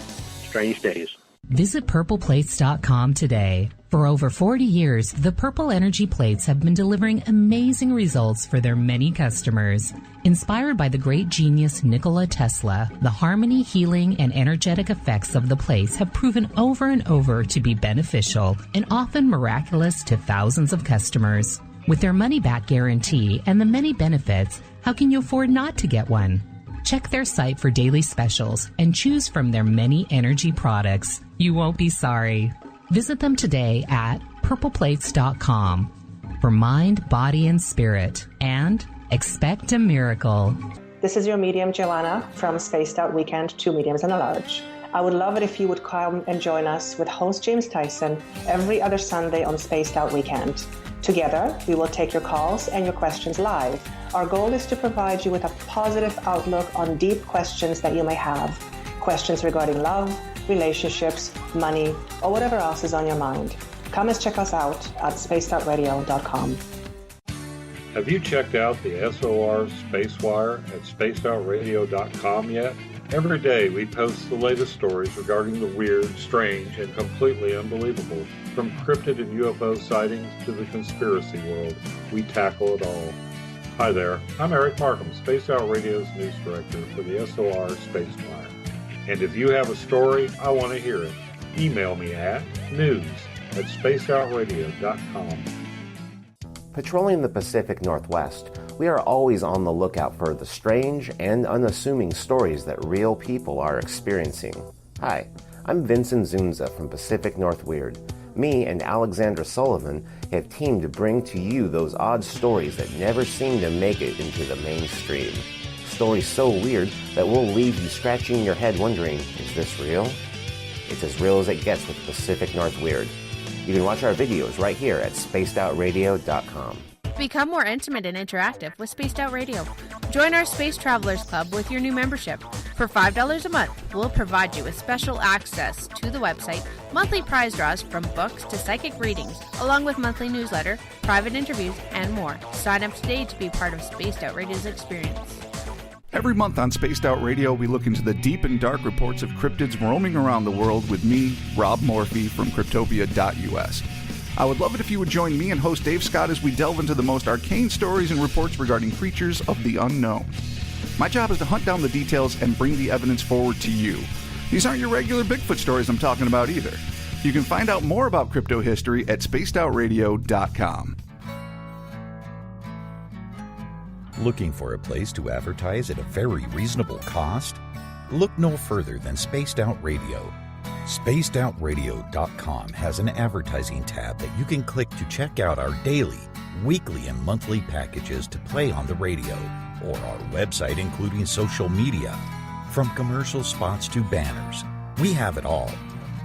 Strange Days.
Visit purpleplates.com today. For over 40 years, the Purple Energy Plates have been delivering amazing results for their many customers. Inspired by the great genius Nikola Tesla, the harmony, healing, and energetic effects of the plates have proven over and over to be beneficial and often miraculous to thousands of customers. With their money-back guarantee and the many benefits, how can you afford not to get one? Check their site for daily specials and choose from their many energy products. You won't be sorry. Visit them today at purpleplates.com for mind, body, and spirit, and expect a miracle.
This is your medium, Joanna, from Spaced Out Weekend, 2 mediums and a large. I would love it if you would come and join us with host James Tyson every other Sunday on Spaced Out Weekend. Together, we will take your calls and your questions live. Our goal is to provide you with a positive outlook on deep questions that you may have. Questions regarding love, relationships, money, or whatever else is on your mind. Come and check us out at spacedoutradio.com.
Have you checked out the SOR Spacewire at spacedoutradio.com yet? Every day we post the latest stories regarding the weird, strange, and completely unbelievable. From cryptid and UFO sightings to the conspiracy world, we tackle it all. Hi there, I'm Eric Markham, Spaced Out Radio's news director for the SOR Spacewire. And if you have a story, I want to hear it. Email me at news@spacedoutradio.com.
Patrolling the Pacific Northwest, we are always on the lookout for the strange and unassuming stories that real people are experiencing. Hi, I'm Vincent Zunza from Pacific North Weird. Me and Alexandra Sullivan have teamed to bring to you those odd stories that never seem to make it into the mainstream. Stories so weird that will leave you scratching your head wondering, is this real? It's as real as it gets with Pacific North Weird. You can watch our videos right here at spacedoutradio.com.
Become more intimate and interactive with Spaced Out Radio. Join our Space Travelers Club with your new membership. For $5 a month, we'll provide you with special access to the website, monthly prize draws from books to psychic readings, along with monthly newsletter, private interviews, and more. Sign up today to be part of Spaced Out Radio's experience.
Every month on Spaced Out Radio, we look into the deep and dark reports of cryptids roaming around the world with me, Rob Morphy from Cryptopia.us. I would love it if you would join me and host Dave Scott as we delve into the most arcane stories and reports regarding creatures of the unknown. My job is to hunt down the details and bring the evidence forward to you. These aren't your regular Bigfoot stories I'm talking about either. You can find out more about crypto history at spacedoutradio.com.
Looking for a place to advertise at a very reasonable cost? Look no further than Spaced Out Radio. SpacedOutRadio.com has an advertising tab that you can click to check out our daily, weekly, and monthly packages to play on the radio, or our website including social media. From commercial spots to banners, we have it all.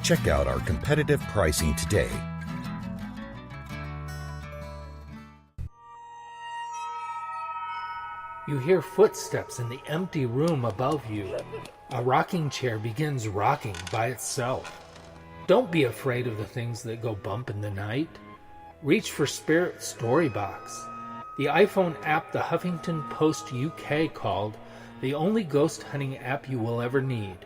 Check out our competitive pricing today.
You hear footsteps in the empty room above you. A rocking chair begins rocking by itself. Don't be afraid of the things that go bump in the night. Reach for Spirit Storybox, the iPhone app the Huffington Post UK called the only ghost hunting app you will ever need.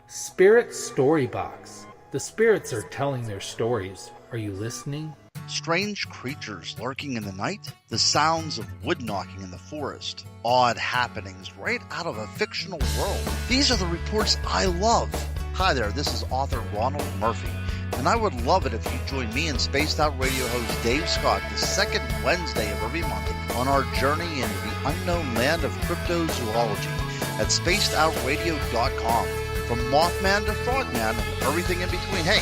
Spirit Storybox. The spirits are telling their stories. Are you listening?
Strange creatures lurking in the night, the sounds of wood knocking in the forest, odd happenings right out of a fictional world. These are the reports I love. Hi there, this is author Ronald Murphy, and I would love it if you join me and Spaced Out Radio host Dave Scott the second Wednesday of every month on our journey into the unknown land of cryptozoology at spacedoutradio.com. From Mothman to Frogman and everything in between. Hey,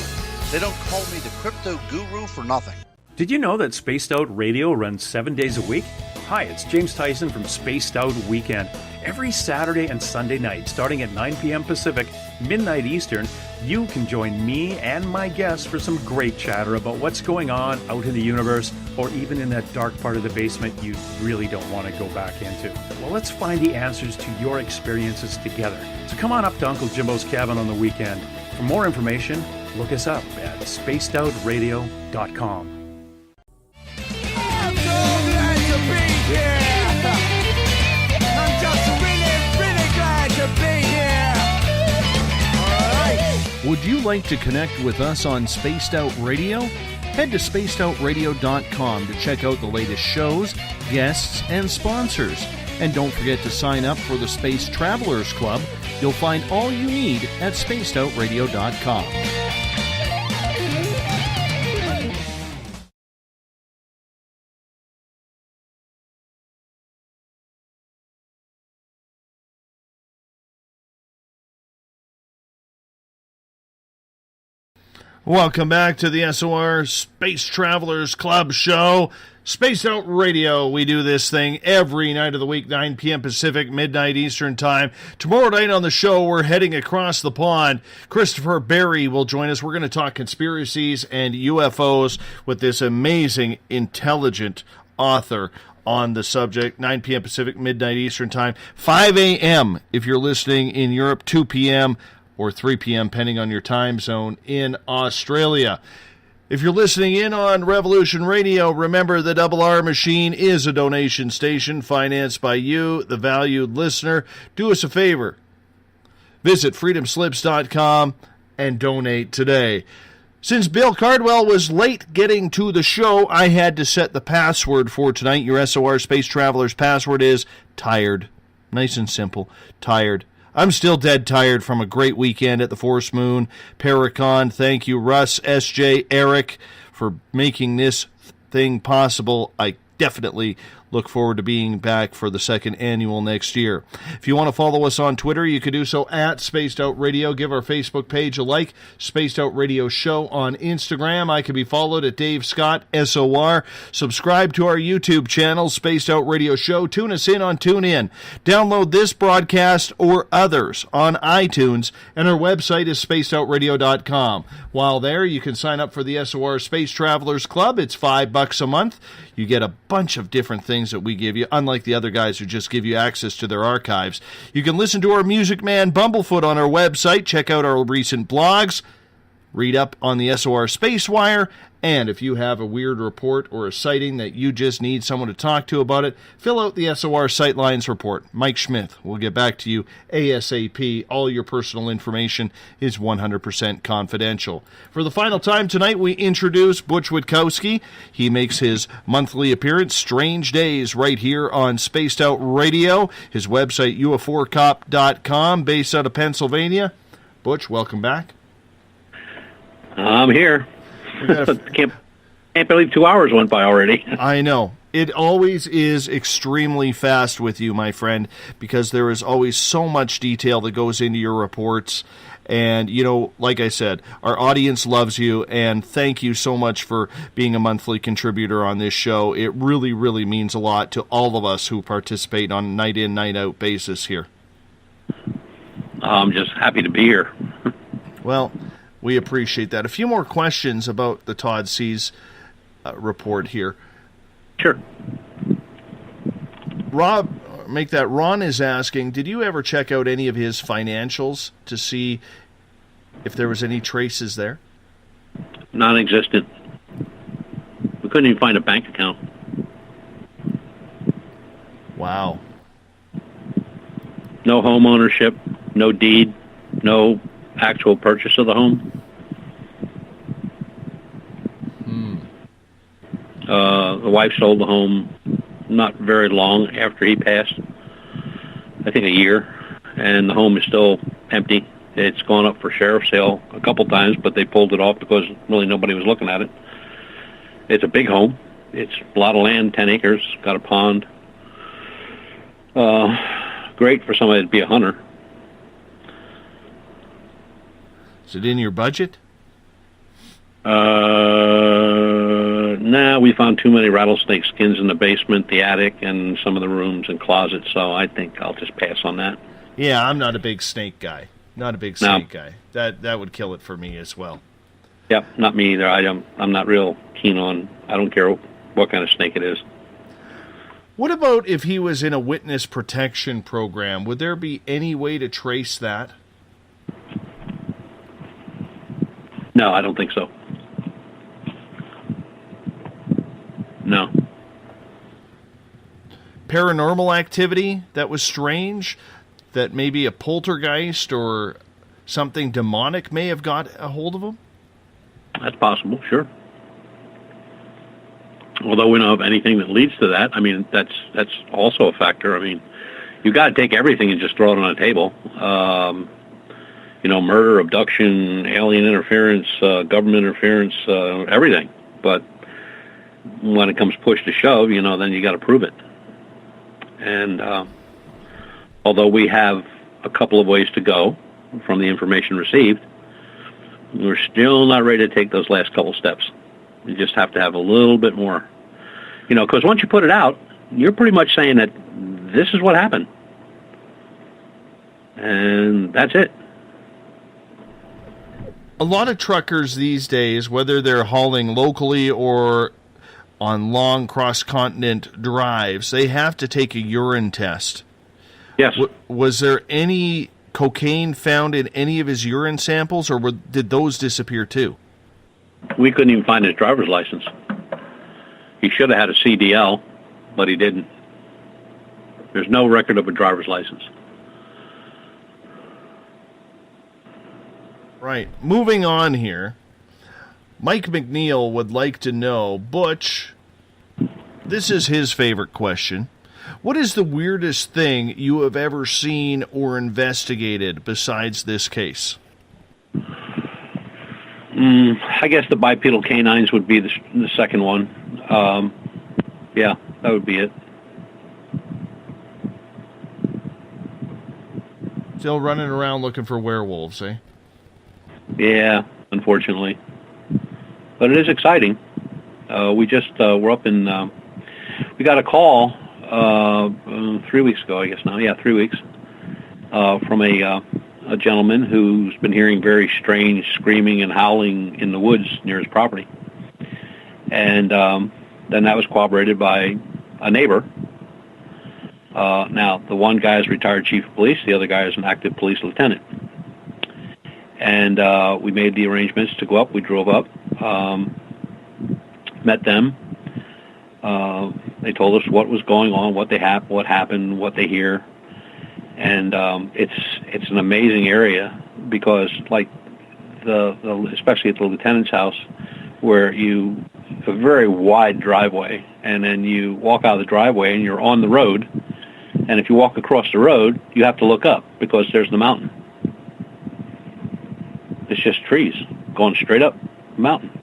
they don't call me the crypto guru for nothing.
Did you know that Spaced Out Radio runs 7 days a week? Hi, it's James Tyson from Spaced Out Weekend. Every Saturday and Sunday night, starting at 9 p.m. Pacific, midnight Eastern, you can join me and my guests for some great chatter about what's going on out in the universe, or even in that dark part of the basement you really don't want to go back into. Well, let's find the answers to your experiences together. So come on up to Uncle Jimbo's cabin on the weekend. For more information, look us up at spacedoutradio.com.
Would you like to connect with us on Spaced Out Radio? Head to spacedoutradio.com to check out the latest shows, guests, and sponsors. And don't forget to sign up for the Space Travelers Club. You'll find all you need at spacedoutradio.com. Welcome back to the SOR Space Travelers Club show. Spaced Out Radio. We do this thing every night of the week, 9 p.m. Pacific, midnight Eastern Time. Tomorrow night on the show, we're heading across the pond. Christopher Berry will join us. We're going to talk conspiracies and UFOs with this amazing, intelligent author on the subject. 9 p.m. Pacific, midnight Eastern Time. 5 a.m. if you're listening in Europe, 2 p.m. or 3 p.m., depending on your time zone in Australia. If you're listening in on Revolution Radio, remember the Double R Machine is a donation station financed by you, the valued listener. Do us a favor. Visit freedomslips.com and donate today. Since Bill Cardwell was late getting to the show, I had to set the password for tonight. Your SOR Space Travelers password is tired. Nice and simple. Tired. I'm still dead tired from a great weekend at the Force Moon, Paracon. Thank you, Russ, SJ, Eric, for making this thing possible. I definitely look forward to being back for the second annual next year. If you want to follow us on Twitter, you can do so at Spaced Out Radio. Give our Facebook page a like, Spaced Out Radio Show on Instagram. I can be followed at Dave Scott, SOR. Subscribe to our YouTube channel, Spaced Out Radio Show. Tune us in on TuneIn. Download this broadcast or others on iTunes, and our website is spacedoutradio.com. While there, you can sign up for the SOR Space Travelers Club. It's $5 a month. You get a bunch of different things that we give you, unlike the other guys who just give you access to their archives. You can listen to our Music Man Bumblefoot on our website, check out our recent blogs, read up on the SOR Space Wire, and if you have a weird report or a sighting that you just need someone to talk to about it, fill out the SOR Sightlines report. Mike Schmidt will get back to you ASAP. All your personal information is 100% confidential. For the final time tonight, we introduce Butch Witkowski. He makes his monthly appearance, Strange Days, right here on Spaced Out Radio. His website, UFOcop.com, based out of Pennsylvania. Butch, welcome back.
I'm here. Can't believe 2 hours went by already.
I know. It always is extremely fast with you, my friend, because there is always so much detail that goes into your reports. And, you know, like I said, our audience loves you, and thank you so much for being a monthly contributor on this show. It really, really means a lot to all of us who participate on a night-in, night-out basis here.
I'm just happy to be here.
Well, we appreciate that. A few more questions about the Todd Sees report here.
Sure.
Ron is asking, did you ever check out any of his financials to see if there was any traces there?
Non-existent. We couldn't even find a bank account.
Wow.
No home ownership, no deed, no actual purchase of the home. The wife sold the home not very long after he passed, I think a year, and the home is still empty. It's gone up for sheriff sale a couple times, but they pulled it off because really nobody was looking at it. It's a big home. It's a lot of land, 10 acres, got a pond. Great for somebody to be a hunter.
Is it in your budget?
Nah, we found too many rattlesnake skins in the basement, the attic, and some of the rooms and closets, so I think I'll just pass on that.
Yeah, I'm not a big snake guy. Not a big snake guy. That would kill it for me as well.
Yep, not me either. I'm not real keen on, I don't care what kind of snake it is.
What about if he was in a witness protection program? Would there be any way to trace that?
No, I don't think so. No.
Paranormal activity that was strange, that maybe a poltergeist or something demonic may have got a hold of him?
That's possible, sure. Although we don't have anything that leads to that, I mean, that's also a factor. I mean, you've got to take everything and just throw it on a table. Murder, abduction, alien interference, government interference, everything. But when it comes push to shove, then you got to prove it. And although we have a couple of ways to go from the information received, we're still not ready to take those last couple steps. You just have to have a little bit more, because once you put it out, you're pretty much saying that this is what happened. And that's it.
A lot of truckers these days, whether they're hauling locally or on long cross-continent drives, they have to take a urine test.
Yes.
Was there any cocaine found in any of his urine samples, or did those disappear too?
We couldn't even find his driver's license. He should have had a CDL, but he didn't. There's no record of a driver's license.
Right. Moving on here. Mike McNeil would like to know, Butch, this is his favorite question. What is the weirdest thing you have ever seen or investigated besides this case?
I guess the bipedal canines would be the second one. Yeah, that would be it.
Still running around looking for werewolves, eh?
Yeah, unfortunately. But it is exciting. We just were up in... we got a call 3 weeks ago, I guess now. Yeah, 3 weeks. From a gentleman who's been hearing very strange screaming and howling in the woods near his property. And then that was corroborated by a neighbor. Now, the one guy is retired chief of police. The other guy is an active police lieutenant. And we made the arrangements to go up. We drove up, met them. They told us what was going on, what happened, what they hear. And it's an amazing area because, like, especially at the lieutenant's house, where you have a very wide driveway, and then you walk out of the driveway and you're on the road. And if you walk across the road, you have to look up because there's the mountain. It's just trees going straight up the mountain.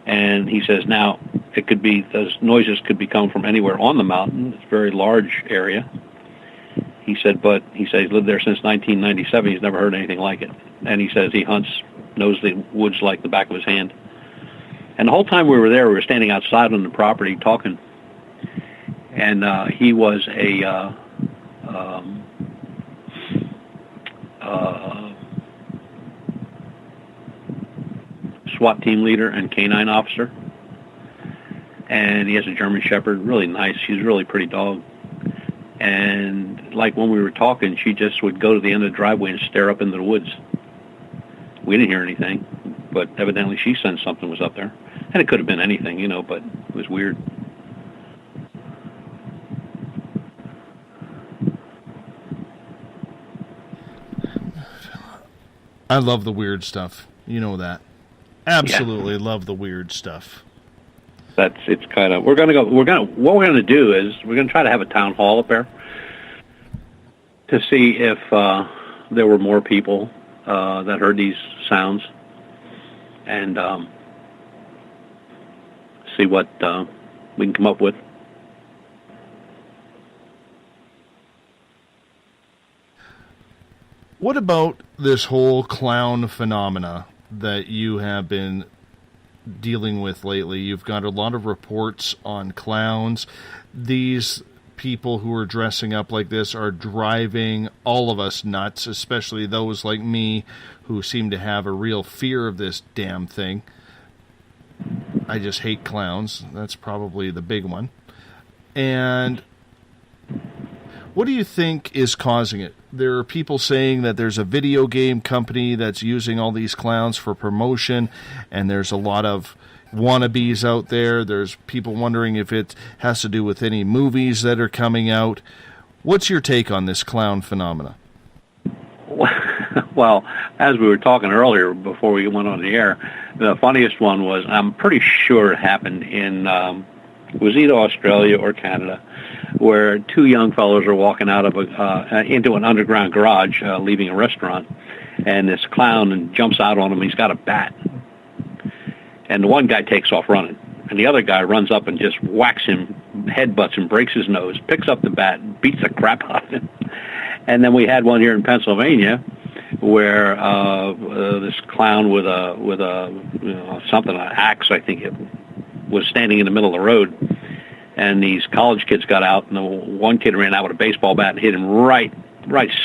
And he says now it could be, those noises could be coming from anywhere on the mountain. It's a very large area. He said he's lived there since 1997. He's never heard anything like it. And he says he knows the woods like the back of his hand. And the whole time we were there, we were standing outside on the property talking. And he was a SWAT team leader and canine officer. And he has a German Shepherd, really nice. She's a really pretty dog. And like when we were talking, she just would go to the end of the driveway and stare up into the woods. We didn't hear anything, but evidently she sensed something was up there. And it could have been anything, but it was weird.
I love the weird stuff. You know that. Absolutely love the weird stuff.
It's kind of, what we're going to do is we're going to try to have a town hall up there to see if there were more people that heard these sounds, and see what we can come up with.
What about this whole clown phenomena that you have been dealing with lately? You've got a lot of reports on clowns. These people who are dressing up like this are driving all of us nuts, especially those like me who seem to have a real fear of this damn thing. I just hate clowns. That's probably the big one. And what do you think is causing it? There are people saying that there's a video game company that's using all these clowns for promotion, and there's a lot of wannabes out there. There's people wondering if it has to do with any movies that are coming out. What's your take on this clown phenomena?
Well, as we were talking earlier before we went on the air, the funniest one was, I'm pretty sure it happened in, it was either Australia or Canada, where two young fellows are walking out of into an underground garage, leaving a restaurant, and this clown jumps out on him. He's got a bat, and the one guy takes off running, and the other guy runs up and just whacks him, headbutts him, breaks his nose, picks up the bat, and beats the crap out of him. And then we had one here in Pennsylvania where this clown with something, an axe, I think it was, standing in the middle of the road. And these college kids got out, and the one kid ran out with a baseball bat and hit him right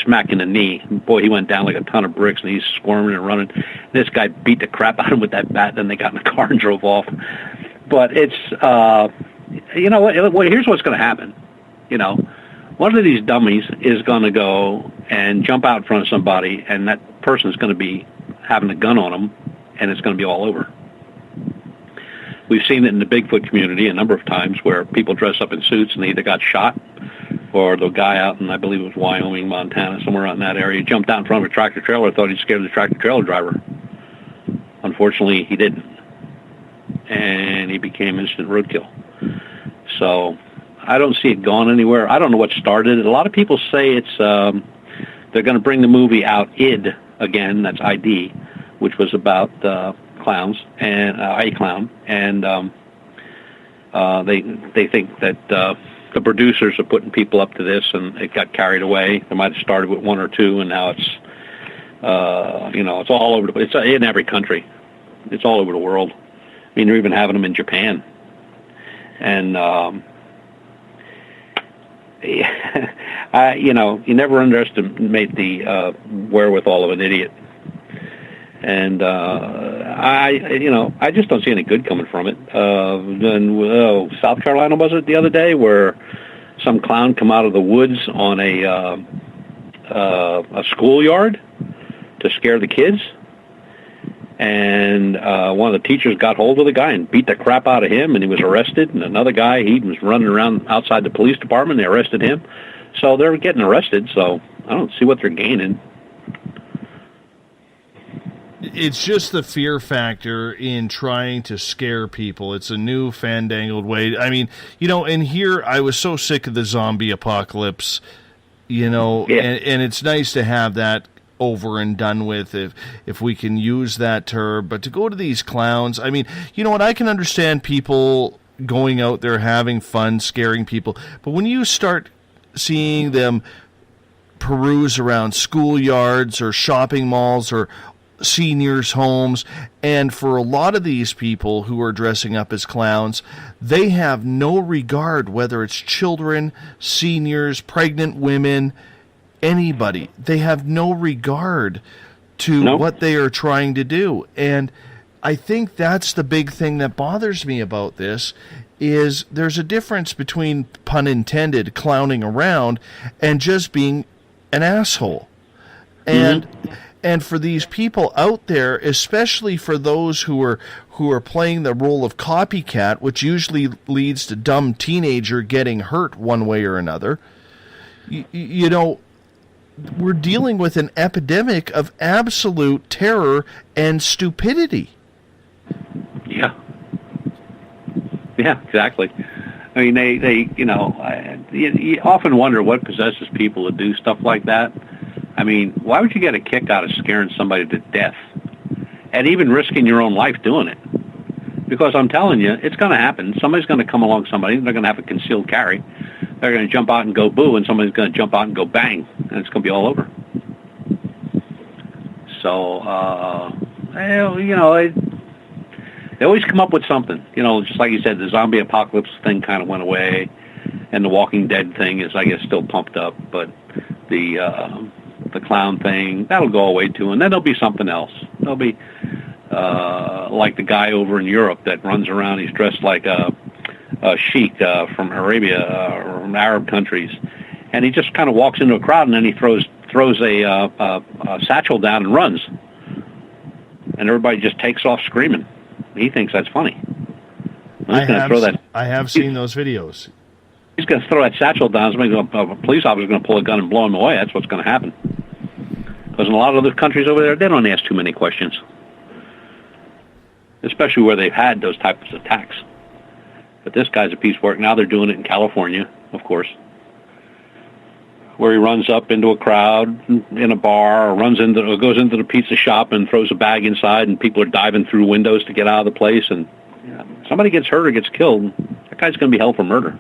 smack in the knee. Boy, he went down like a ton of bricks, and he's squirming and running. This guy beat the crap out of him with that bat. Then they got in the car and drove off. But it's, here's what's going to happen. One of these dummies is going to go and jump out in front of somebody, and that person's going to be having a gun on them, and it's going to be all over. We've seen it in the Bigfoot community a number of times where people dress up in suits and they either got shot, or the guy out in, I believe it was Wyoming, Montana, somewhere out in that area, jumped out in front of a tractor trailer, thought he'd scared the tractor trailer driver. Unfortunately, he didn't, and he became instant roadkill. So I don't see it going anywhere. I don't know what started it. A lot of people say it's they're going to bring the movie out, ID again, that's ID, which was about clowns and a clown, and they think that the producers are putting people up to this, and it got carried away. They might have started with one or two, and now it's, it's all over. It's in every country. It's all over the world. I mean, they're even having them in Japan. And you never underestimate the wherewithal of an idiot. And I just don't see any good coming from it. Then South Carolina, was it the other day, where some clown come out of the woods on a schoolyard to scare the kids, and one of the teachers got hold of the guy and beat the crap out of him, and he was arrested. And another guy, he was running around outside the police department. They arrested him. So they're getting arrested. So I don't see what they're gaining.
It's just the fear factor in trying to scare people. It's a new fandangled way. I mean, and here I was so sick of the zombie apocalypse, and it's nice to have that over and done with, if we can use that term. But to go to these clowns, I mean, I can understand people going out there having fun, scaring people. But when you start seeing them peruse around schoolyards or shopping malls or seniors' homes, and for a lot of these people who are dressing up as clowns, they have no regard whether it's children, seniors, pregnant women, anybody. They have no regard to what they are trying to do. And I think that's the big thing that bothers me about this, is there's a difference between, pun intended, clowning around and just being an asshole. And for these people out there, especially for those who are playing the role of copycat, which usually leads to dumb teenager getting hurt one way or another, we're dealing with an epidemic of absolute terror and stupidity.
Yeah. Yeah, exactly. I mean, you often wonder what possesses people to do stuff like that. I mean, why would you get a kick out of scaring somebody to death and even risking your own life doing it? Because I'm telling you, it's going to happen. Somebody's going to come along, they're going to have a concealed carry. They're going to jump out and go boo, and somebody's going to jump out and go bang, and it's going to be all over. So, they always come up with something. Just like you said, the zombie apocalypse thing kind of went away, and the Walking Dead thing is, I guess, still pumped up, but the clown thing, that'll go away too, and then there'll be something else. There'll be like the guy over in Europe that runs around, he's dressed like a sheik from Arabia or from Arab countries, and he just kind of walks into a crowd, and then he throws a satchel down and runs, and everybody just takes off screaming. He thinks that's funny.
I have seen those videos.
He's going to throw that satchel down. A police officer is going to pull a gun and blow him away. That's what's going to happen. Because in a lot of other countries over there, they don't ask too many questions, especially where they've had those types of attacks. But this guy's a piece of work. Now they're doing it in California, of course, where he runs up into a crowd in a bar, or goes into the pizza shop and throws a bag inside, and people are diving through windows to get out of the place, and somebody gets hurt or gets killed, that guy's going to be held for murder.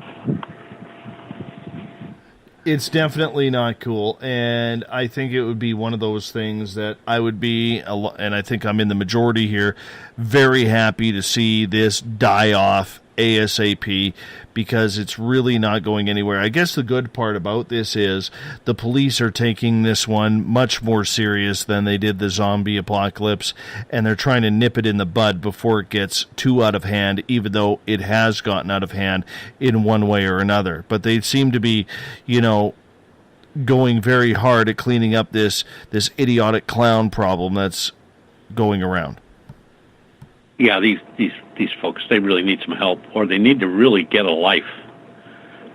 It's definitely not cool, and I think it would be one of those things that I would be, and I think I'm in the majority here, very happy to see this die off ASAP, because it's really not going anywhere. I guess the good part about this is the police are taking this one much more serious than they did the zombie apocalypse, and they're trying to nip it in the bud before it gets too out of hand, even though it has gotten out of hand in one way or another. But they seem to be, going very hard at cleaning up this idiotic clown problem that's going around.
Yeah, these folks, they really need some help, or they need to really get a life.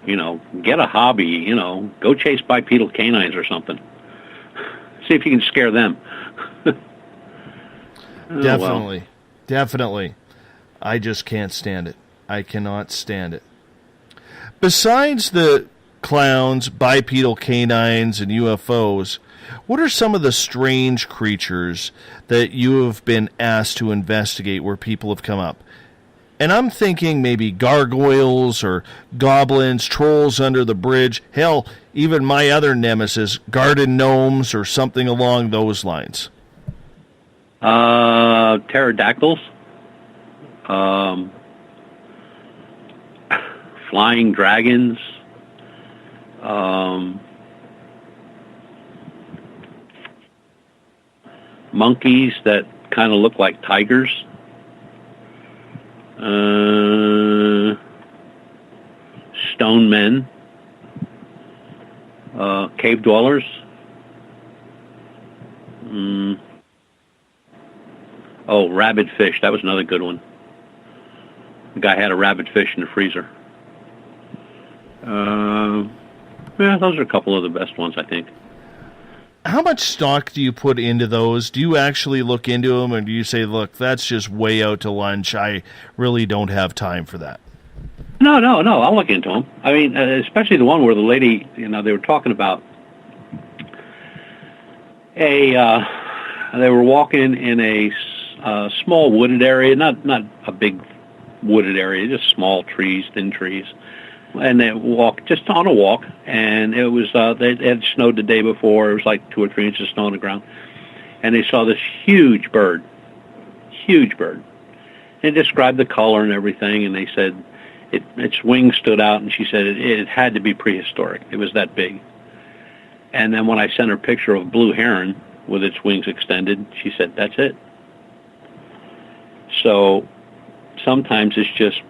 Get a hobby, go chase bipedal canines or something. See if you can scare them.
Definitely. I just can't stand it. I cannot stand it. Besides the clowns, bipedal canines, and UFOs, what are some of the strange creatures that you have been asked to investigate where people have come up? And I'm thinking maybe gargoyles or goblins, trolls under the bridge. Hell, even my other nemesis, garden gnomes or something along those lines.
Pterodactyls. Flying dragons. Monkeys that kind of look like tigers. Stone men. Cave dwellers. Oh, rabid fish. That was another good one. The guy had a rabid fish in the freezer. Yeah, those are a couple of the best ones, I think.
How much stock do you put into those? Do you actually look into them, or do you say, look, that's just way out to lunch. I really don't have time for that?
No. I'll look into them. I mean, especially the one where the lady, they were talking about they were walking in a small wooded area, not a big wooded area, just small trees, thin trees. And they walked just on a walk, and it was it had snowed the day before. It was like 2 or 3 inches of snow on the ground, and they saw this huge bird. They described the color and everything, and they said its wings stood out, and she said it had to be prehistoric. It was that big. And then when I sent her a picture of a blue heron with its wings extended, she said, that's it. So sometimes it's just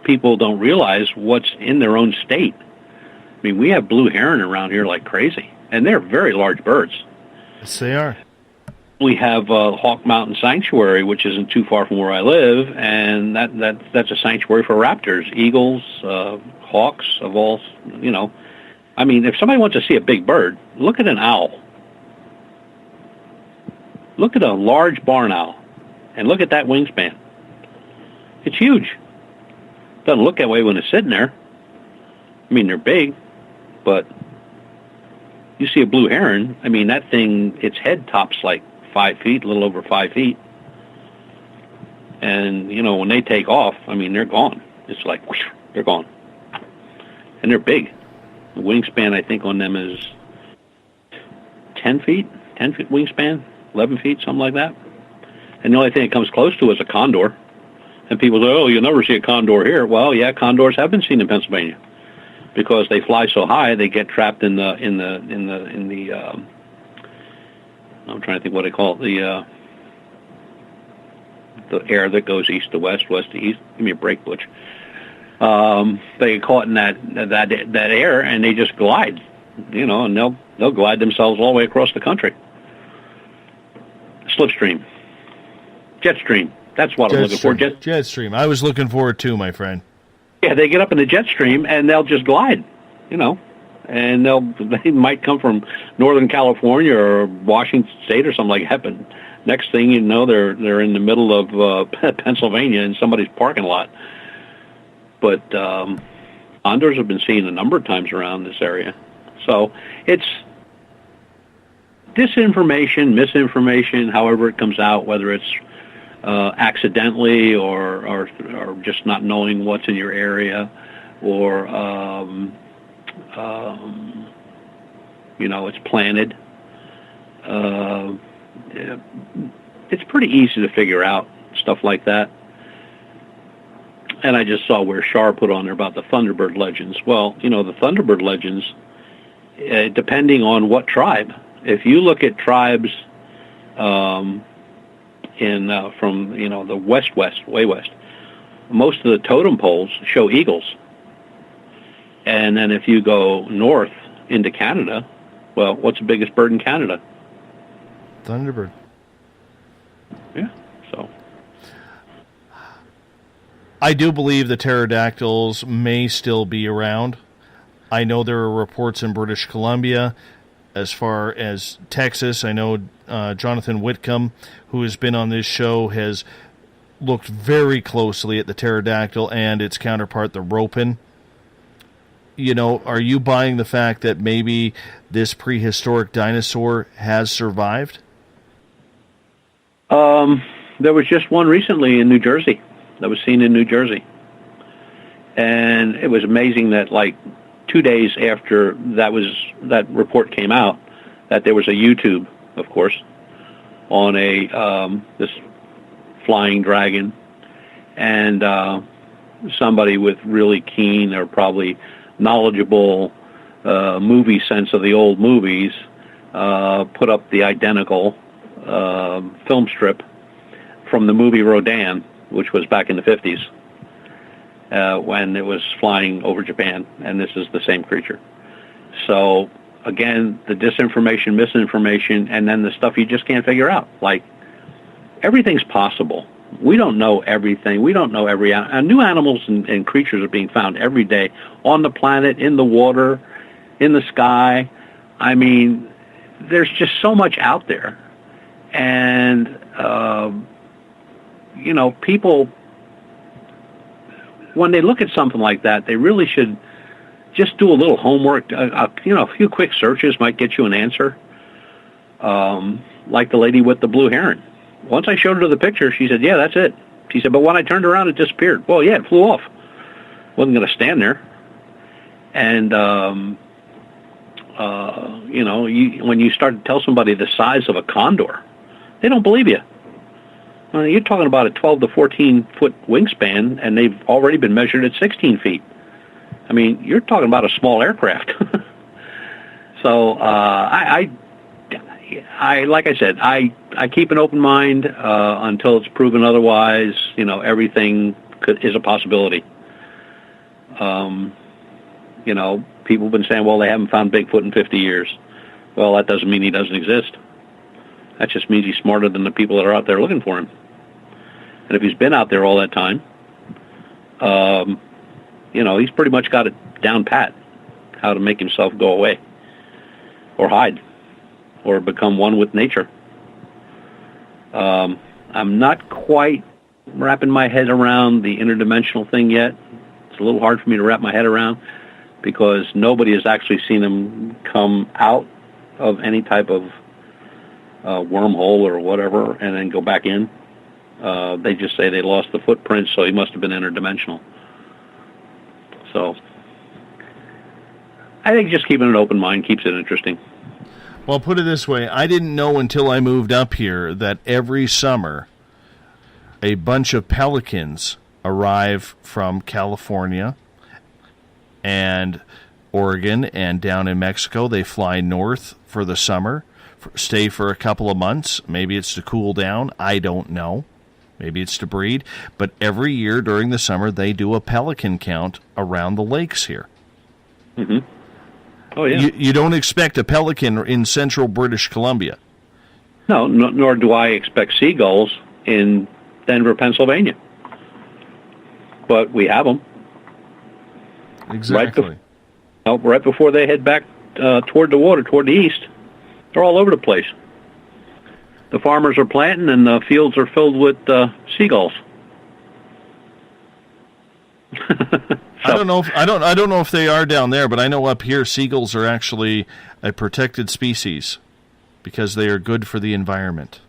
people don't realize what's in their own state. I mean, we have blue heron around here like crazy, and they're very large birds.
Yes, they are.
We have Hawk Mountain Sanctuary, which isn't too far from where I live, and that's a sanctuary for raptors, eagles, hawks of all, I mean, if somebody wants to see a big bird, look at an owl. Look at a large barn owl, and look at that wingspan. It's huge. Doesn't look that way when it's sitting there. I mean, they're big, but you see a blue heron, I mean, that thing, its head tops like 5 feet, a little over 5 feet. And, when they take off, I mean, they're gone. It's like, whoosh, they're gone. And they're big. The wingspan, I think, on them is 10 feet wingspan, 11 feet, something like that. And the only thing it comes close to is a condor. And people say, oh, you'll never see a condor here. Well, yeah, condors have been seen in Pennsylvania because they fly so high they get trapped in the I'm trying to think what they call it, the air that goes east to west, west to east. Give me a break, Butch. They get caught in that air, and they just glide, and they'll glide themselves all the way across the country. Slipstream, jet stream. That's what I'm looking for.
Jet stream. I was looking for it too, my friend.
Yeah, they get up in the jet stream and they'll just glide, and they might come from Northern California or Washington State or something like that. But next thing you know, they're in the middle of Pennsylvania in somebody's parking lot. But condors have been seen a number of times around this area, so it's disinformation, misinformation, however it comes out, whether it's accidentally or just not knowing what's in your area, or it's planted. It's pretty easy to figure out stuff like that. And I just saw where JAAR put on there about the Thunderbird legends. Well, the Thunderbird legends, depending on what tribe. If you look at tribes from the west, way west, most of the totem poles show eagles. And then if you go north into Canada, well, what's the biggest bird in Canada?
Thunderbird.
Yeah, so.
I do believe the pterodactyls may still be around. I know there are reports in British Columbia. As far as Texas, I know Jonathan Whitcomb, who has been on this show, has looked very closely at the pterodactyl and its counterpart, the ropin. Are you buying the fact that maybe this prehistoric dinosaur has survived?
There was just one recently in New Jersey that was seen in New Jersey. And it was amazing that, like, 2 days after that report came out, that there was a YouTube, of course, on this flying dragon, and somebody with really keen or probably knowledgeable movie sense of the old movies put up the identical film strip from the movie Rodan, which was back in the 50s. When it was flying over Japan, and this is the same creature. So, again, the disinformation, misinformation, and then the stuff you just can't figure out. Like, everything's possible. We don't know everything. We don't know new animals and creatures are being found every day on the planet, in the water, in the sky. I mean, there's just so much out there. And, people, when they look at something like that, they really should just do a little homework. A few quick searches might get you an answer. Like the lady with the blue heron. Once I showed her the picture, she said, yeah, that's it. She said, but when I turned around, it disappeared. Well, yeah, it flew off. Wasn't going to stand there. And, when you start to tell somebody the size of a condor, they don't believe you. I mean, you're talking about a 12 to 14-foot wingspan, and they've already been measured at 16 feet. I mean, you're talking about a small aircraft. So, like I said, I keep an open mind until it's proven otherwise. Everything is a possibility. People have been saying, well, they haven't found Bigfoot in 50 years. Well, that doesn't mean he doesn't exist. That just means he's smarter than the people that are out there looking for him. And if he's been out there all that time, he's pretty much got it down pat, how to make himself go away or hide or become one with nature. I'm not quite wrapping my head around the interdimensional thing yet. It's a little hard for me to wrap my head around because nobody has actually seen him come out of any type of wormhole or whatever and then go back in. They just say they lost the footprints, so he must have been interdimensional. So I think just keeping an open mind keeps it interesting.
Well, put it this way. I didn't know until I moved up here that every summer a bunch of pelicans arrive from California and Oregon and down in Mexico. They fly north for the summer, stay for a couple of months. Maybe it's to cool down. I don't know. Maybe it's to breed. But every year during the summer, they do a pelican count around the lakes here.
Mm-hmm. Oh, yeah.
You don't expect a pelican in central British Columbia.
No, nor do I expect seagulls in Denver, Pennsylvania. But we have them.
Exactly.
Right before they head back toward the water, toward the east. They're all over the place. The farmers are planting, and the fields are filled with seagulls.
I don't know if they are down there, but I know up here seagulls are actually a protected species because they are good for the environment.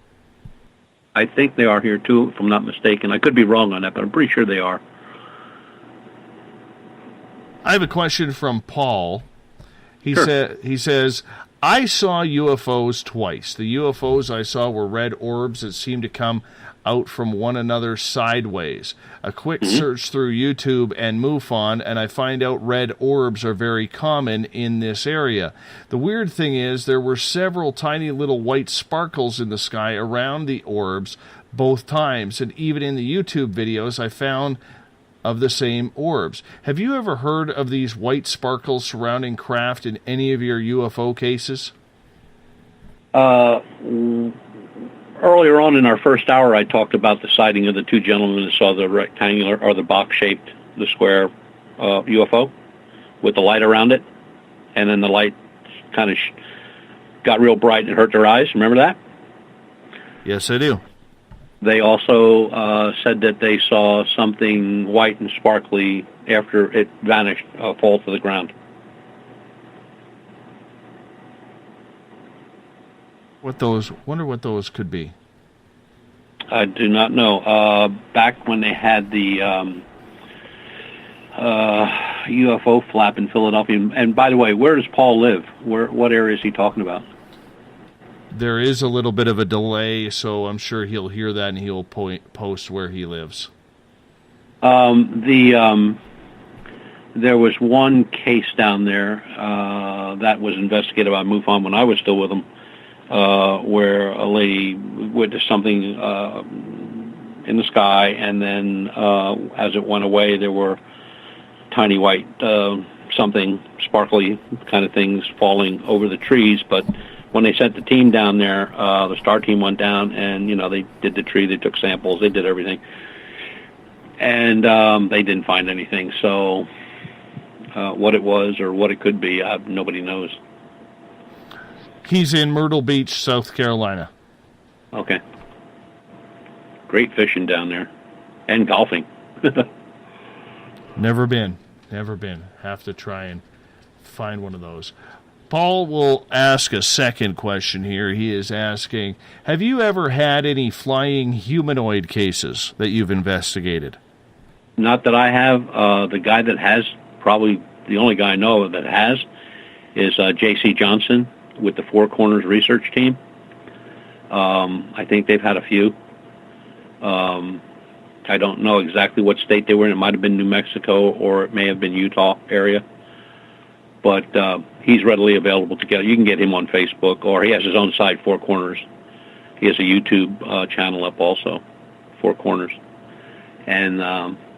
I think they are here too, if I'm not mistaken. I could be wrong on that, but I'm pretty sure they are.
I have a question from Paul. He
Sure.
He says, I saw UFOs twice. The UFOs I saw were red orbs that seemed to come out from one another sideways. A quick search through YouTube and MUFON, and I find out red orbs are very common in this area. The weird thing is there were several tiny little white sparkles in the sky around the orbs both times, and even in the YouTube videos I found of the same orbs. Have you ever heard of these white sparkles surrounding craft in any of your UFO cases?
Earlier on in our first hour, I talked about the sighting of the two gentlemen that saw the rectangular or the box-shaped, the square UFO with the light around it, and then the light kind of got real bright and hurt their eyes. Remember that?
Yes, I do.
They also said that they saw something white and sparkly after it vanished, fall to the ground.
Wonder what those could be.
I do not know. Back when they had the UFO flap in Philadelphia, and by the way, where does Paul live? What area is he talking about?
There is a little bit of a delay, so I'm sure he'll hear that and he'll post where he lives.
There was one case down there that was investigated by MUFON when I was still with them, where a lady witnessed something in the sky, and then as it went away, there were tiny white something sparkly kind of things falling over the trees. But when they sent the team down there, the STAR team went down, and they did the tree, they took samples, they did everything, and they didn't find anything. So what it was or what it could be, nobody knows.
He's in Myrtle Beach, South Carolina.
Okay. Great fishing down there, and golfing.
Never been. Have to try and find one of those. Paul will ask a second question here. He is asking, have you ever had any flying humanoid cases that you've investigated?
Not that I have. The guy that has, probably the only guy I know of that has, is J.C. Johnson with the Four Corners research team. I think they've had a few. I don't know exactly what state they were in. It might have been New Mexico, or it may have been Utah area. But he's readily available to get. You can get him on Facebook, or he has his own site, Four Corners. He has a YouTube channel up also, Four Corners. And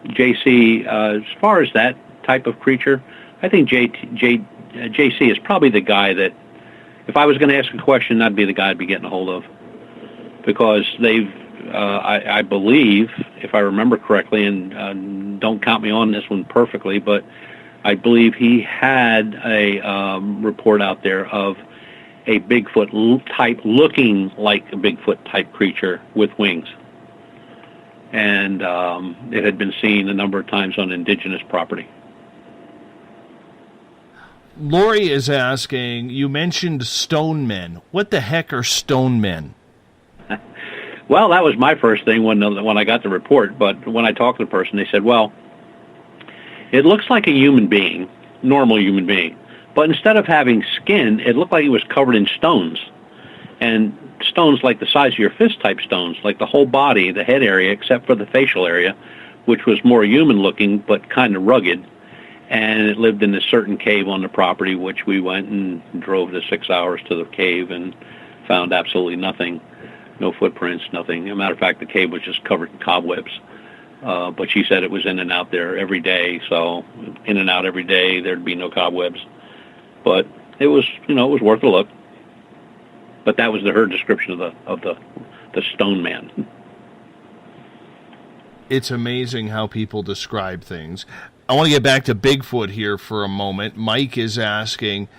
JC, as far as that type of creature, I think JC is probably the guy that, if I was going to ask a question, that'd be the guy I'd be getting a hold of. Because they've, I believe, if I remember correctly, and don't count me on this one perfectly, but I believe he had a report out there of a Bigfoot type, looking like a Bigfoot type creature with wings. And it had been seen a number of times on indigenous property.
Lori is asking, you mentioned stone men. What the heck are stone men?
Well, that was my first thing when I got the report, but when I talked to the person, they said, well, it looks like a human being, normal human being, but instead of having skin, it looked like it was covered in stones, and stones like the size of your fist type stones, like the whole body, the head area, except for the facial area, which was more human-looking but kind of rugged, and it lived in a certain cave on the property, which we went and drove the 6 hours to the cave and found absolutely nothing. No footprints, nothing. As a matter of fact, the cave was just covered in cobwebs. But she said it was in and out there every day, so in and out every day, there'd be no cobwebs. But it was, it was worth a look. But that was her description of the stone man.
It's amazing how people describe things. I want to get back to Bigfoot here for a moment. Mike is asking,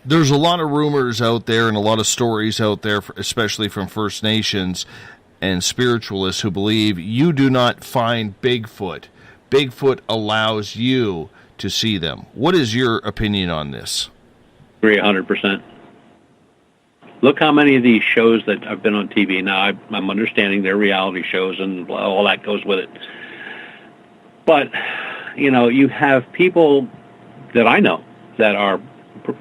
there's a lot of rumors out there and a lot of stories out there, especially from First Nations and spiritualists, who believe you do not find Bigfoot. Bigfoot allows you to see them. What is your opinion on this?
Agree 100%. Look how many of these shows that have been on TV. Now, I'm understanding they're reality shows and all that goes with it. But, you have people that I know that are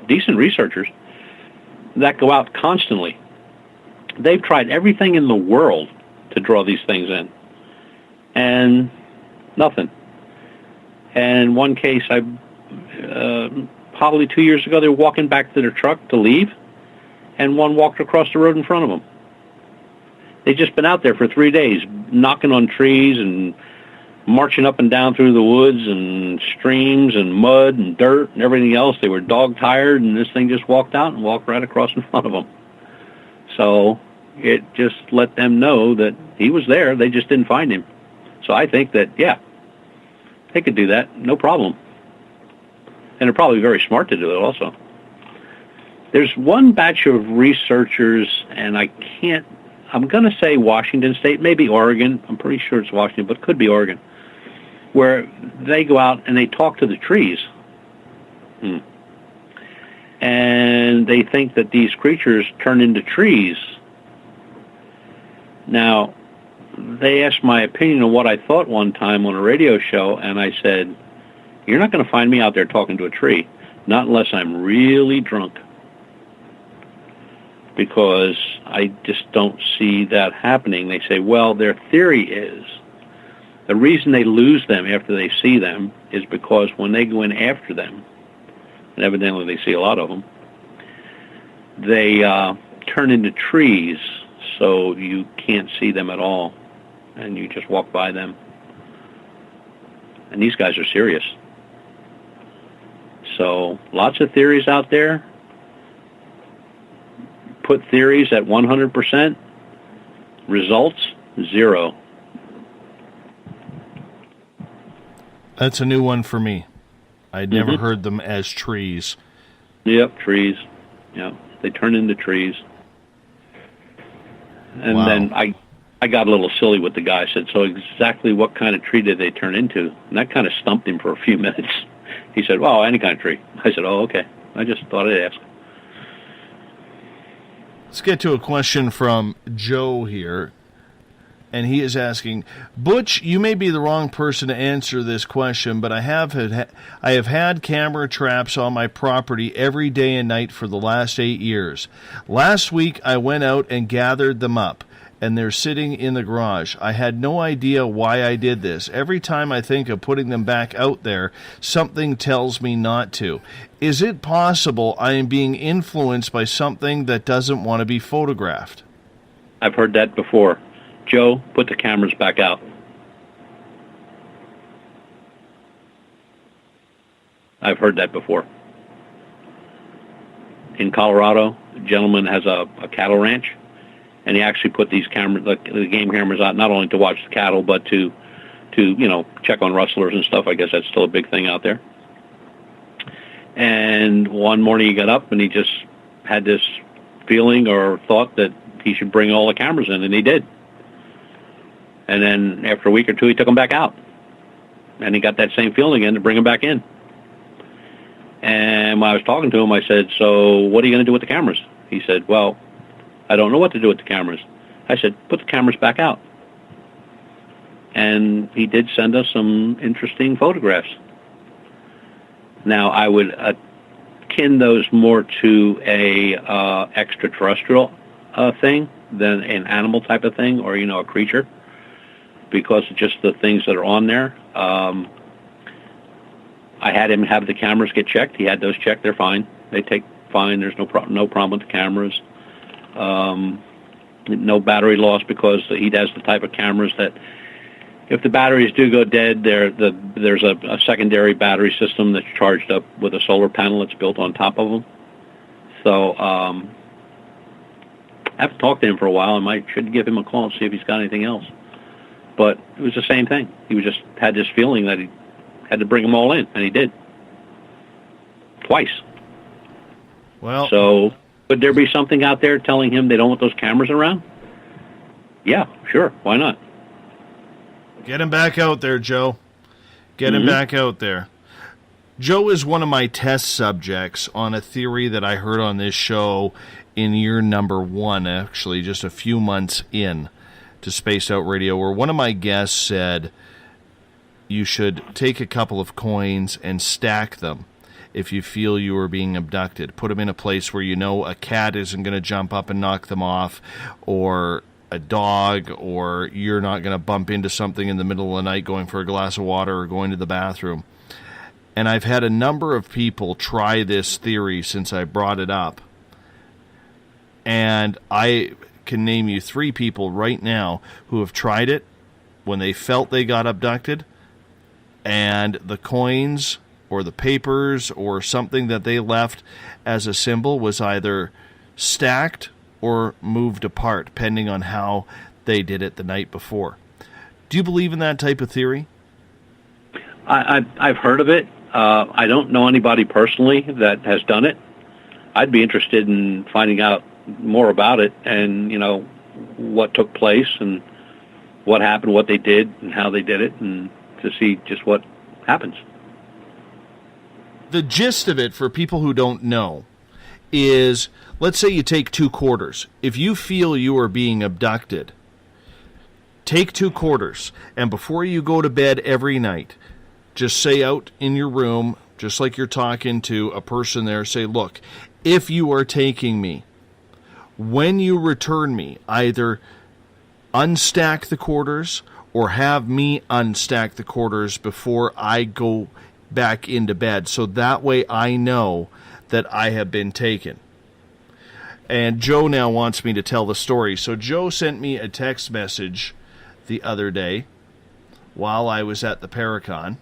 decent researchers that go out constantly. They've tried everything in the world to draw these things in, and nothing. And in one case, probably 2 years ago, they were walking back to their truck to leave, and one walked across the road in front of them. They'd just been out there for 3 days, knocking on trees and marching up and down through the woods and streams and mud and dirt and everything else. They were dog-tired, and this thing just walked out and walked right across in front of them. So it just let them know that he was there. They just didn't find him. So I think that, yeah, they could do that, no problem. And they're probably very smart to do it also. There's one batch of researchers, and I'm going to say Washington State, maybe Oregon. I'm pretty sure it's Washington, but it could be Oregon, where they go out and they talk to the trees. And they think that these creatures turn into trees. Now, they asked my opinion of what I thought one time on a radio show, and I said, "You're not going to find me out there talking to a tree, not unless I'm really drunk, because I just don't see that happening." They say, well, their theory is the reason they lose them after they see them is because when they go in after them, and evidently they see a lot of them, they turn into trees, so you can't see them at all, and you just walk by them. And these guys are serious. So lots of theories out there. Put theories at 100%. Results, 0.
That's a new one for me. I'd never heard them as trees.
Yep, trees. Yep, they turn into trees. And then I got a little silly with the guy. I said, so exactly what kind of tree did they turn into? And that kind of stumped him for a few minutes. He said, well, any kind of tree. I said, oh, okay. I just thought I'd ask.
Let's get to a question from Joe here. And he is asking, Butch, you may be the wrong person to answer this question, but I have had camera traps on my property every day and night for the last 8 years. Last week, I went out and gathered them up, and they're sitting in the garage. I had no idea why I did this. Every time I think of putting them back out there, something tells me not to. Is it possible I am being influenced by something that doesn't want to be photographed?
I've heard that before. Joe, put the cameras back out. I've heard that before. In Colorado, a gentleman has a cattle ranch, and he actually put these cameras, the game cameras out, not only to watch the cattle, but to check on rustlers and stuff. I guess that's still a big thing out there. And one morning he got up and he just had this feeling or thought that he should bring all the cameras in, and he did. And then after a week or two, he took them back out. And he got that same feeling again to bring them back in. And when I was talking to him, I said, so what are you going to do with the cameras? He said, well, I don't know what to do with the cameras. I said, put the cameras back out. And he did send us some interesting photographs. Now, I would akin those more to a extraterrestrial thing than an animal type of thing or, a creature, because of just the things that are on there. I had him have the cameras get checked. He had those checked. They're fine. They take fine. There's no problem with the cameras. No battery loss, because he has the type of cameras that if the batteries do go dead, there's a secondary battery system that's charged up with a solar panel that's built on top of them. So I have to talk to him for a while. I should give him a call and see if he's got anything else. But it was the same thing. He just had this feeling that he had to bring them all in, and he did. Twice.
Well,
so could there be something out there telling him they don't want those cameras around? Yeah, sure. Why not?
Get him back out there, Joe. Get him back out there. Joe is one of my test subjects on a theory that I heard on this show in year number 1, actually, just a few months in to Spaced Out Radio, where one of my guests said you should take a couple of coins and stack them if you feel you are being abducted. Put them in a place where a cat isn't going to jump up and knock them off, or a dog, or you're not going to bump into something in the middle of the night going for a glass of water or going to the bathroom. And I've had a number of people try this theory since I brought it up. And I can name you 3 people right now who have tried it when they felt they got abducted, and the coins or the papers or something that they left as a symbol was either stacked or moved apart, depending on how they did it the night before. Do you believe in that type of theory?
I've heard of it. I don't know anybody personally that has done it. I'd be interested in finding out more about it and, what took place and what happened, what they did and how they did it, and to see just what happens.
The gist of it, for people who don't know, is, let's say you take 2 quarters. If you feel you are being abducted, take 2 quarters, and before you go to bed every night, just say out in your room, just like you're talking to a person there, say, look, if you are taking me, when you return me, either unstack the quarters or have me unstack the quarters before I go back into bed. So that way I know that I have been taken. And Joe now wants me to tell the story. So Joe sent me a text message the other day while I was at the Paracon.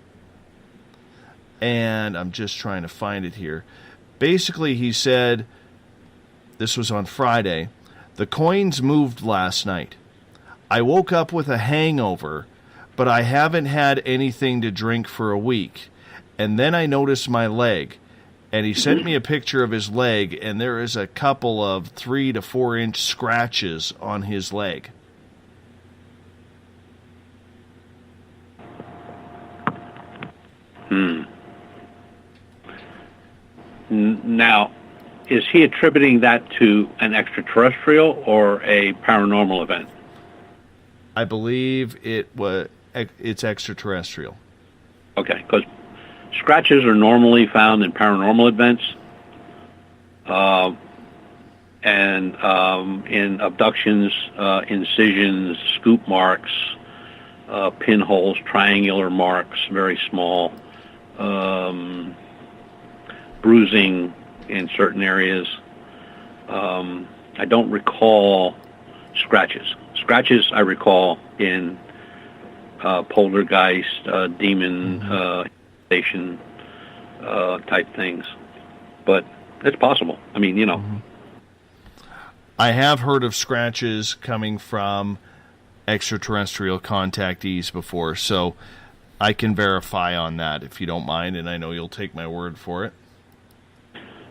And I'm just trying to find it here. Basically, he said, this was on Friday, the coins moved last night. I woke up with a hangover, but I haven't had anything to drink for a week. And then I noticed my leg. And he sent me a picture of his leg, and there is a couple of 3 to 4 inch scratches on his leg.
Now, is he attributing that to an extraterrestrial or a paranormal event?
I believe it's extraterrestrial.
Okay, because scratches are normally found in paranormal events, and in abductions, incisions, scoop marks, pinholes, triangular marks, very small, bruising in certain areas. I don't recall scratches. Scratches I recall in poltergeist, demon, station type things, but it's possible. I mean, you know.
I have heard of scratches coming from extraterrestrial contactees before, so I can verify on that if you don't mind, and I know you'll take my word for it.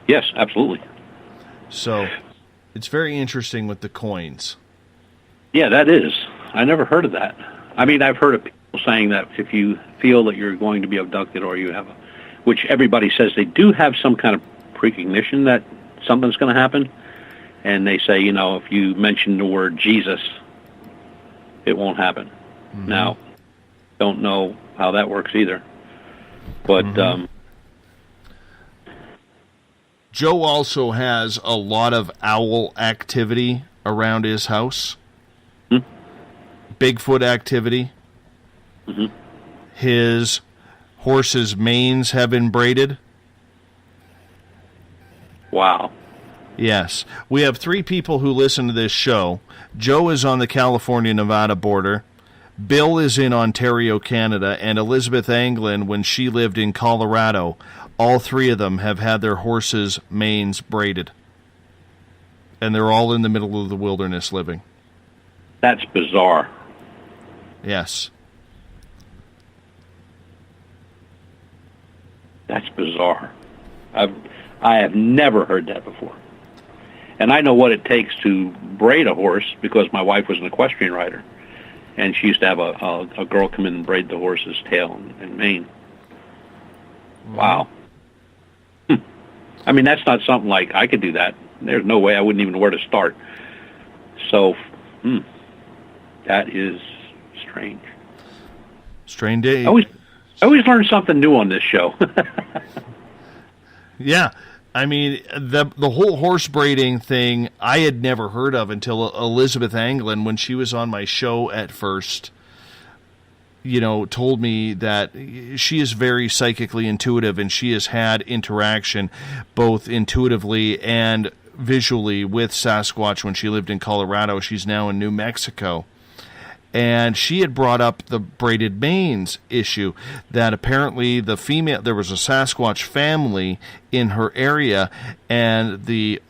Yes, absolutely.
So it's very interesting with the coins.
Yeah, that is. I never heard of that. I mean, I've heard of people saying that if you feel that you're going to be abducted or you have which everybody says they do have some kind of precognition that something's going to happen, and they say, you know, if you mention the word Jesus, it won't happen. Now, don't know how that works either. But
Joe also has a lot of owl activity around his house. Bigfoot activity. His horse's manes have been braided.
Wow.
Yes. We have 3 people who listen to this show. Joe is on the California-Nevada border. Bill is in Ontario, Canada. And Elizabeth Anglin, when she lived in Colorado, all 3 of them have had their horses' manes braided. And they're all in the middle of the wilderness living.
That's bizarre.
Yes.
That's bizarre. I have never heard that before. And I know what it takes to braid a horse because my wife was an equestrian rider. And she used to have a girl come in and braid the horse's tail and mane. Wow. I mean, that's not something like I could do that. There's no way. I wouldn't even know where to start. So, that is strange.
Strange day.
I always learn something new on this show.
Yeah. I mean, the whole horse braiding thing I had never heard of until Elizabeth Anglin, when she was on my show at first, you know, told me that she is very psychically intuitive and she has had interaction both intuitively and visually with Sasquatch when she lived in Colorado. She's now in New Mexico. And she had brought up the braided manes issue, that apparently the female, there was a Sasquatch family in her area, and the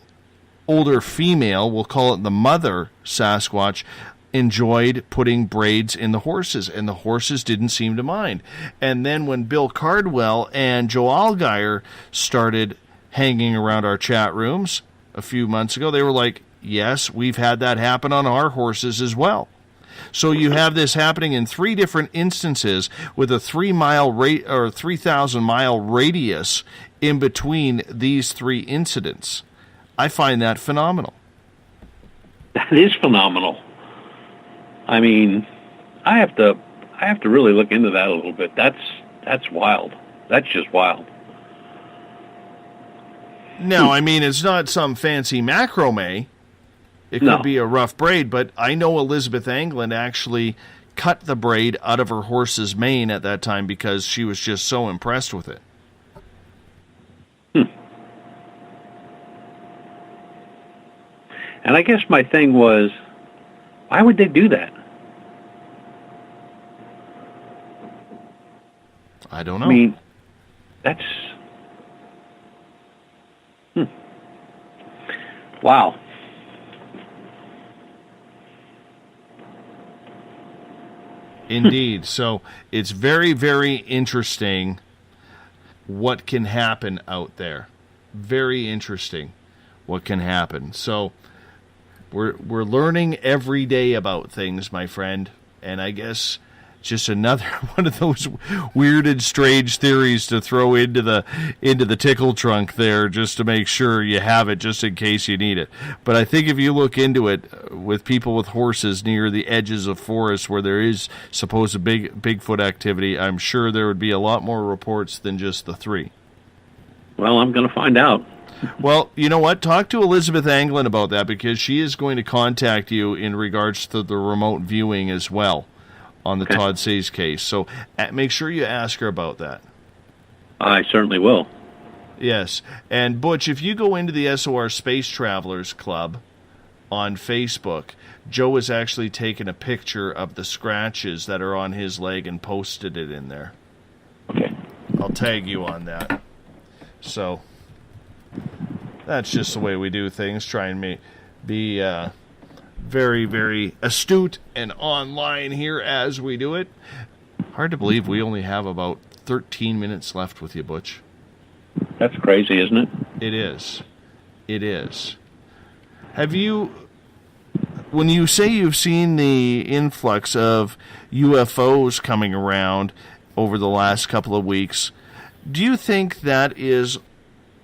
older female, we'll call it the mother Sasquatch, enjoyed putting braids in the horses, and the horses didn't seem to mind. And then when Bill Cardwell and Joe Allgaier started hanging around our chat rooms a few months ago, they were like, yes, we've had that happen on our horses as well. So you have this happening in 3 different instances with a 3,000-mile radius in between these 3 incidents. I find that phenomenal.
That is phenomenal. I mean, I have to really look into that a little bit. That's wild. That's just wild.
No, I mean, it's not some fancy macrame. It could be a rough braid, but I know Elizabeth Anglin actually cut the braid out of her horse's mane at that time because she was just so impressed with it.
And I guess my thing was, why would they do that?
I don't know.
I mean, that's... Wow.
Indeed. So it's very, very interesting what can happen out there. Very interesting what can happen. So we're learning every day about things, my friend, and I guess just another one of those weird and strange theories to throw into the tickle trunk there, just to make sure you have it, just in case you need it. But I think if you look into it with people with horses near the edges of forests where there is supposed Bigfoot activity, I'm sure there would be a lot more reports than just the 3.
Well, I'm going to find out.
Well, you know what? Talk to Elizabeth Anglin about that, because she is going to contact you in regards to the remote viewing as well on the Todd Sees case. So make sure you ask her about that.
I certainly will.
Yes. And Butch, if you go into the SOR Space Travelers Club on Facebook, Joe has actually taken a picture of the scratches that are on his leg and posted it in there.
Okay.
I'll tag you on that. So that's just the way we do things. Try and be very, very astute and online here as we do it. Hard to believe we only have about 13 minutes left with you, Butch.
That's crazy, isn't it?
It is. It is. Have you, when you say you've seen the influx of UFOs coming around over the last couple of weeks, do you think that is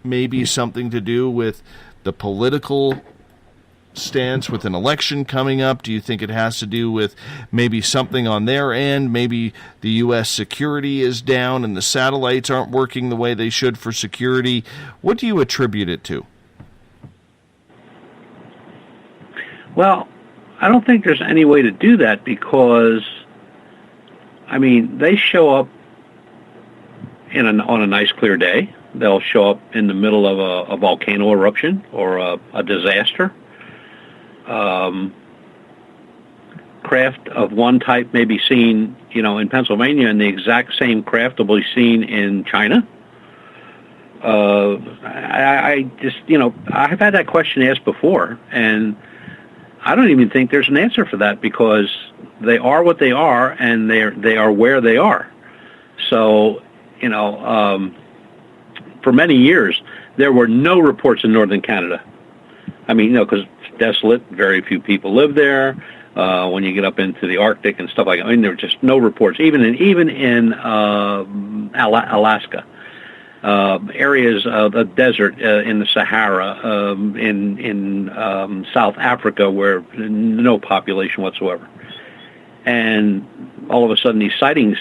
maybe something to do with the political stance with an election coming up? Do you think it has to do with maybe something on their end? Maybe the U.S. security is down and the satellites aren't working the way they should for security. What do you attribute it to?
Well, I don't think there's any way to do that because, I mean, they show up on a nice clear day. They'll show up in the middle of a volcano eruption or a disaster. Craft of one type may be seen, in Pennsylvania, and the exact same craft will be seen in China. I just, I've had that question asked before, and I don't even think there's an answer for that because they are what they are, and they are where they are. So, for many years, there were no reports in northern Canada. I mean, because it's desolate, very few people live there. When you get up into the Arctic and stuff like that, I mean, there were just no reports. Even in Alaska, areas of the desert in the Sahara, in South Africa, where no population whatsoever, and all of a sudden these sightings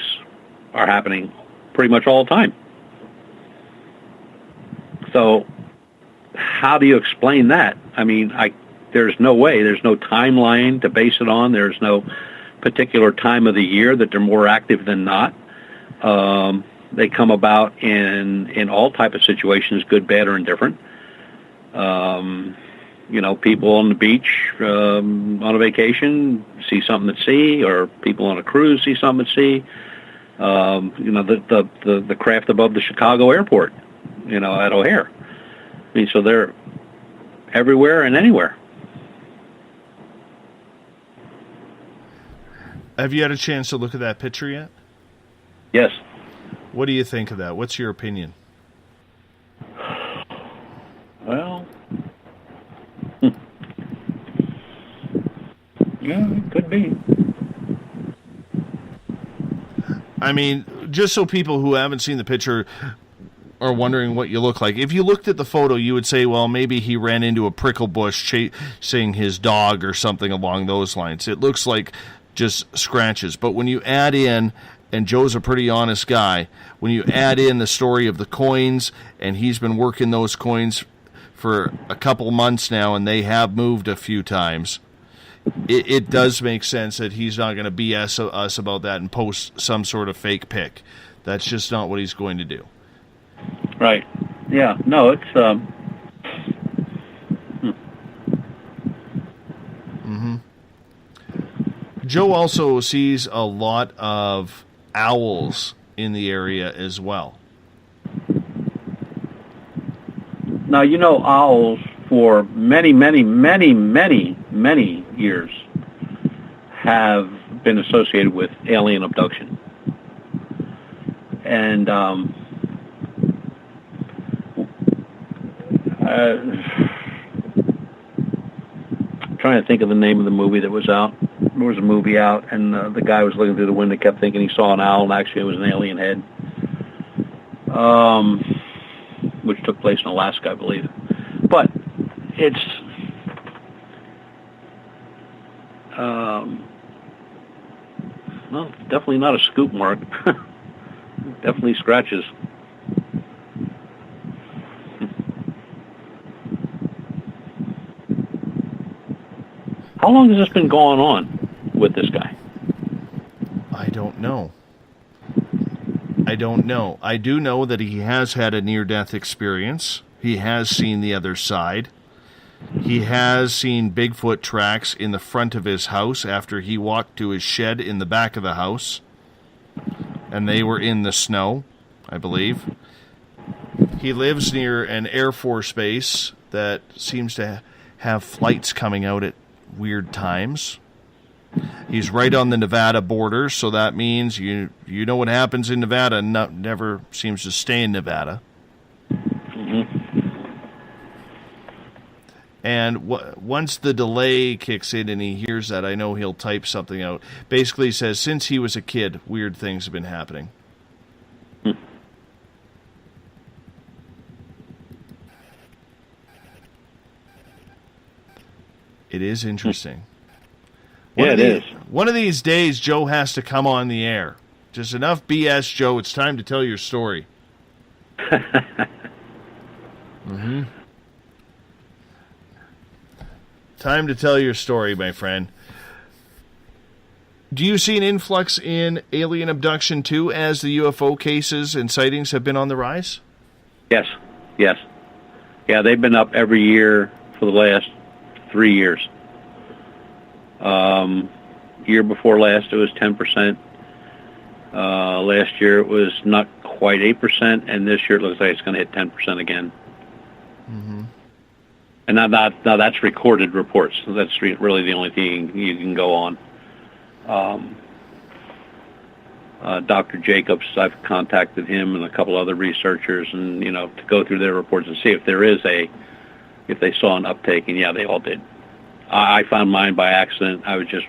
are happening pretty much all the time. So how do you explain that? I mean, there's no way. There's no timeline to base it on. There's no particular time of the year that they're more active than not. They come about in all type of situations, good, bad, or indifferent. People on the beach on a vacation see something at sea, or people on a cruise see something at sea. The craft above the Chicago airport, at O'Hare. I mean, so they're everywhere and anywhere.
Have you had a chance to look at that picture yet?
Yes.
What do you think of that? What's your opinion?
Well, yeah, it could be.
I mean, just so people who haven't seen the picture are wondering what you look like. If you looked at the photo, you would say, well, maybe he ran into a prickle bush chasing his dog or something along those lines. It looks like just scratches. But when you add in, and Joe's a pretty honest guy, when you add in the story of the coins, and he's been working those coins for a couple months now, and they have moved a few times, it does make sense that he's not going to BS us about that and post some sort of fake pic. That's just not what he's going to do.
Right. Yeah. No, it's...
Mm-hmm. Joe also sees a lot of owls in the area as well.
Now, owls for many, many, many, many, many years have been associated with alien abduction. And I'm trying to think of the name of the movie that was out. There was a movie out, and the guy was looking through the window, kept thinking he saw an owl, and actually it was an alien head, which took place in Alaska, I believe. But it's well, definitely not a scoop mark. Definitely scratches. How long has this been going on with this guy?
I don't know. I do know that he has had a near-death experience. He has seen the other side. He has seen Bigfoot tracks in the front of his house after he walked to his shed in the back of the house. And they were in the snow, I believe. He lives near an Air Force base that seems to have flights coming out at weird times. He's right on the Nevada border, so that means you know what happens in Nevada never seems to stay in Nevada.
Mm-hmm.
And once the delay kicks in and he hears that, I know he'll type something out. Basically says, since he was a kid, weird things have been happening. It is interesting.
It is.
One of these days, Joe has to come on the air. Just enough BS, Joe. It's time to tell your story. Mm-hmm. Time to tell your story, my friend. Do you see an influx in alien abduction, too, as the UFO cases and sightings have been on the rise?
Yes. Yeah, they've been up every year for the last 3 years. Year before last, it was 10%. Last year, it was not quite 8%, and this year it looks like it's going to hit 10% again.
Mm-hmm.
And now that's recorded reports. So that's really the only thing you can go on. Dr. Jacobs, I've contacted him and a couple other researchers, and to go through their reports and see if they saw an uptake, and yeah, they all did. I found mine by accident. I was just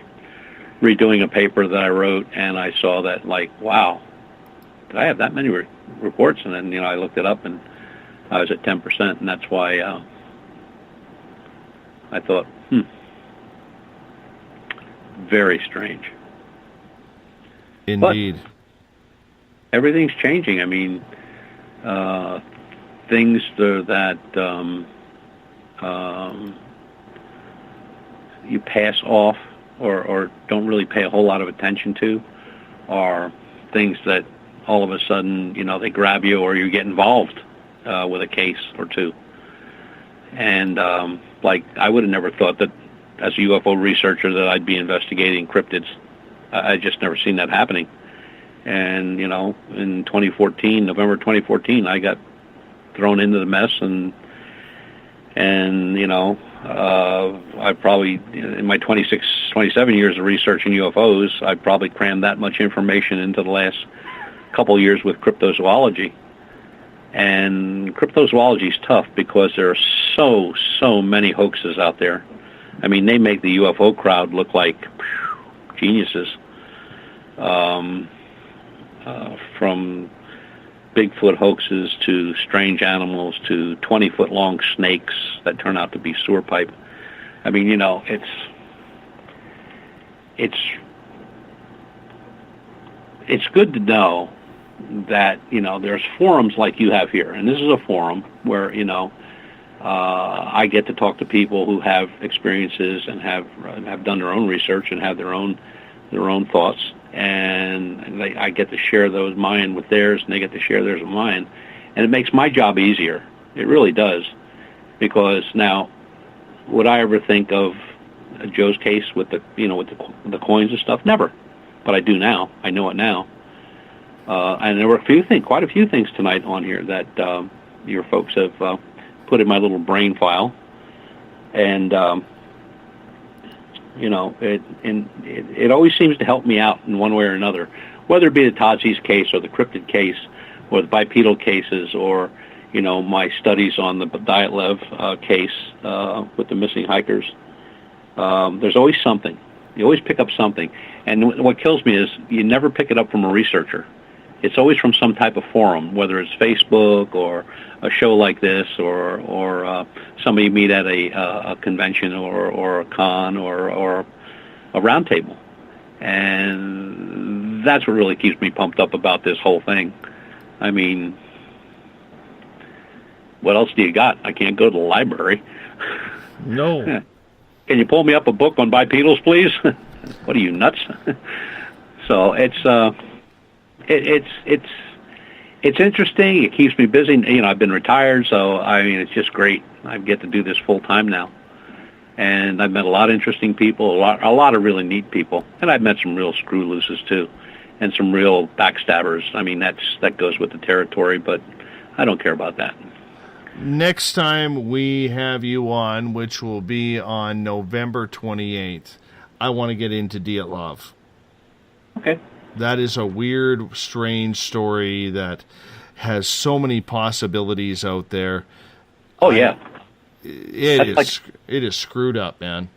redoing a paper that I wrote, and I saw that, wow, did I have that many reports? And then I looked it up, and I was at 10%, and that's why I thought, very strange.
Indeed.
But everything's changing. I mean, things that you pass off or don't really pay a whole lot of attention to are things that all of a sudden, they grab you or you get involved with a case or two. And I would have never thought that as a UFO researcher that I'd be investigating cryptids. I just never seen that happening. And, in November 2014, I got thrown into the mess, and I probably, in my 27 years of researching UFOs, I probably crammed that much information into the last couple years with cryptozoology. And cryptozoology is tough because there are so many hoaxes out there. I mean, they make the UFO crowd look like geniuses. From Bigfoot hoaxes to strange animals to 20-foot long snakes that turn out to be sewer pipe. I mean, it's it's good to know that, there's forums like you have here, and this is a forum where, I get to talk to people who have experiences and have done their own research and have their own thoughts, and I get to share mine with theirs, and they get to share theirs with mine, and it makes my job easier. It really does, because now, would I ever think of Joe's case with the coins and stuff? Never, but I do now. I know it now, and there were quite a few things tonight on here that your folks have put in my little brain file, and it always seems to help me out in one way or another, whether it be the Todd Sees case or the cryptid case or the bipedal cases or my studies on the Dyatlov case with the missing hikers. There's always something. You always pick up something, and what kills me is you never pick it up from a researcher. It's always from some type of forum, whether it's Facebook or a show like this, or somebody you meet at a convention or a con or a round table. And that's what really keeps me pumped up about this whole thing. I mean, what else do you got? I can't go to the library.
No.
Can you pull me up a book on bipedals, please? What are you, nuts? So it's interesting. It keeps me busy. I've been retired, so it's just great. I get to do this full time now, and I've met a lot of interesting people, a lot of really neat people, and I've met some real screw looses too, and some real backstabbers. That goes with the territory, but I don't care about that.
Next time we have you on, which will be on November 28th, I want to get into Dyatlov.
Okay.
That is a weird, strange story that has so many possibilities out there.
Oh, yeah.
It is screwed up, man.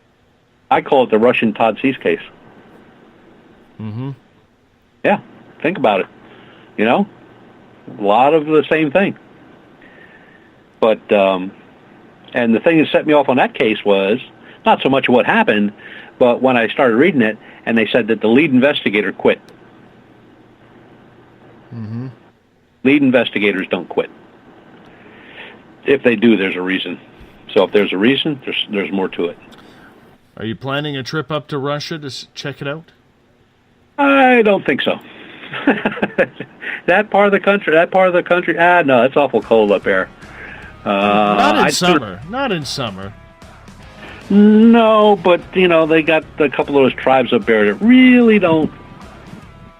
I call it the Russian Todd Sees case.
Mm-hmm.
Yeah, think about it. A lot of the same thing. But, and the thing that set me off on that case was not so much what happened, but when I started reading it, and they said that the lead investigator quit.
Mm-hmm.
Lead investigators don't quit. If they do, there's a reason. So if there's a reason, there's more to it.
Are you planning a trip up to Russia to check it out?
I don't think so. That part of the country, no, it's awful cold up there.
Not in summer. Not in summer.
No, but, they got a couple of those tribes up there that really don't,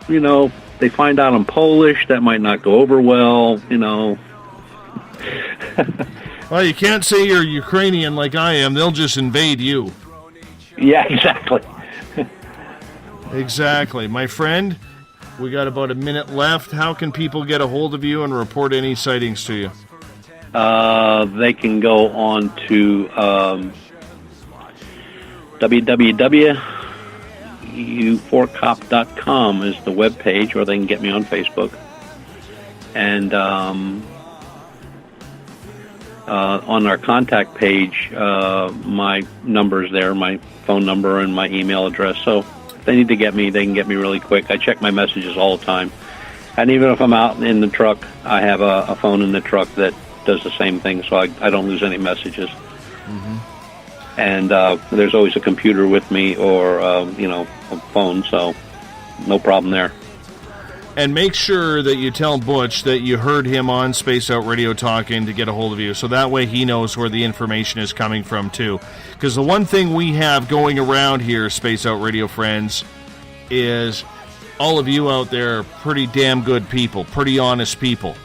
they find out I'm Polish, that might not go over well,
Well, you can't say you're Ukrainian like I am. They'll just invade you.
Yeah, exactly.
Exactly. My friend, we got about a minute left. How can people get a hold of you and report any sightings to you?
They can go on to www.u4cop.com is the webpage, or they can get me on Facebook. And on our contact page, my number's there, my phone number and my email address. So if they need to get me, they can get me really quick. I check my messages all the time. And even if I'm out in the truck, I have a phone in the truck that does the same thing, so I don't lose any messages.
Mm-hmm.
And there's always a computer with me or, a phone, so no problem there.
And make sure that you tell Butch that you heard him on Space Out Radio talking to get a hold of you, so that way he knows where the information is coming from, too. Because the one thing we have going around here, Space Out Radio friends, is all of you out there are pretty damn good people, pretty honest people.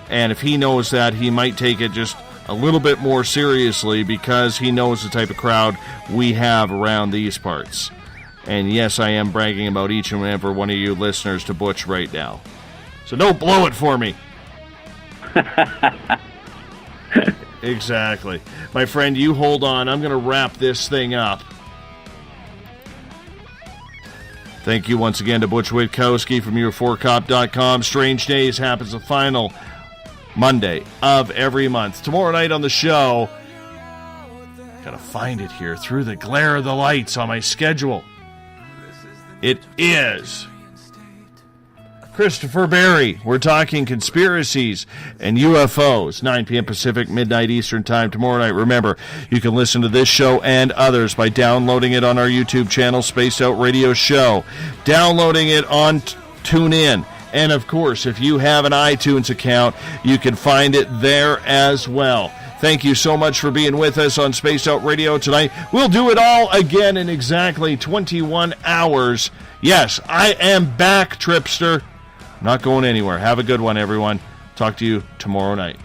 And if he knows that, he might take it just a little bit more seriously because he knows the type of crowd we have around these parts. And yes, I am bragging about each and every one of you listeners to Butch right now. So don't blow it for me. Exactly. My friend, you hold on. I'm going to wrap this thing up. Thank you once again to Butch Witkowski from UFOcop.com. Strange Days happens the final Monday of every month. Tomorrow night on the show, gotta find it here through the glare of the lights on my schedule. It is Christopher Berry. We're talking conspiracies and UFOs. 9 p.m. Pacific, midnight Eastern Time tomorrow night. Remember, you can listen to this show and others by downloading it on our YouTube channel, Spaced Out Radio Show, downloading it on TuneIn. And, of course, if you have an iTunes account, you can find it there as well. Thank you so much for being with us on Spaced Out Radio tonight. We'll do it all again in exactly 21 hours. Yes, I am back, Tripster. Not going anywhere. Have a good one, everyone. Talk to you tomorrow night.